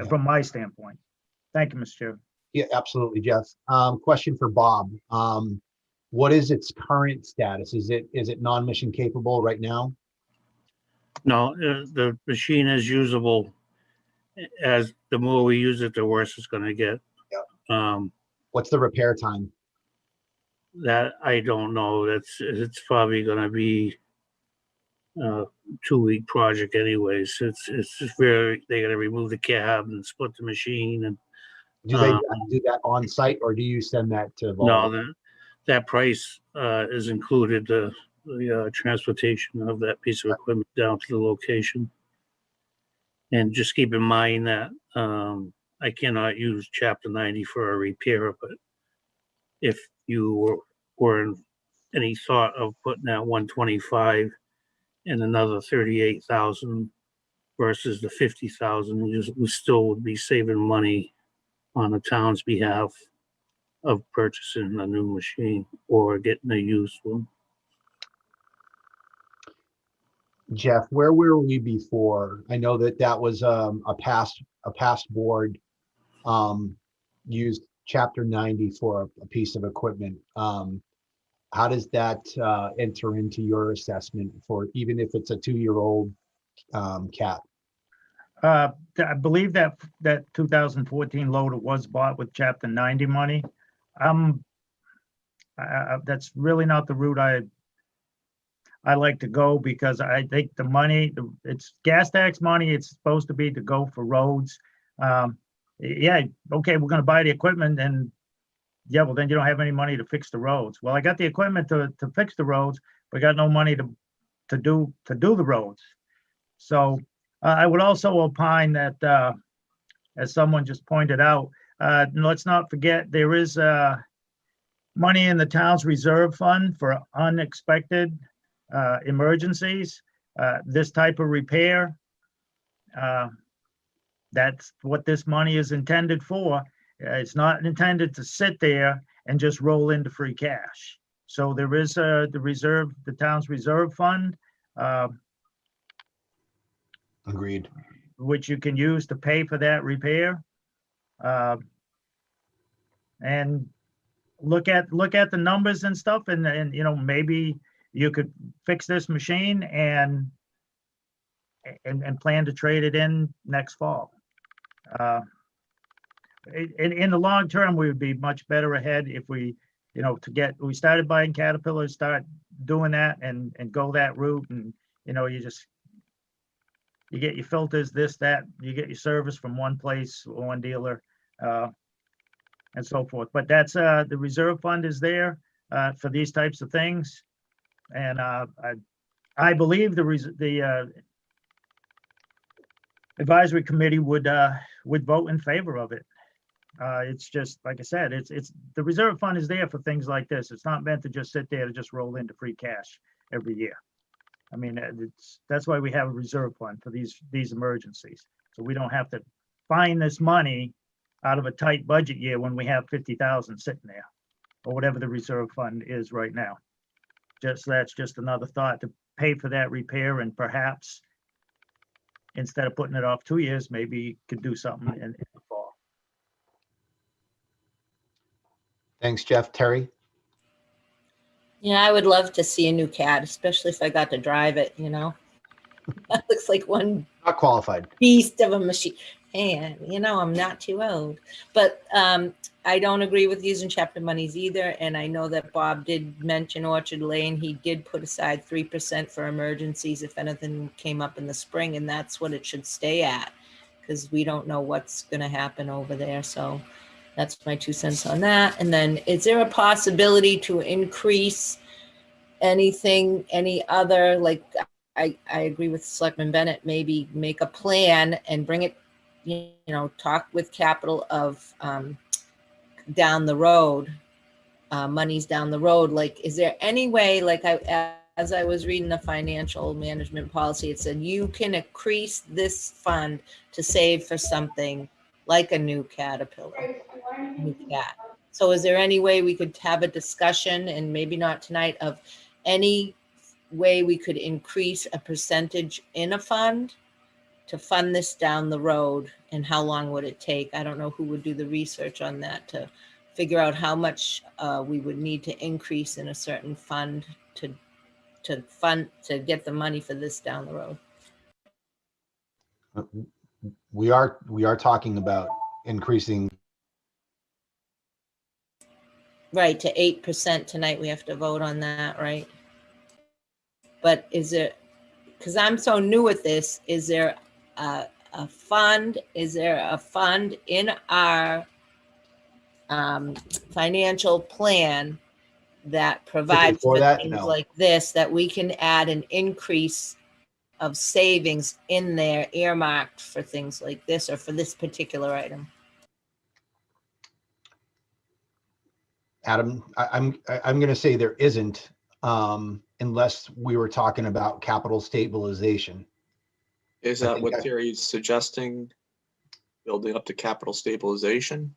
from my standpoint. Thank you, Mr. Chair. Yeah, absolutely, Jeff. Question for Bob. What is its current status? Is it non-mission capable right now? No, the machine is usable. As the more we use it, the worse it's going to get. Yeah. What's the repair time? That I don't know. It's probably going to be a 2-week project anyways. It's just they got to remove the cab and split the machine. And Do they do that on site, or do you send that to Volvo? no, that price is included the transportation of that piece of equipment down to the location. And just keep in mind that I cannot use Chapter 90 for a repair, but if you were in any thought of putting that 125 and another 38,000 versus the 50,000, we still would be saving money on the town's behalf of purchasing a new machine or getting a used one. Jeff, where were we before? I know that was a past board used Chapter 90 for a piece of equipment. How does that enter into your assessment for even if it's a 2-year-old cat? I believe that 2014 loader was bought with Chapter 90 money. That's really not the route I like to go, because I think the money, it's gas tax money. It's supposed to be to go for roads. Yeah, okay, we're going to buy the equipment, and yeah, well, then you don't have any money to fix the roads. Well, I got the equipment to fix the roads, but got no money to do the roads. So I would also opine that, as someone just pointed out, let's not forget there is money in the town's reserve fund for unexpected emergencies. This type of repair, that's what this money is intended for. It's not intended to sit there and just roll into free cash. So there is the town's reserve fund, Agreed. which you can use to pay for that repair. And look at the numbers and stuff, and maybe you could fix this machine and plan to trade it in next fall. In the long term, we would be much better ahead if we started buying Caterpillar, start doing that and go that route. And, you get your filters, this, that, you get your service from one place, one dealer, and so forth. But that's, the reserve fund is there for these types of things. And I believe the advisory committee would vote in favor of it. It's just, like I said, it's the reserve fund is there for things like this. It's not meant to just sit there to just roll into free cash every year. I mean, that's why we have a reserve fund for these emergencies. So we don't have to find this money out of a tight budget year when we have 50,000 sitting there, or whatever the reserve fund is right now. That's just another thought to pay for that repair, and perhaps instead of putting it off 2 years, maybe you could do something in the fall. Thanks, Jeff. Terry? Yeah, I would love to see a new cat, especially if I got to drive it, That looks like one Not qualified. beast of a machine. And, I'm not too old. But I don't agree with using chapter monies either. And I know that Bob did mention Orchard Lane. He did put aside 3% for emergencies if anything came up in the spring. And that's what it should stay at, because we don't know what's going to happen over there. So that's my 2 cents on that. And then, is there a possibility to increase any other, like, I agree with Selectman Bennett, maybe make a plan and bring it, talk with capital of down the road, monies down the road. Like, is there any way, like as I was reading the financial management policy, it said you can increase this fund to save for something like a new Caterpillar, new cat. So is there any way we could have a discussion, and maybe not tonight, of any way we could increase a percentage in a fund to fund this down the road? And how long would it take? I don't know who would do the research on that to figure out how much we would need to increase in a certain fund to get the money for this down the road. We are talking about increasing. Right, to 8% tonight. We have to vote on that, right? But is it, because I'm so new at this, is there a fund? Is there a fund in our financial plan that provides for things No. like this, that we can add an increase of savings in there earmarked for things like this, or for this particular item? Adam, I'm going to say there isn't, unless we were talking about capital stabilization. Is I that think what I- Terry's suggesting? Building up to capital stabilization?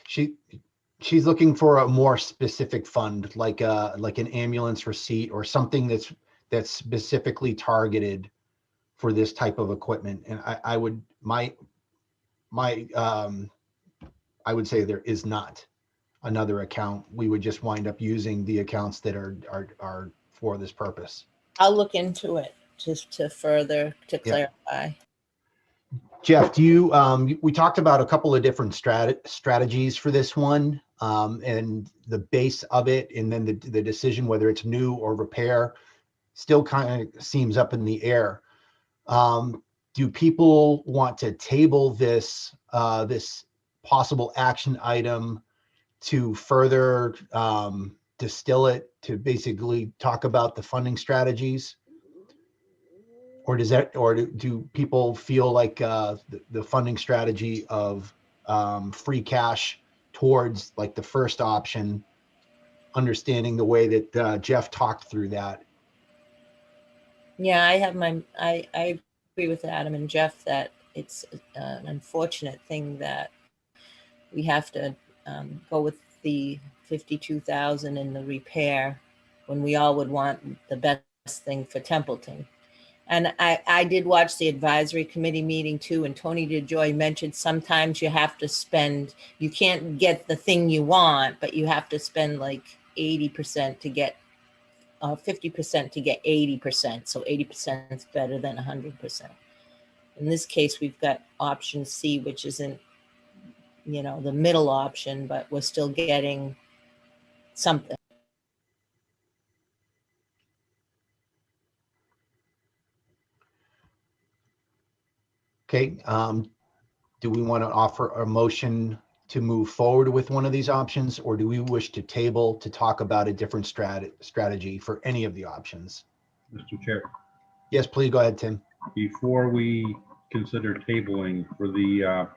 She's looking for a more specific fund, like an ambulance receipt or something that's specifically targeted for this type of equipment. And I would say there is not another account. We would just wind up using the accounts that are for this purpose. I'll look into it just to further to Yeah. clarify. Jeff, we talked about a couple of different strategies for this one, and the base of it, and then the decision whether it's new or repair still kind of seems up in the air. Do people want to table this possible action item to further distill it, to basically talk about the funding strategies? Or do people feel like the funding strategy of free cash towards like the first option, understanding the way that Jeff talked through that? Yeah, I agree with Adam and Jeff that it's an unfortunate thing that we have to go with the 52,000 in the repair when we all would want the best thing for Templeton. And I did watch the advisory committee meeting too, and Tony DeJoy mentioned sometimes you have to spend, you can't get the thing you want, but you have to spend like 80% to get 50% to get 80%. So 80% is better than 100%. In this case, we've got option C, which isn't, the middle option, but we're still getting something. Okay. Do we want to offer a motion to move forward with one of these options, or do we wish to table to talk about a different strategy for any of the options? Mr. Chair, Yes, please go ahead, Tim. before we consider tabling for the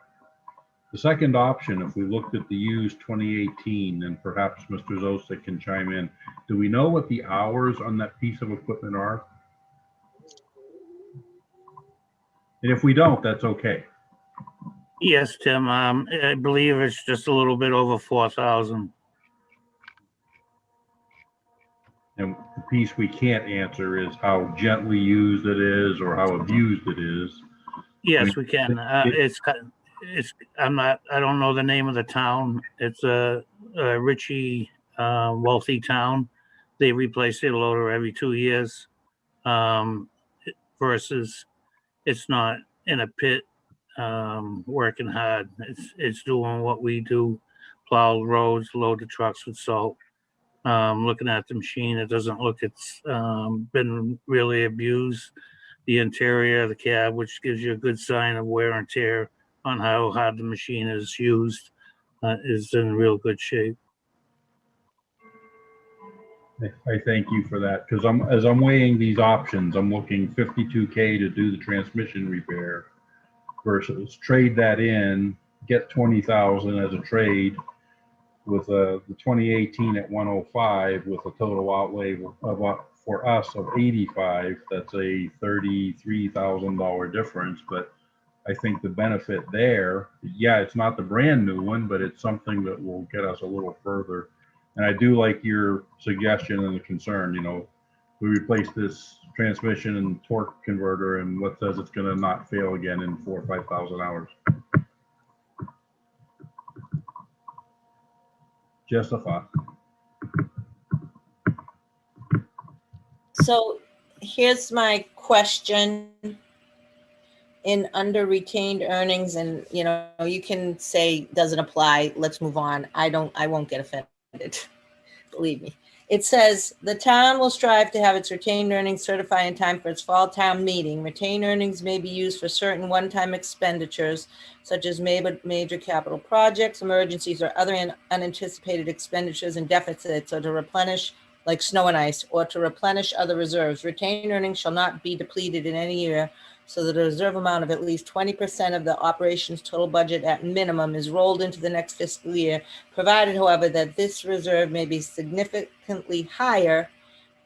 second option, if we looked at the used 2018, and perhaps Mr. Zosik can chime in, do we know what the hours on that piece of equipment are? And if we don't, that's okay. Yes, Tim, I believe it's just a little bit over 4,000. And the piece we can't answer is how gently used it is or how abused it is. Yes, we can. I don't know the name of the town. It's a Ritchie, wealthy town. They replace their loader every 2 years, versus it's not in a pit, working hard. It's doing what we do, plow roads, load the trucks with salt. Looking at the machine, it doesn't look, it's been really abused. The interior of the cab, which gives you a good sign of wear and tear on how hard the machine is used, is in real good shape. I thank you for that, because as I'm weighing these options, I'm looking 52K to do the transmission repair versus trade that in, get 20,000 as a trade with the 2018 at 105 with a total outlay of for us of 85. That's a $33,000 difference, but I think the benefit there, yeah, it's not the brand new one, but it's something that will get us a little further. And I do like your suggestion and the concern, we replace this transmission and torque converter, and what says it's going to not fail again in 4,000 or 5,000 hours. Just a thought. So here's my question. In under retained earnings, and you can say doesn't apply, let's move on. I won't get offended. Believe me. It says the town will strive to have its retained earnings certified in time for its fall town meeting. Retained earnings may be used for certain one-time expenditures, such as major capital projects, emergencies, or other unanticipated expenditures and deficits, or to replenish, like snow and ice, or to replenish other reserves. Retained earnings shall not be depleted in any year so that a reserve amount of at least 20% of the operations total budget at minimum is rolled into the next fiscal year, provided, however, that this reserve may be significantly higher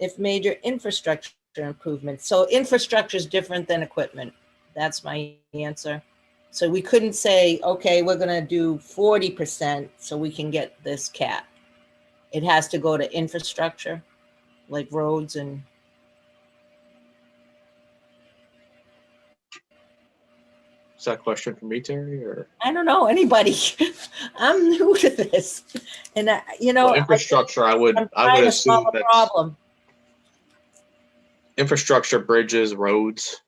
if major infrastructure improvements. So infrastructure is different than equipment. That's my answer. So we couldn't say, okay, we're going to do 40% so we can get this cap. It has to go to infrastructure, like roads and. Is that a question for me, Terry, or? I don't know, anybody. I'm new to this. And Well, infrastructure, I would trying to assume solve a that's problem. infrastructure, bridges, roads.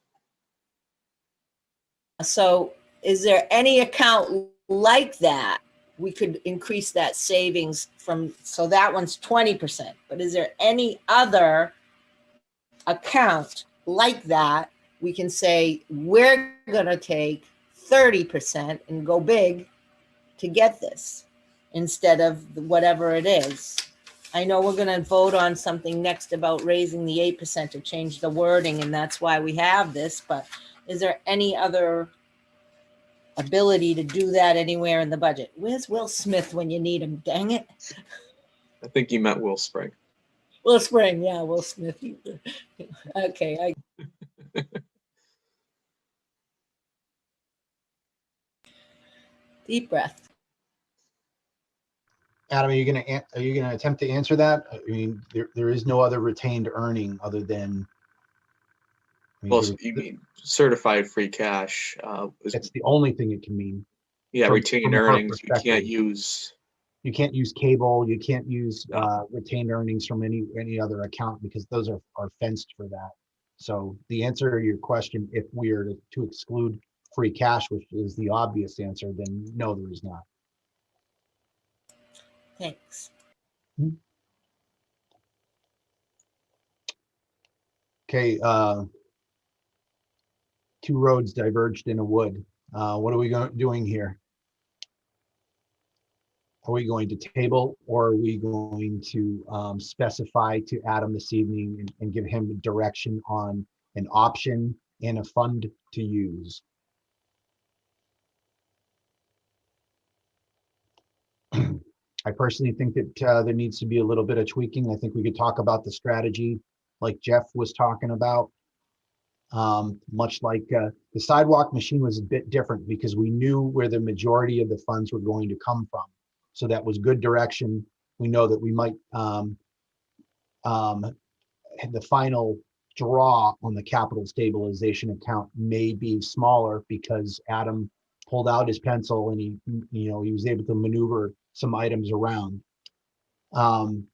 So is there any account like that? We could increase that savings from, so that one's 20%, but is there any other account like that? We can say, we're gonna take 30% and go big to get this instead of whatever it is. I know we're gonna vote on something next about raising the 8% to change the wording, and that's why we have this, but is there any other ability to do that anywhere in the budget? Where's Will Smith when you need him? Dang it. I think you meant Will Spring. Will Spring, yeah, Will Smith. Okay. Deep breath. Adam, are you gonna attempt to answer that? I mean, there is no other retained earning other than. I mean, Well, you mean certified free cash? That's the only thing it can mean. Yeah, from retained our earnings. You perspective. can't use. You can't use cable. You can't use retained earnings from any other account because those are fenced for that. So the answer to your question, if we are to exclude free cash, which is the obvious answer, then no, there is not. Thanks. Okay, two roads diverged in a wood. What are we doing here? Are we going to table, or are we going to specify to Adam this evening and give him direction on an option and a fund to use? I personally think that there needs to be a little bit of tweaking. I think we could talk about the strategy like Jeff was talking about. Much like the sidewalk machine was a bit different because we knew where the majority of the funds were going to come from. So that was good direction. We know that we might the final draw on the capital stabilization account may be smaller because Adam pulled out his pencil and he was able to maneuver some items around.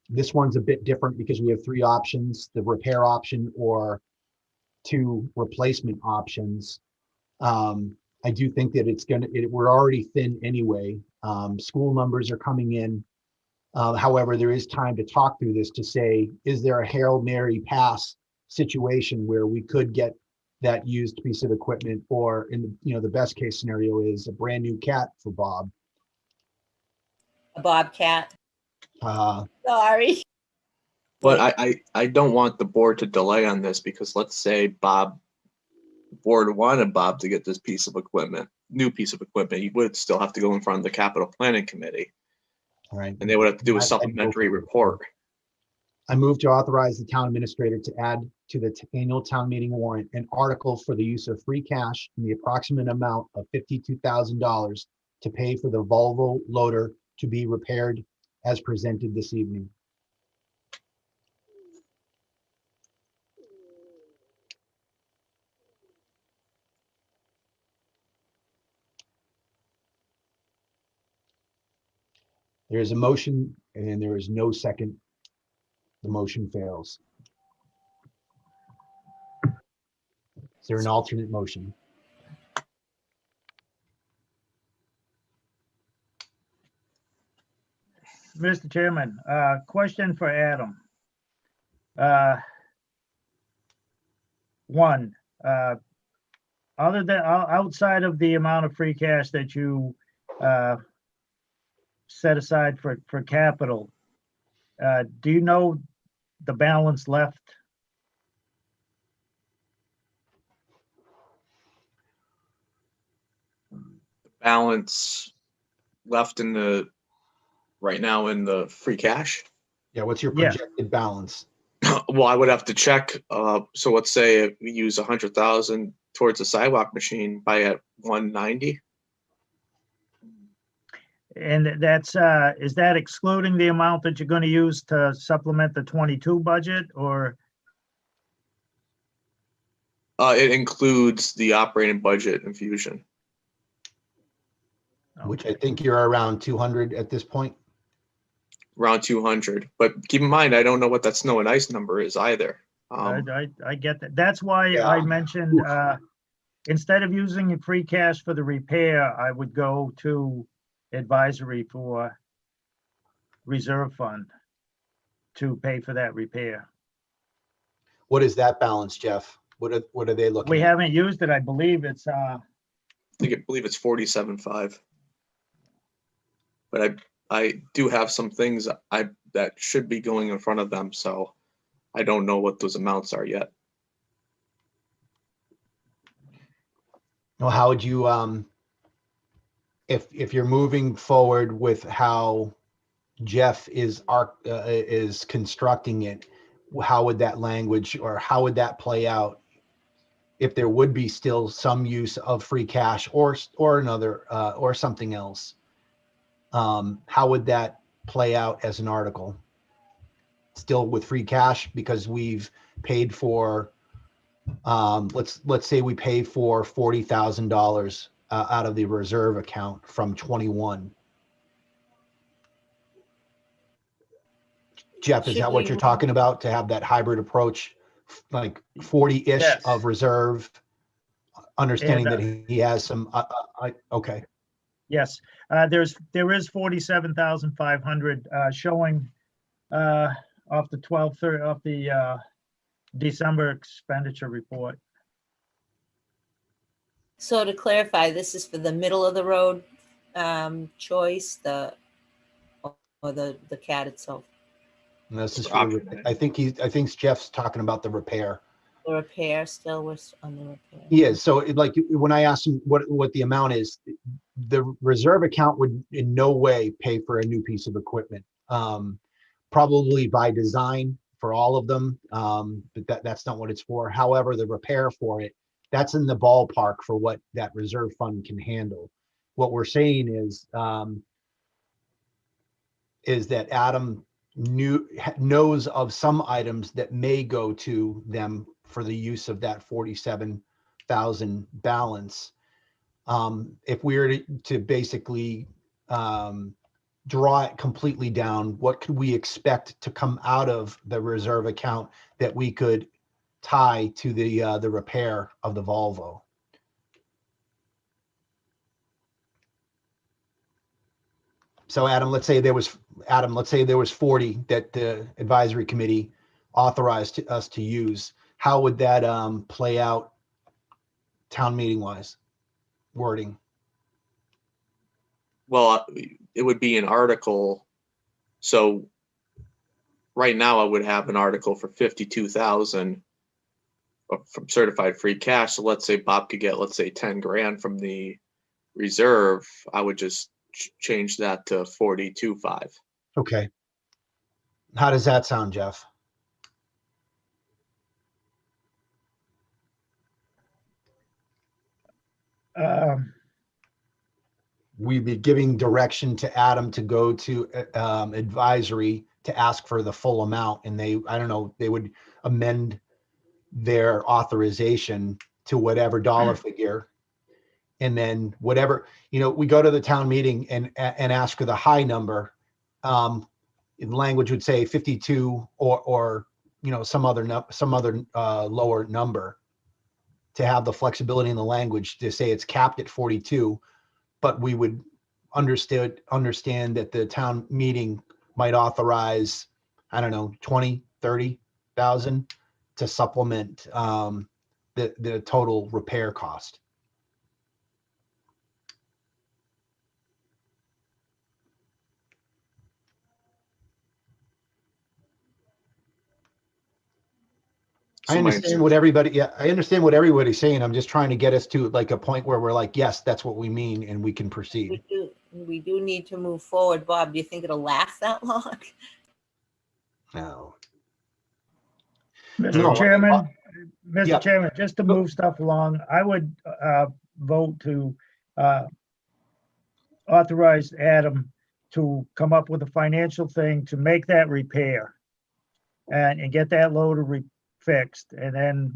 This one's a bit different because we have three options: the repair option or two replacement options. I do think that we're already thin anyway. School numbers are coming in. However, there is time to talk through this to say, is there a Hail Mary pass situation where we could get that used piece of equipment, or in the best case scenario is a brand new cat for Bob. A bobcat. Sorry. But I don't want the board to delay on this because let's say the board wanted Bob to get this piece of equipment, new piece of equipment, he would still have to go in front of the capital planning committee. All right. And they would have to do a supplementary report. I move to authorize the town administrator to add to the annual town meeting warrant an article for the use of free cash in the approximate amount of $52,000 to pay for the Volvo loader to be repaired as presented this evening. There is a motion and there is no second. The motion fails. Is there an alternate motion? Mr. Chairman, question for Adam. One, other than outside of the amount of free cash that you set aside for capital, do you know the balance left? balance left right now in the free cash? Yeah, what's your Yeah. projected balance? Well, I would have to check. So let's say if we use 100,000 towards the sidewalk machine by at 190. And that's, is that excluding the amount that you're gonna use to supplement the 22 budget, or? It includes the operating budget infusion. Which I think you're around 200 at this point. Around 200. But keep in mind, I don't know what that snow and ice number is either. I get that. That's why Yeah. I mentioned, instead of using your free cash for the repair, I would go to advisory for reserve fund to pay for that repair. What is that balance, Jeff? What are they looking We at? haven't used it. I believe it's, I believe it's 47.5. But I do have some things that should be going in front of them, so I don't know what those amounts are yet. Well, how would you, if you're moving forward with how Jeff is constructing it, how would that language, or how would that play out? If there would be still some use of free cash or another, or something else, how would that play out as an article? Still with free cash, because we've paid for, let's say we pay for $40,000 out of the reserve account from 21. Jeff, is Should that what we you're move- talking about, to have that hybrid approach, like 40-ish Yes. of reserve, understanding And, that he has some, okay. yes, there is 47,500 showing off the 12/30 off the December expenditure report. So to clarify, this is for the middle of the road choice, or the CAD itself, And this is For for, option I think Jeff's talking about the repair. the repair, still we're on the repair. Yeah, so like when I asked him what the amount is, the reserve account would in no way pay for a new piece of equipment. Probably by design for all of them, but that's not what it's for. However, the repair for it, that's in the ballpark for what that reserve fund can handle. What we're saying is that Adam knows of some items that may go to them for the use of that 47,000 balance. If we were to basically draw it completely down, what could we expect to come out of the reserve account that we could tie to the repair of the Volvo? So Adam, let's say there was 40 that the advisory committee authorized us to use. How would that play out town meeting wise wording? Well, it would be an article. So right now I would have an article for 52,000 from certified free cash. So let's say Bob could get, let's say 10 grand from the reserve. I would just change that to 42.5. Okay. How does that sound, Jeff? We'd be giving direction to Adam to go to advisory to ask for the full amount, and I don't know, they would amend their authorization to whatever dollar figure. And then whatever, we go to the town meeting and ask for the high number. Language would say 52 or some other lower number, to have the flexibility in the language to say it's capped at 42. But we would understand that the town meeting might authorize, I don't know, 20, 30,000 to supplement the total repair cost. I understand what everybody, yeah, I understand what everybody's saying. I'm just trying to get us to like a point where we're like, yes, that's what we mean, and we can proceed. We do need to move forward. Bob, do you think it'll last that long? No. Mr. No, Chairman, yeah. Mr. Chairman, just to move stuff along, I would vote to authorize Adam to come up with a financial thing to make that repair and get that loader fixed. And then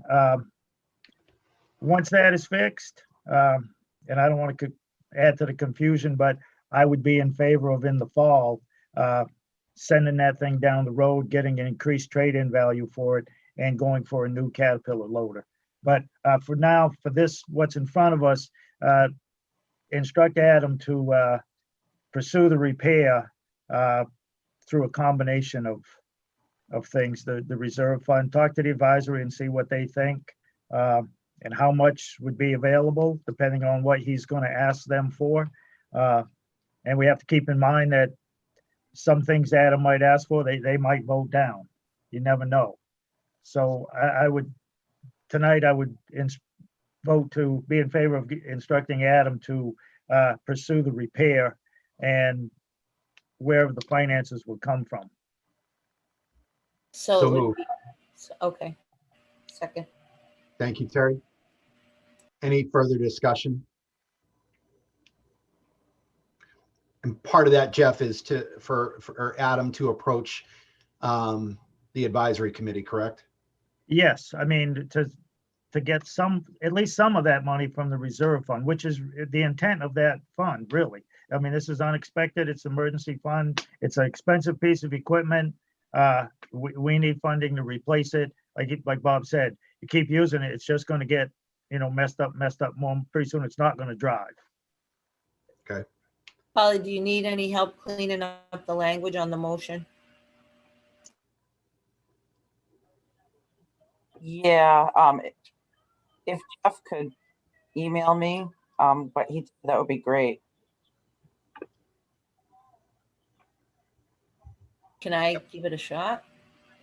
once that is fixed, and I don't want to add to the confusion, but I would be in favor of in the fall, sending that thing down the road, getting an increased trade-in value for it, and going for a new Caterpillar loader. But for now, for this, what's in front of us, instruct Adam to pursue the repair through a combination of things, the reserve fund, talk to the advisory and see what they think, and how much would be available, depending on what he's going to ask them for. And we have to keep in mind that some things Adam might ask for, they might vote down. You never know. So I would, tonight I would vote to be in favor of instructing Adam to pursue the repair and wherever the finances will come from. So, So it would moved. be- okay. Second. Thank you, Terry. Any further discussion? And part of that, Jeff, is for Adam to approach the advisory committee, correct? Yes, I mean, to get at least some of that money from the reserve fund, which is the intent of that fund, really. I mean, this is unexpected. It's emergency fund. It's an expensive piece of equipment. We need funding to replace it. Like Bob said, you keep using it, it's just going to get, messed up more. Pretty soon it's not going to drive. Okay. Polly, do you need any help cleaning up the language on the motion? Yeah, if Jeff could email me, but that would be great. Can I give it a shot?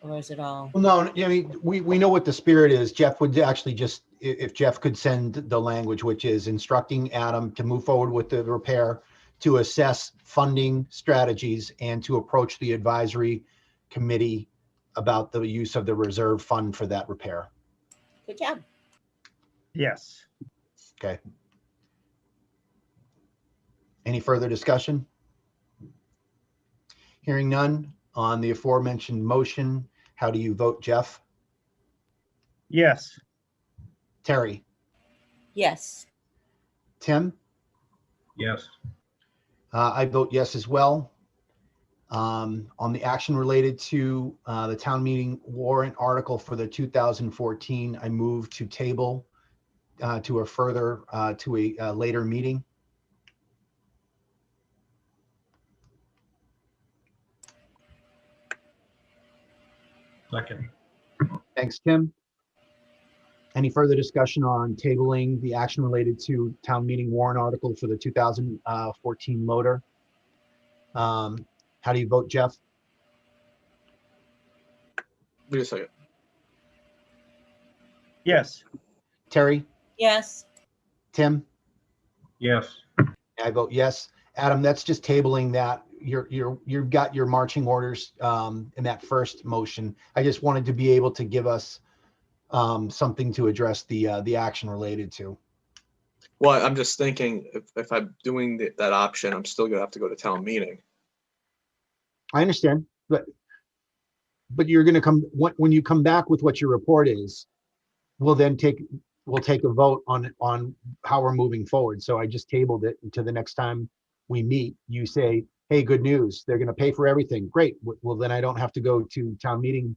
Or is it all? Well, no, I mean, we know what the spirit is. Jeff would actually just, if Jeff could send the language, which is instructing Adam to move forward with the repair, to assess funding strategies, and to approach the advisory committee about the use of the reserve fund for that repair. Good job. Yes. Okay. Any further discussion? Hearing none on the aforementioned motion, how do you vote, Jeff? Yes. Terry? Yes. Tim? Yes. I vote yes as well. On the action related to the town meeting warrant article for the 2014, I move to table to a later meeting. Second. Thanks, Tim. Any further discussion on tabling the action related to town meeting warrant article for the 2014 loader? How do you vote, Jeff? Wait a second. Yes. Terry? Yes. Tim? Yes. I vote yes. Adam, that's just tabling that. You've got your marching orders in that first motion. I just wanted to be able to give us something to address the action related to. Well, I'm just thinking if I'm doing that option, I'm still gonna have to go to town meeting. I understand, but you're going to come when you come back with what your report is. We'll take a vote on how we're moving forward. So I just tabled it until the next time we meet. You say, "Hey, good news! They're going to pay for everything." Great. Well, then I don't have to go to town meeting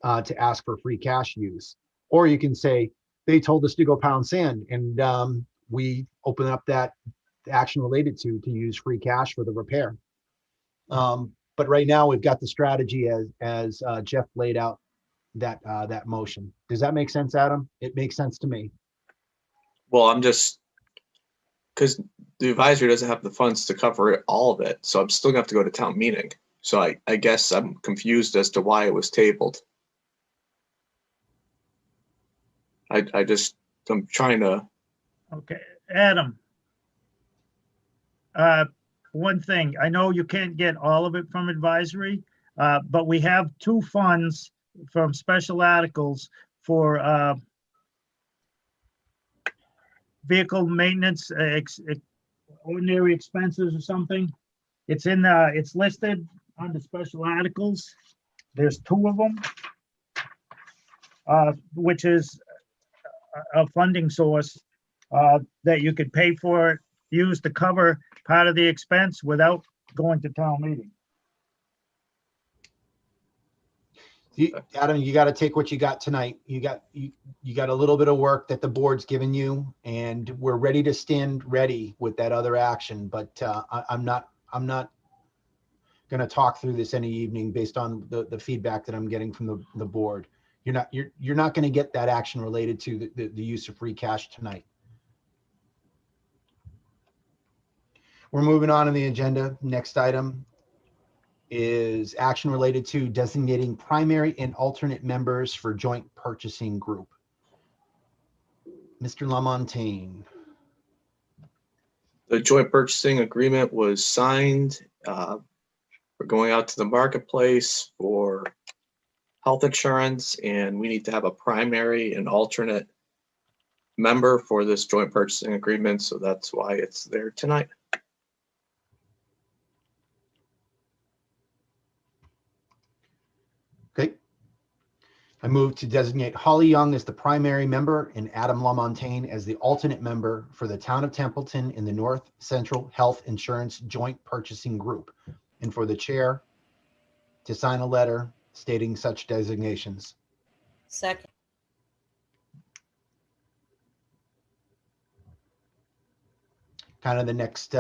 to ask for free cash use. Or you can say, "They told us to go pound sand," and we open up that action related to use free cash for the repair. But right now we've got the strategy as Jeff laid out that motion. Does that make sense, Adam? It makes sense to me. Well, I'm just, because the advisory doesn't have the funds to cover all of it, so I'm still gonna have to go to town meeting. So I guess I'm confused as to why it was tabled. I'm trying to, Okay, Adam. One thing, I know you can't get all of it from advisory, but we have 2 funds from special articles for vehicle maintenance, ordinary expenses or something. It's in, it's listed under special articles. There's 2 of them, which is a funding source that you could pay for, use to cover part of the expense without going to town meeting. Adam, you got to take what you got tonight. You got a little bit of work that the board's given you, and we're ready to stand ready with that other action. But I'm not going to talk through this any evening based on the feedback that I'm getting from the board. You're not going to get that action related to the use of free cash tonight. We're moving on in the agenda. Next item is action related to designating primary and alternate members for joint purchasing group. Mr. Lamontagne. the joint purchasing agreement was signed. We're going out to the marketplace for health insurance, and we need to have a primary and alternate member for this joint purchasing agreement. So that's why it's there tonight. Okay. I move to designate Holly Young as the primary member and Adam Lamontagne as the alternate member for the town of Templeton in the North Central Health Insurance Joint Purchasing Group, and for the chair to sign a letter stating such designations. Second. Kind of the next,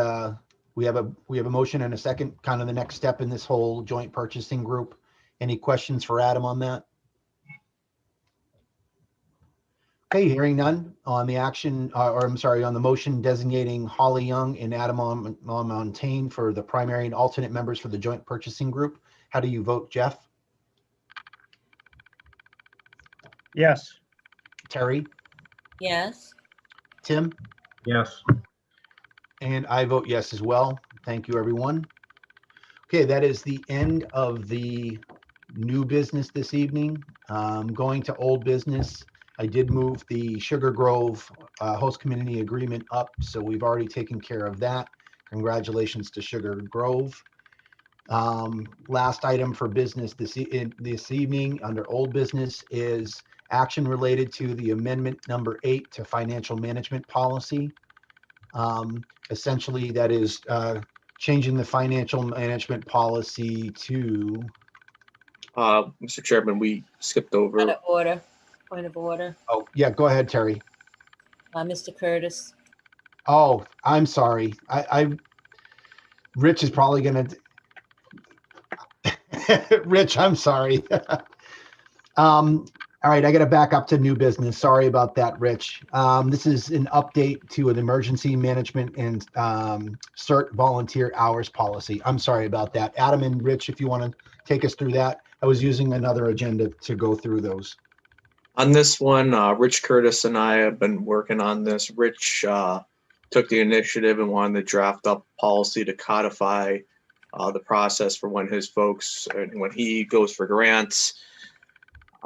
we have a motion and a second, kind of the next step in this whole joint purchasing group. Any questions for Adam on that? Okay, hearing none on the action, or I'm sorry, on the motion designating Holly Young and Adam Lamontagne for the primary and alternate members for the joint purchasing group. How do you vote, Jeff? Yes. Terry? Yes. Tim? Yes. And I vote yes as well. Thank you, everyone. Okay, that is the end of the new business this evening. Going to old business. I did move the Sugar Grove host community agreement up, so we've already taken care of that. Congratulations to Sugar Grove. Last item for business this evening under old business is action related to the amendment number 8 to financial management policy. Essentially, that is changing the financial management policy to. Mr. Chairman, we skipped over. Point of order. Point of order. Oh, yeah, go ahead, Terry. Mr. Curtis. Oh, I'm sorry. Rich is probably going to. Rich, I'm sorry. All right, I got to back up to new business. Sorry about that, Rich. This is an update to an emergency management and Cert volunteer hours policy. I'm sorry about that. Adam and Rich, if you want to take us through that. I was using another agenda to go through those. On this one, Rich Curtis and I have been working on this. Rich took the initiative and wanted to draft up policy to codify the process for when his folks, when he goes for grants,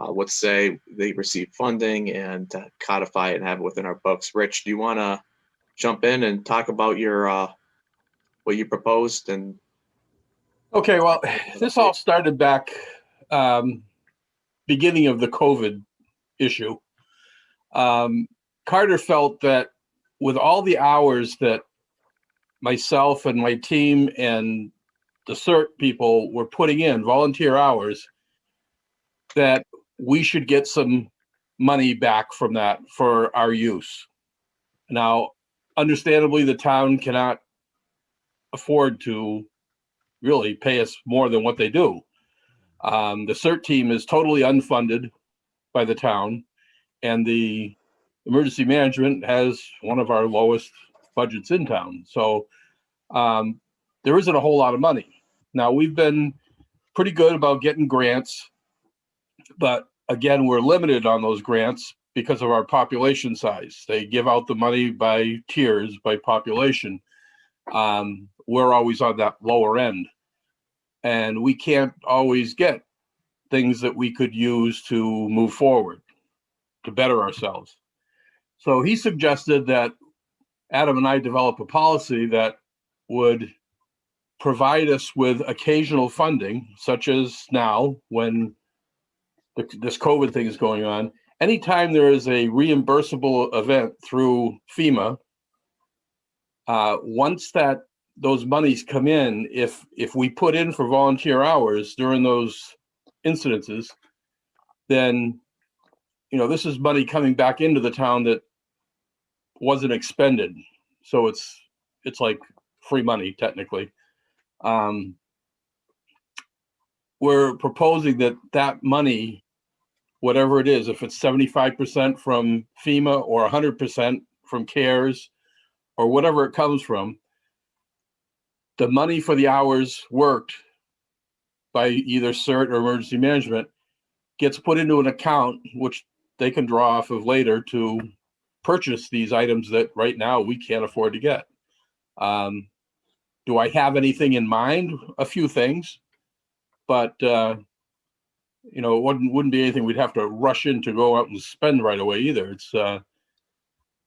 let's say they receive funding, and codify it and have it within our books. Rich, do you want to jump in and talk about your what you proposed? And okay, well, this all started back beginning of the COVID issue. Carter felt that with all the hours that myself and my team and the Cert people were putting in, volunteer hours, that we should get some money back from that for our use. Now, understandably, the town cannot afford to really pay us more than what they do. The Cert team is totally unfunded by the town, and the emergency management has one of our lowest budgets in town. So there isn't a whole lot of money. Now, we've been pretty good about getting grants, but again, we're limited on those grants because of our population size. They give out the money by tiers, by population. We're always on that lower end. And we can't always get things that we could use to move forward, to better ourselves. So he suggested that Adam and I develop a policy that would provide us with occasional funding, such as now when this COVID thing is going on. Anytime there is a reimbursable event through FEMA, once those monies come in, if we put in for volunteer hours during those incidences, then this is money coming back into the town that wasn't expended. So it's like free money technically. We're proposing that money, whatever it is, if it's 75% from FEMA or 100% from CARES or whatever it comes from, the money for the hours worked by either Cert or emergency management gets put into an account, which they can draw off of later to purchase these items that right now we can't afford to get. Do I have anything in mind? A few things, but it wouldn't be anything we'd have to rush in to go out and spend right away either. It's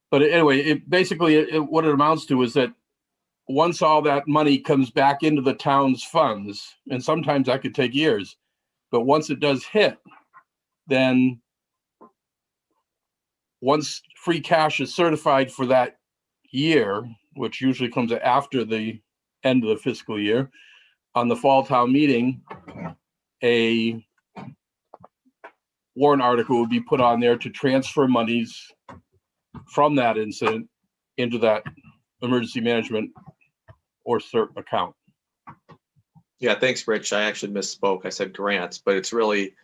but anyway, what it amounts to is that once all that money comes back into the town's funds, and sometimes that could take years, but once it does hit, then once free cash is certified for that year, which usually comes after the end of the fiscal year, on the fall town meeting, a warrant article would be put on there to transfer monies from that incident into that emergency management or Cert account. Yeah, thanks, Rich. I actually misspoke. I said grants, but it's really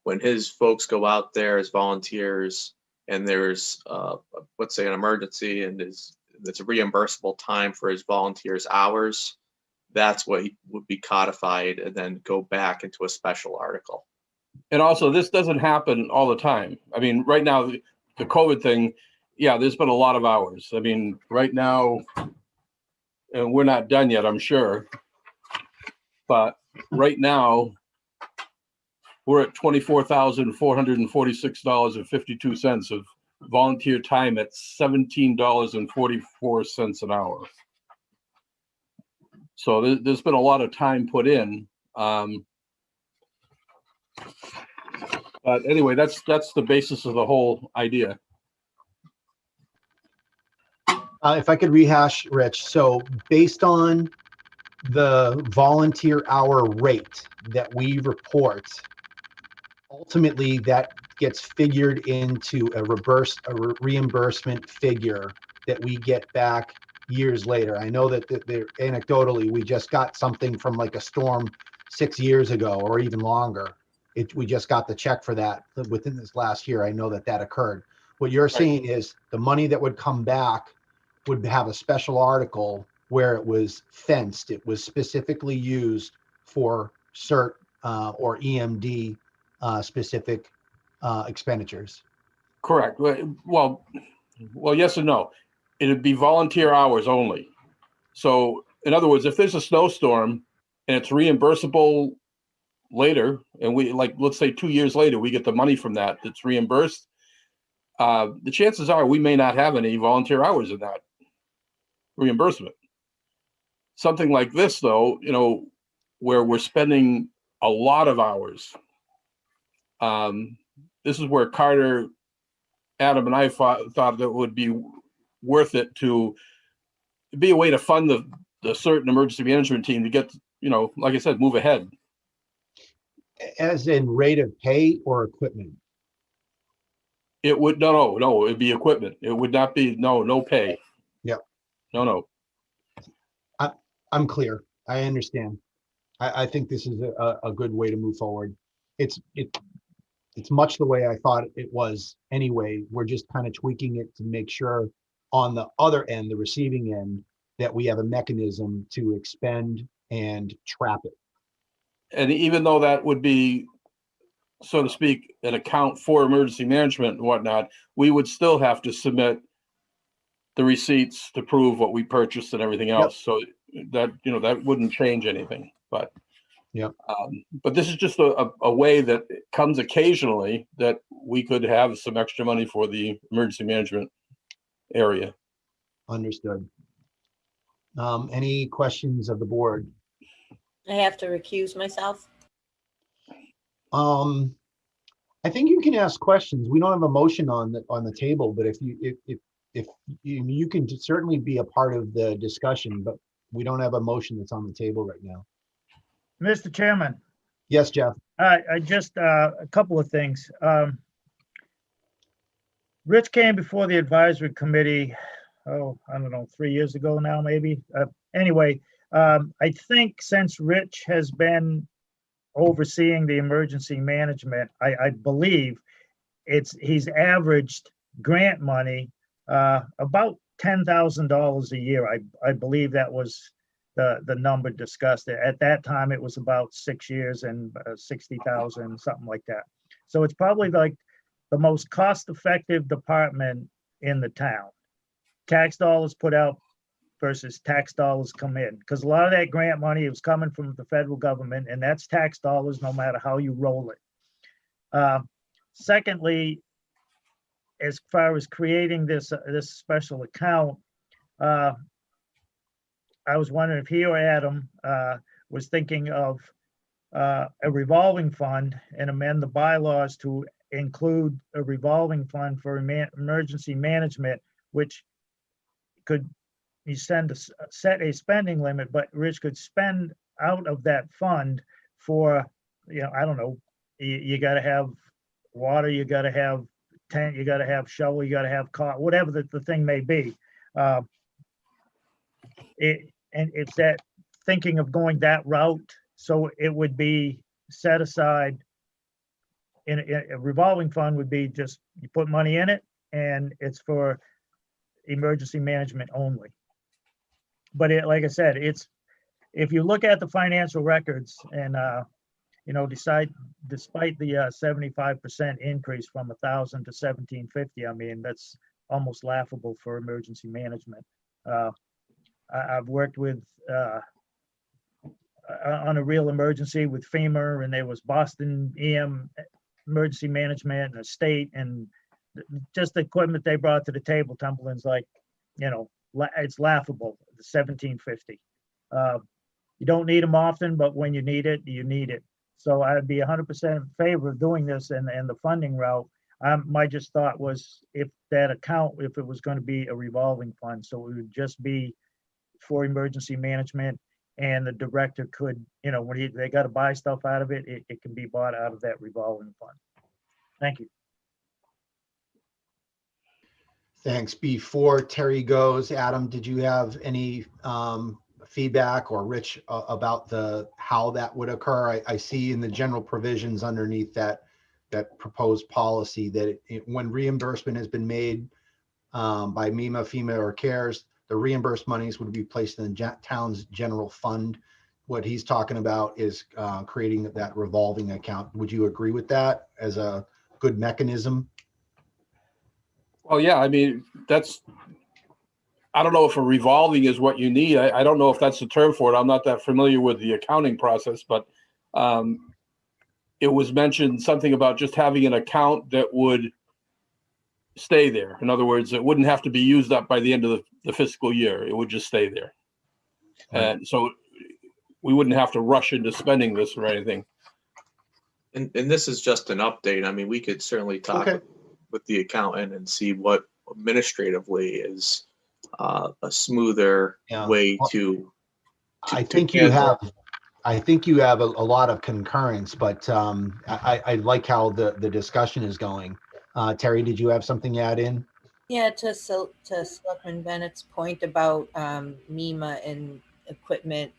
when his folks go out there as volunteers and there's, let's say, an emergency and it's a reimbursable time for his volunteers' hours, that's what would be codified and then go back into a special article. And also, this doesn't happen all the time. I mean, right now, the COVID thing, yeah, there's been a lot of hours. I mean, right now, and we're not done yet, I'm sure. But right now, we're at $24,446.52 of volunteer time at $17.44 an hour. So there's been a lot of time put in. But anyway, that's the basis of the whole idea. If I could rehash, Rich, so based on the volunteer hour rate that we report, ultimately that gets figured into a reimbursement figure that we get back years later. I know that anecdotally, we just got something from like a storm 6 years ago or even longer. We just got the check for that within this last year. I know that occurred. What you're saying is the money that would come back would have a special article where it was fenced. It was specifically used for Cert or EMD specific expenditures. Correct. Well, yes and no. It'd be volunteer hours only. So in other words, if there's a snowstorm and it's reimbursable later, and we let's say 2 years later, we get the money from that's reimbursed, the chances are we may not have any volunteer hours in that reimbursement. Something like this, though, where we're spending a lot of hours. This is where Carter, Adam, and I thought that it would be worth it to be a way to fund the Cert Emergency Management Team to get, like I said, move ahead. As in rate of pay or equipment? It would, no, it'd be equipment. It would not be, no pay. Yep. No. I'm clear. I understand. I think this is a good way to move forward. It's much the way I thought it was anyway. We're just kind of tweaking it to make sure on the other end, the receiving end, that we have a mechanism to expend and trap it. And even though that would be so to speak, an account for emergency management and whatnot, we would still have to submit the receipts to prove what we purchased and everything else. So that, that wouldn't change anything, but. Yep. But this is just a way that comes occasionally that we could have some extra money for the emergency management area. Understood. Any questions of the board? I have to recuse myself. I think you can ask questions. We don't have a motion on the table, but if you can certainly be a part of the discussion, but we don't have a motion that's on the table right now. Mr. Chairman, Yes, Jeff. I just, a couple of things. Rich came before the advisory committee, I don't know, 3 years ago now, maybe. Anyway, I think since Rich has been overseeing the emergency management, I believe he's averaged grant money about $10,000 a year. I believe that was the number discussed. At that time, it was about 6 years and 60,000, something like that. So it's probably like the most cost-effective department in the town. Tax dollars put out versus tax dollars come in, because a lot of that grant money was coming from the federal government, and that's tax dollars no matter how you roll it. Secondly, as far as creating this special account, I was wondering if he or Adam was thinking of a revolving fund and amend the bylaws to include a revolving fund for emergency management, which could set a spending limit, but Rich could spend out of that fund for, I don't know, you got to have water, you got to have tent, you got to have shovel, you got to have car, whatever the thing may be. And it's that thinking of going that route, so it would be set aside in a revolving fund would be just, you put money in it and it's for emergency management only. But like I said, if you look at the financial records and, despite the 75% increase from 1,000 to 1,750, I mean, that's almost laughable for emergency management. I've worked with on a real emergency with FEMA, and there was Boston EM emergency management and a state, and just the equipment they brought to the table. Templeton's like, it's laughable. The 1,750. You don't need them often, but when you need it, you need it. So I'd be 100% in favor of doing this and the funding route. My just thought was if that account, if it was going to be a revolving fund, so it would just be for emergency management, and the director could, when they got to buy stuff out of it, it can be bought out of that revolving fund. Thank you. Thanks. Before Terry goes, Adam, did you have any feedback, or Rich, about how that would occur? I see in the general provisions underneath that proposed policy that when reimbursement has been made by MEMA, FEMA, or CARES, the reimbursed monies would be placed in the town's general fund. What he's talking about is creating that revolving account. Would you agree with that as a good mechanism? Well, yeah, I mean, I don't know if a revolving is what you need. I don't know if that's the term for it. I'm not that familiar with the accounting process, but it was mentioned something about just having an account that would stay there. In other words, it wouldn't have to be used up by the end of the fiscal year. It would just stay there. Right. And so we wouldn't have to rush into spending this or anything. And this is just an update. I mean, we could certainly talk with the accountant and see what administratively is a smoother way to I think you have a lot of concurrence, but I like how the discussion is going. Terry, did you have something to add in? Yeah, to Selectman Bennett's point about MEMA and equipment,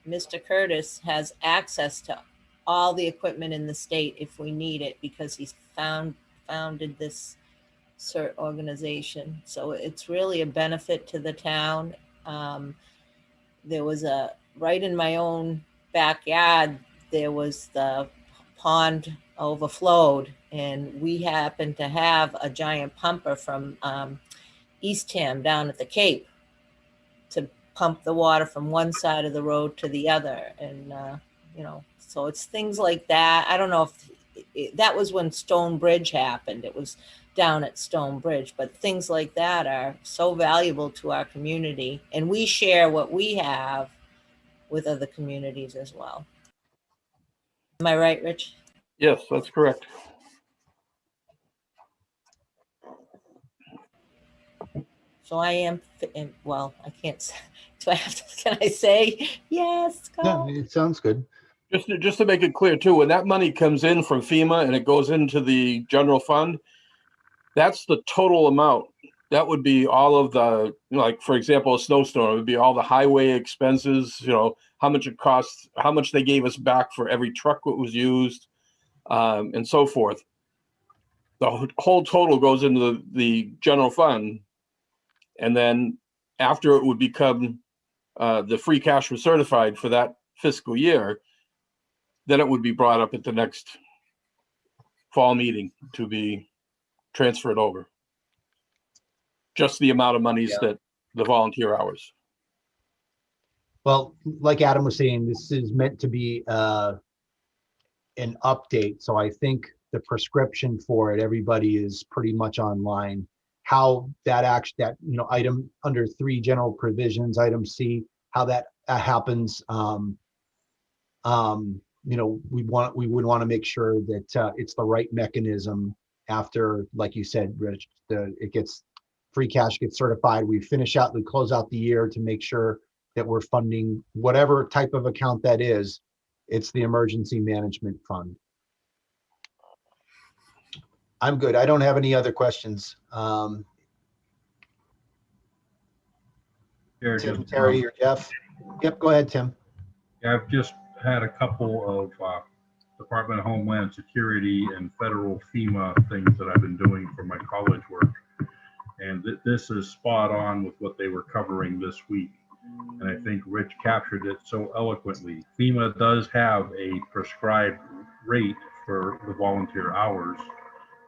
Mr. Curtis has access to all the equipment in the state if we need it, because he's founded this Cert organization. So it's really a benefit to the town. There was right in my own backyard, there was the pond overflowed, and we happened to have a giant pumper from Eastham down at the Cape to pump the water from one side of the road to the other. And, you know, so it's things like that. I don't know if that was when Stone Bridge happened. It was down at Stone Bridge, but things like that are so valuable to our community, and we share what we have with other communities as well. Am I right, Rich? Yes, that's correct. So I am, well, I can't, do I have to, can I say yes? Yeah, Go? it sounds good. Just to make it clear too, when that money comes in from FEMA and it goes into the general fund, that's the total amount. That would be all of the, like, for example, a snowstorm, it would be all the highway expenses, you know, how much it costs, how much they gave us back for every truck that was used, and so forth. The whole total goes into the general fund. And then after it would become the free cash was certified for that fiscal year, then it would be brought up at the next fall meeting to be transferred over. Just the amount of monies that the volunteer hours. Well, like Adam was saying, this is meant to be an update. So I think the prescription for it, everybody is pretty much online. How that item under 3 general provisions, item C, how that happens. We would want to make sure that it's the right mechanism after, like you said, Rich, it gets free cash gets certified. We close out the year to make sure that we're funding whatever type of account that is. It's the emergency management fund. I'm good. I don't have any other questions. Tim, Terry, or Jeff? Yep, go ahead, Tim. Yeah, I've just had a couple of Department of Homeland Security and federal FEMA things that I've been doing for my college work. And this is spot on with what they were covering this week. And I think Rich captured it so eloquently. FEMA does have a prescribed rate for the volunteer hours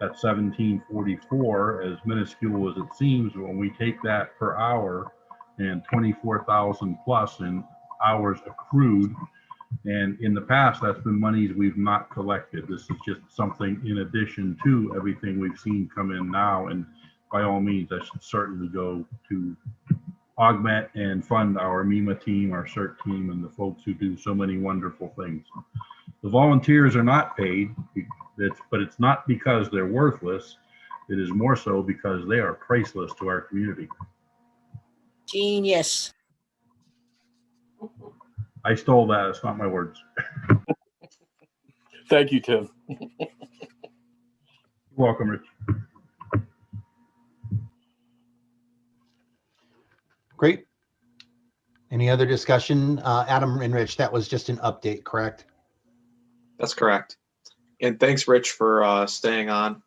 at $17.44, as minuscule as it seems. When we take that per hour and 24,000 plus in hours accrued, and in the past, that's been monies we've not collected. This is just something in addition to everything we've seen come in now. And by all means, that should certainly go to augment and fund our MEMA team, our CERT team, and the folks who do so many wonderful things. The volunteers are not paid, but it's not because they're worthless. It is more so because they are priceless to our community. Genius. I stole that. It's not my words. Thank you, Tim. You're welcome, Rich. Great. Any other discussion? Adam and Rich, that was just an update, correct? That's correct. And thanks, Rich, for staying on.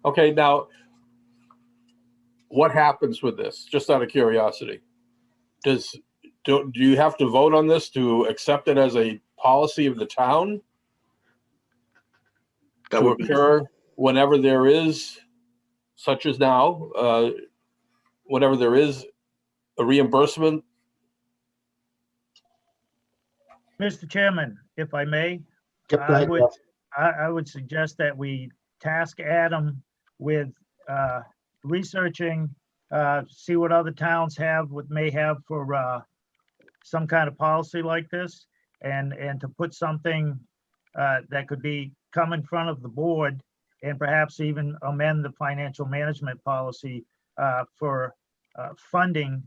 Okay, now, what happens with this? Just out of curiosity, do you have to vote on this to accept it as a policy of the town? That to would occur whenever there is, such as now, whenever there is a reimbursement? Mr. Chairman, if I may, Yep, go ahead, Jeff. I would suggest that we task Adam with researching, see what other towns may have for some kind of policy like this, and to put something that could come in front of the board, and perhaps even amend the financial management policy for funding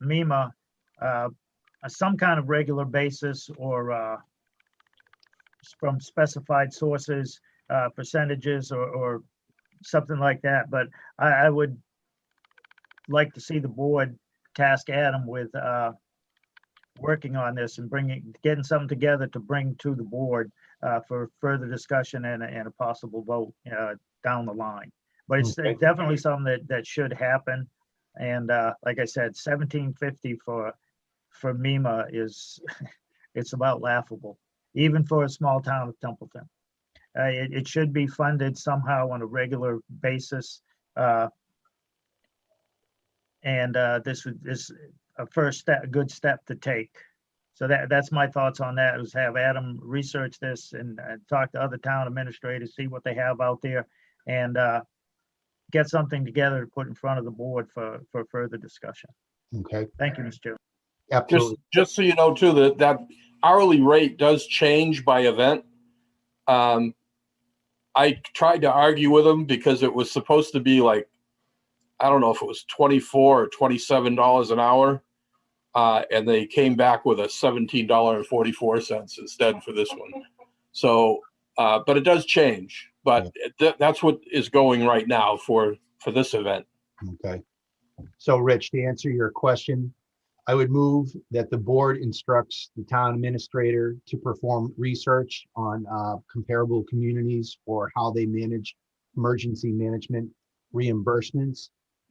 MEMA some kind of regular basis, or from specified sources, percentages, or something like that. But I would like to see the board task Adam with working on this and getting something together to bring to the board for further discussion and a possible vote down the line. But it's definitely something that should happen. And like I said, $17.50 for MEMA it's about laughable. even for a small town of Templeton. It should be funded somehow on a regular basis. And this is a first step, a good step to take. So that's my thoughts on that, is have Adam research this and talk to other town administrators, see what they have out there, and get something together to put in front of the board for further discussion. Okay, Thank you, Mr. Chair. absolutely. Just so you know too, that hourly rate does change by event. I tried to argue with them because it was supposed to be like, I don't know if it was $24 or $27 an hour. And they came back with a $17.44 instead for this one. So, but it does change, but that's what is going right now for this event. Okay. So Rich, to answer your question, I would move that the board instructs the town administrator to perform research on comparable communities for how they manage emergency management reimbursements,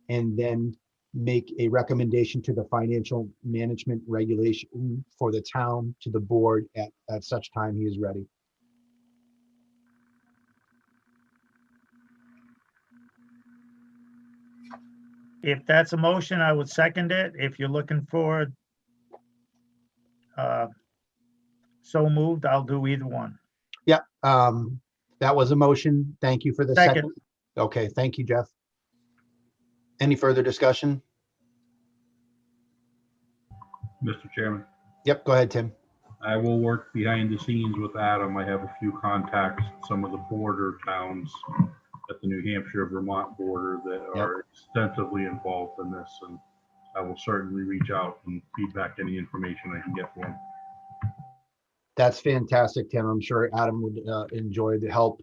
and then make a recommendation to the financial management regulation for the town to the board at such time he is ready. If that's a motion, I would second it. If you're looking for so moved, I'll do either one. Yeah, that was a motion. Thank you for the second. Second. Okay, thank you, Jeff. Any further discussion? Mr. Chairman, Yep, go ahead, Tim. I will work behind the scenes with Adam. I have a few contacts, some of the border towns at the New Hampshire-Vermont border that are extensively involved in this, and I will certainly reach out and feedback any information I can get for him. That's fantastic, Tim. I'm sure Adam would enjoy the help.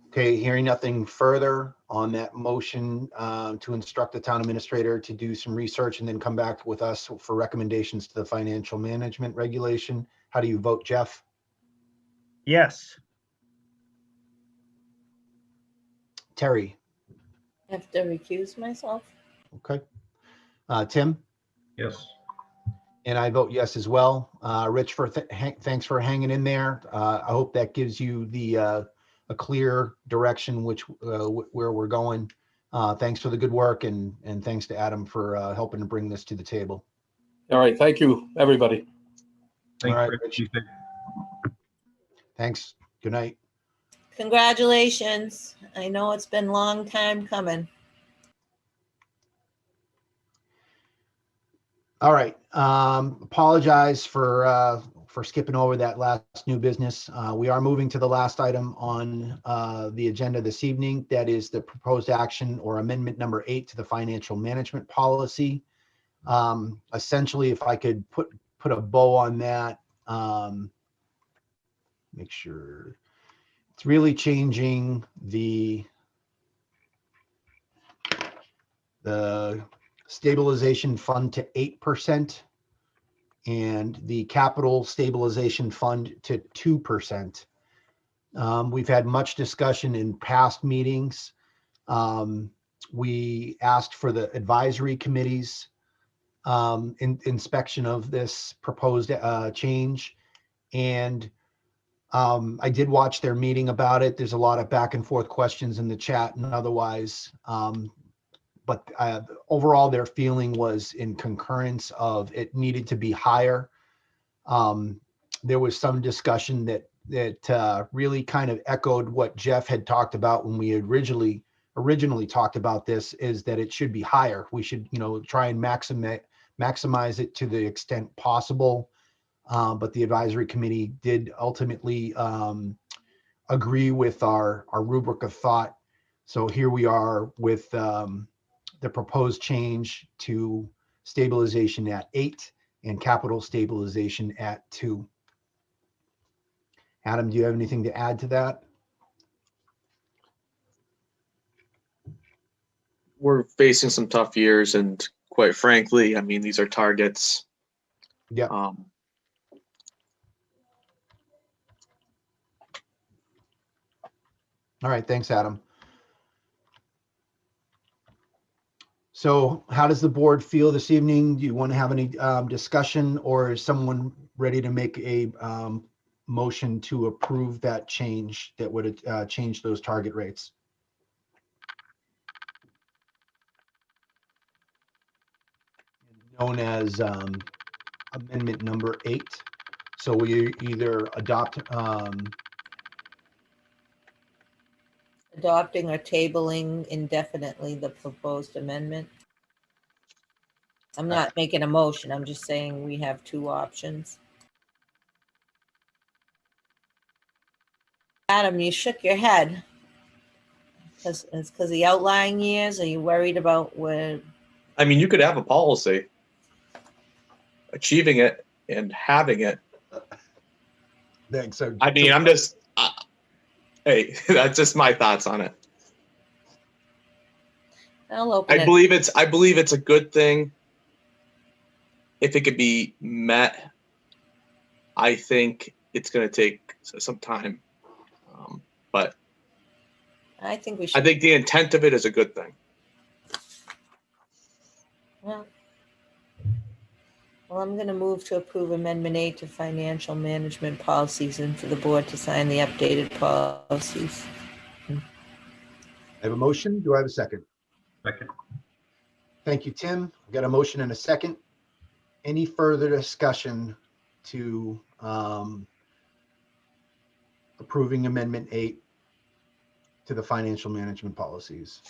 Okay, hearing nothing further on that motion to instruct the town administrator to do some research and then come back with us for recommendations to the financial management regulation. How do you vote, Jeff? Yes. Terry? I have to recuse myself. Okay. Tim? Yes. And I vote yes as well. Rich, thanks for hanging in there. I hope that gives you a clear direction where we're going. Thanks for the good work, and thanks to Adam for helping to bring this to the table. All right. Thank you, everybody. Thanks, All right, Rich. Rich. Thanks. Good night. Congratulations. I know it's been a long time coming. All right. Apologize for skipping over that last new business. We are moving to the last item on the agenda this evening. That is the proposed action or amendment number 8 to the financial management policy. Essentially, if I could put a bow on that, make sure it's really changing the stabilization fund to 8% and the capital stabilization fund to 2%. We've had much discussion in past meetings. We asked for the advisory committee's inspection of this proposed change. And I did watch their meeting about it. There's a lot of back and forth questions in the chat and otherwise. But overall, their feeling was in concurrence of it needed to be higher. There was some discussion that really kind of echoed what Jeff had talked about when we originally talked about this, is that it should be higher. We should, try and maximize it to the extent possible. But the advisory committee did ultimately agree with our rubric of thought. So here we are with the proposed change to stabilization at 8 and capital stabilization at 2. Adam, do you have anything to add to that? We're facing some tough years, and quite frankly, I mean, these are targets. Yeah. All right, thanks, Adam. So how does the board feel this evening? Do you want to have any discussion, or is someone ready to make a motion to approve that change that would change those target rates? Known as amendment number 8. So we either adopt Adopting or tabling indefinitely the proposed amendment. I'm not making a motion. I'm just saying we have two options. Adam, you shook your head. It's because the outlying years. Are you worried about where? I mean, you could have a policy. Achieving it and having it. Thanks. So, I mean, I'm just, hey, that's just my thoughts on it. I'll open I it. believe it's a good thing if it could be met. I think it's going to take some time, but I think we should. I think the intent of it is a good thing. Well, I'm going to move to approve Amendment 8 to financial management policies and for the board to sign the updated policies. I have a motion. Do I have a second? Second. Thank you, Tim. I've got a motion and a second. Any further discussion to approving Amendment 8 to the financial management policies?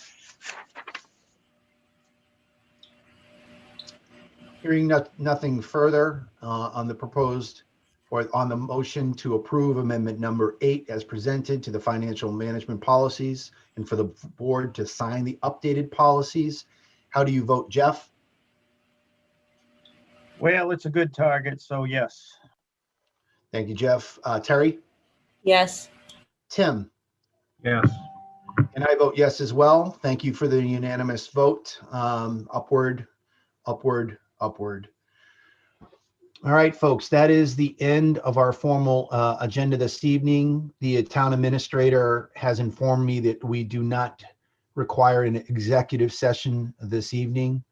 Hearing nothing further on the proposed or on the motion to approve amendment number 8 as presented to the financial management policies and for the board to sign the updated policies, how do you vote, Jeff? Well, it's a good target, so yes. Thank you, Jeff. Terry? Yes. Tim? Yes. And I vote yes as well. Thank you for the unanimous vote. Upward, upward, upward. All right, folks, that is the end of our formal agenda this evening. The town administrator has informed me that we do not require an executive session this evening.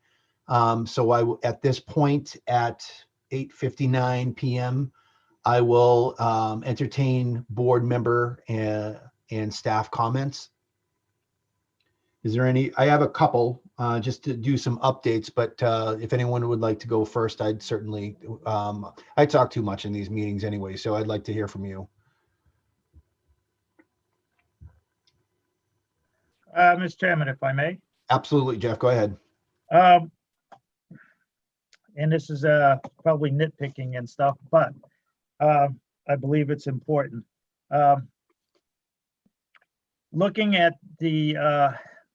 So I will, at this point at 8:59 p.m., I will entertain board member and staff comments. Is there any? I have a couple just to do some updates, but if anyone would like to go first, I'd certainly, I talk too much in these meetings anyway, so I'd like to hear from you. Mr. Chairman, if I may. Absolutely, Jeff, go ahead. And this is probably nitpicking and stuff, but I believe it's important. Looking at the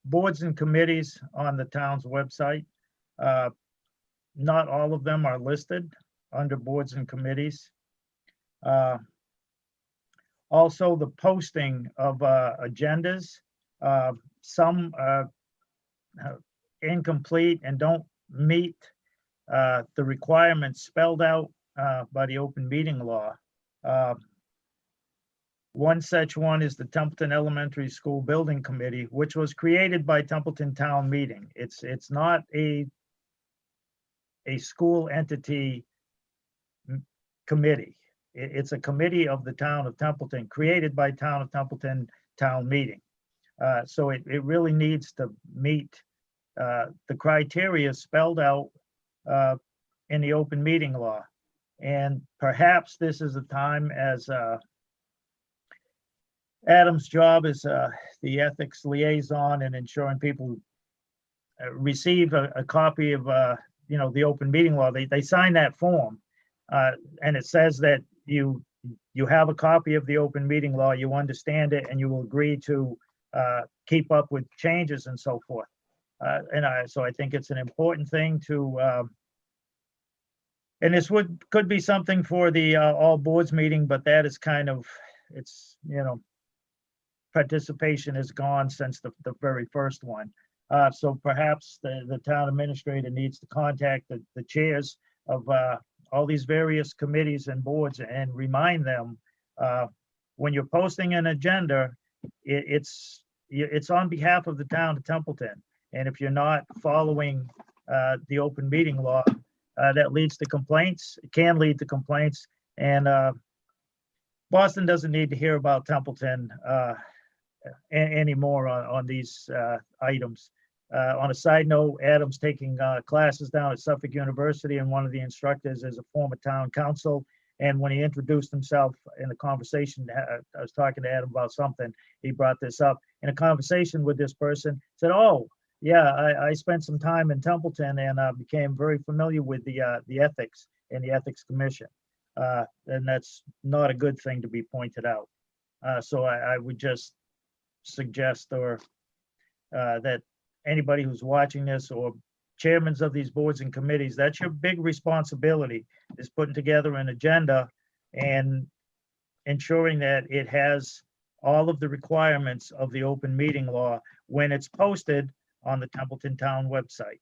boards and committees on the town's website, not all of them are listed under boards and committees. Also, the posting of agendas, some are incomplete and don't meet the requirements spelled out by the open meeting law. One such one is the Templeton Elementary School Building Committee, which was created by Templeton Town Meeting. It's not a school entity committee. It's a committee of the town of Templeton, created by Town of Templeton Town Meeting. So it really needs to meet the criteria spelled out in the open meeting law. And perhaps this is a time, as Adam's job is the ethics liaison and ensuring people receive a copy of the open meeting law. They sign that form and it says that you have a copy of the open meeting law, you understand it, and you will agree to keep up with changes and so forth. So I think it's an important thing to and this could be something for the all boards meeting, but that is kind of, it's, participation is gone since the very first one. So perhaps the town administrator needs to contact the chairs of all these various committees and boards and remind them when you're posting an agenda, it's on behalf of the town of Templeton. And if you're not following the open meeting law, that leads to complaints. It can lead to complaints. And Boston doesn't need to hear about Templeton anymore on these items. On a side note, Adam's taking classes down at Suffolk University, and one of the instructors is a former town council. And when he introduced himself in the conversation, I was talking to Adam about something, he brought this up. In a conversation with this person, said, oh, yeah, I spent some time in Templeton and became very familiar with the ethics and the Ethics Commission. And that's not a good thing to be pointed out. So I would just suggest that anybody who's watching this or chairmen of these boards and committees, that's your big responsibility, is putting together an agenda and ensuring that it has all of the requirements of the open meeting law when it's posted on the Templeton Town website.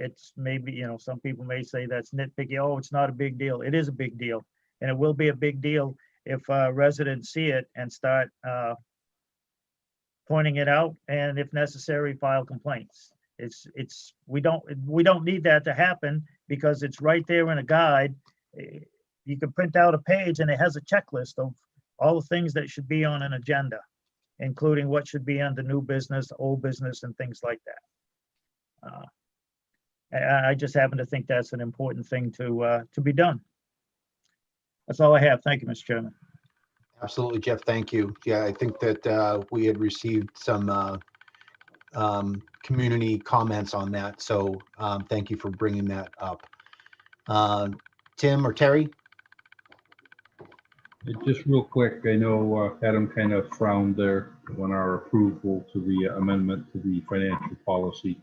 It's maybe, some people may say that's nitpicky. Oh, it's not a big deal. It is a big deal. And it will be a big deal if residents see it and start pointing it out, and if necessary, file complaints. We don't need that to happen because it's right there in a guide. You can print out a page and it has a checklist of all the things that should be on an agenda, including what should be under new business, old business, and things like that. I just happen to think that's an important thing to be done. That's all I have. Thank you, Mr. Chairman. Absolutely, Jeff. Thank you. Yeah, I think that we had received some community comments on that. So thank you for bringing that up. Tim or Terry? Just real quick, I know Adam kind of frowned there on our approval to the amendment to the financial policy.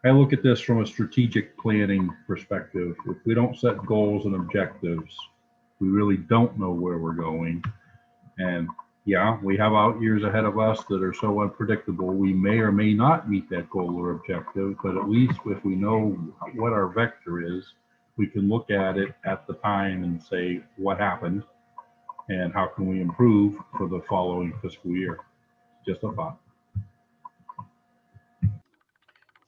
I look at this from a strategic planning perspective. If we don't set goals and objectives, we really don't know where we're going. And yeah, we have out years ahead of us that are so unpredictable. We may or may not meet that goal or objective, but at least if we know what our vector is, we can look at it at the time and say what happened and how can we improve for the following fiscal year. Just a thought.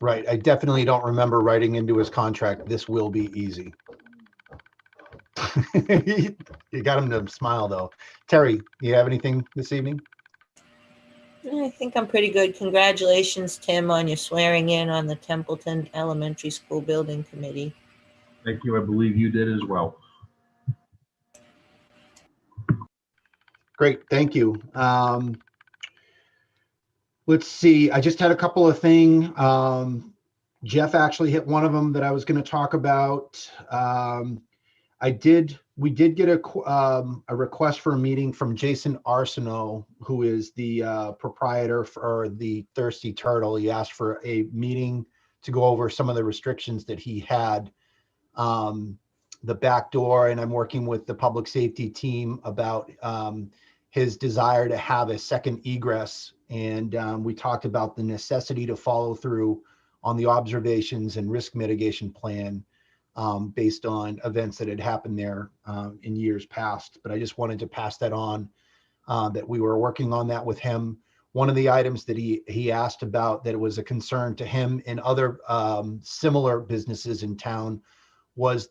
Right. I definitely don't remember writing into his contract, this will be easy. You got him to smile though. Terry, you have anything this evening? I think I'm pretty good. Congratulations, Tim, on your swearing in on the Templeton Elementary School Building Committee. Thank you. I believe you did as well. Great. Thank you. Let's see. I just had a couple of things. Jeff actually hit one of them that I was going to talk about. We did get a request for a meeting from Jason Arsenault, who is the proprietor for the Thirsty Turtle. He asked for a meeting to go over some of the restrictions that he had, the back door, and I'm working with the public safety team about his desire to have a second egress. And we talked about the necessity to follow through on the observations and risk mitigation plan based on events that had happened there in years past. But I just wanted to pass that on, that we were working on that with him. One of the items that he asked about that was a concern to him and other similar businesses in town was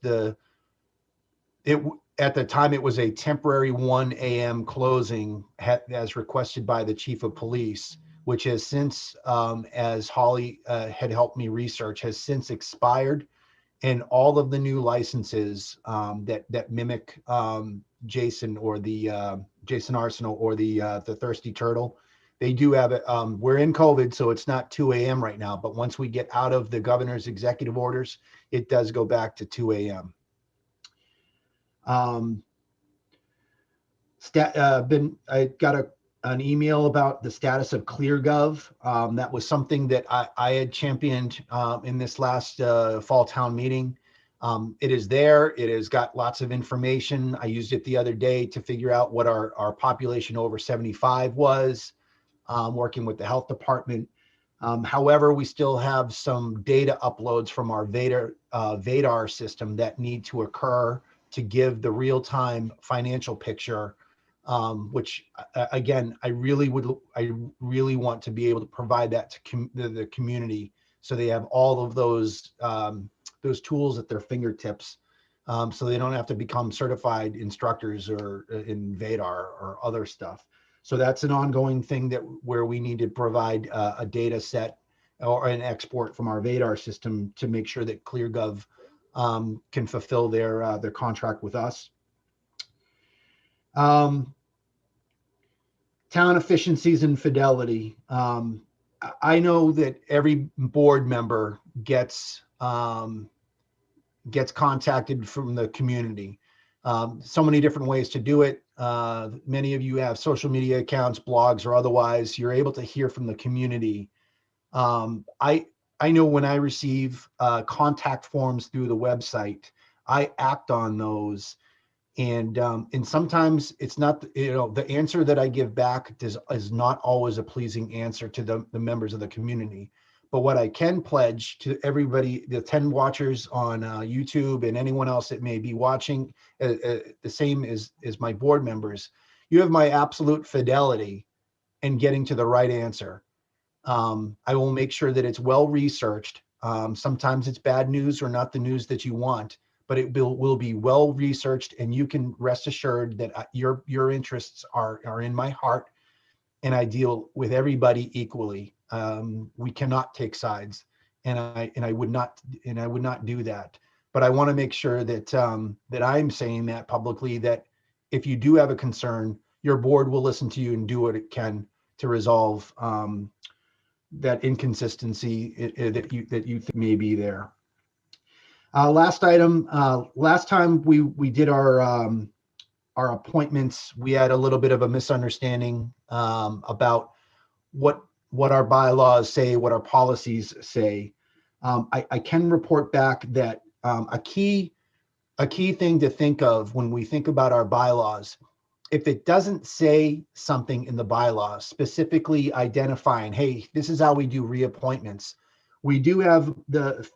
at the time it was a temporary 1 a.m. closing as requested by the chief of police, which has since, as Holly had helped me research, has since expired. And all of the new licenses that mimic Jason or the Jason Arsenault or the Thirsty Turtle, they do have it. We're in COVID, so it's not 2 a.m. right now. But once we get out of the governor's executive orders, it does go back to 2 a.m. I got an email about the status of ClearGov. That was something that I had championed in this last fall town meeting. It is there. It has got lots of information. I used it the other day to figure out what our population over 75 was, working with the health department. However, we still have some data uploads from our VADAR system that need to occur to give the real-time financial picture which again, I really want to be able to provide that to the community, so they have all of those tools at their fingertips, so they don't have to become certified instructors or in VADAR or other stuff. So that's an ongoing thing where we need to provide a data set or an export from our VADAR system to make sure that ClearGov can fulfill their contract with us. Town efficiencies and fidelity. I know that every board member gets contacted from the community. So many different ways to do it. Many of you have social media accounts, blogs, or otherwise. You're able to hear from the community. I know when I receive contact forms through the website, I act on those, and sometimes it's not, the answer that I give back is not always a pleasing answer to the members of the community. But what I can pledge to everybody, the 10 watchers on YouTube and anyone else that may be watching, the same as my board members, you have my absolute fidelity in getting to the right answer. I will make sure that it's well researched. Sometimes it's bad news or not the news that you want, but it will be well researched, and you can rest assured that your interests are in my heart, and I deal with everybody equally. We cannot take sides, and I would not do that. But I want to make sure that that I'm saying that publicly, that if you do have a concern, your board will listen to you and do what it can to resolve that inconsistency that you think may be there. Last item. Last time we did our appointments, we had a little bit of a misunderstanding about what our bylaws say, what our policies say. I can report back that a key thing to think of when we think about our bylaws, if it doesn't say something in the bylaws specifically identifying, hey, this is how we do reappointments. We do have the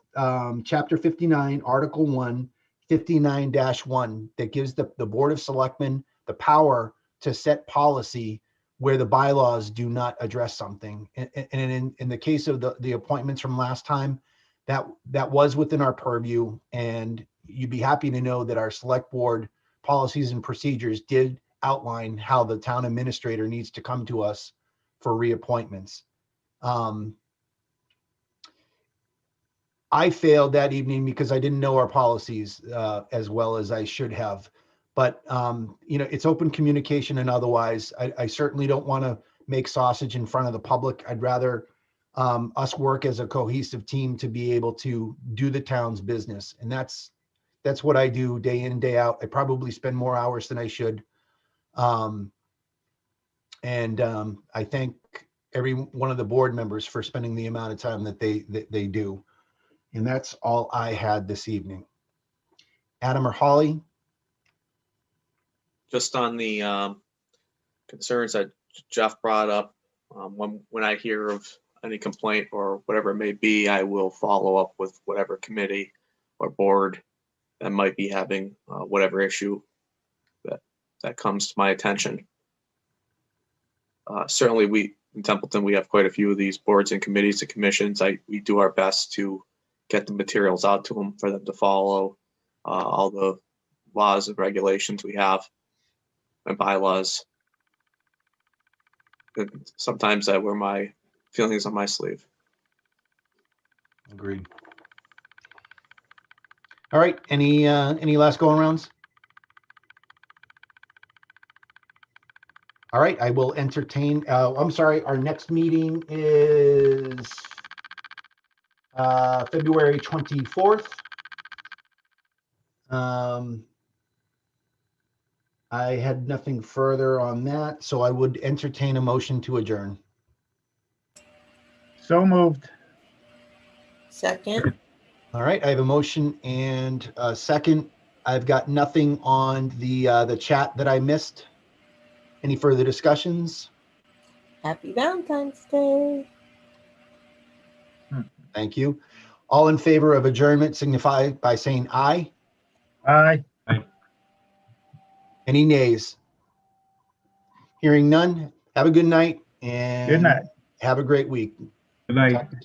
Chapter 59, Article 1, 59-1 that gives the Board of Selectmen the power to set policy where the bylaws do not address something. And in the case of the appointments from last time, that was within our purview, and you'd be happy to know that our select board policies and procedures did outline how the town administrator needs to come to us for reappointments. I failed that evening because I didn't know our policies as well as I should have. But it's open communication and otherwise. I certainly don't want to make sausage in front of the public. I'd rather us work as a cohesive team to be able to do the town's business, and that's what I do day in and day out. I probably spend more hours than I should. I thank every one of the board members for spending the amount of time that they do. And that's all I had this evening. Adam or Holly? Just on the concerns that Jeff brought up, when I hear of any complaint or whatever it may be, I will follow up with whatever committee or board that might be having whatever issue that comes to my attention. Certainly we in Templeton, we have quite a few of these boards and committees and commissions. We do our best to get the materials out to them for them to follow all the laws and regulations we have and bylaws. And sometimes I wear my feelings on my sleeve. Agreed. All right, any last going rounds? All right, I will entertain, I'm sorry, our next meeting is February 24th. I had nothing further on that, so I would entertain a motion to adjourn. So moved. Second. All right, I have a motion and a second. I've got nothing on the chat that I missed. Any further discussions? Happy Valentine's Day. Thank you. All in favor of adjournment signify by saying aye. Aye. Any nays? Hearing none, have a good night and Good night. have a great week. Good night. Talk to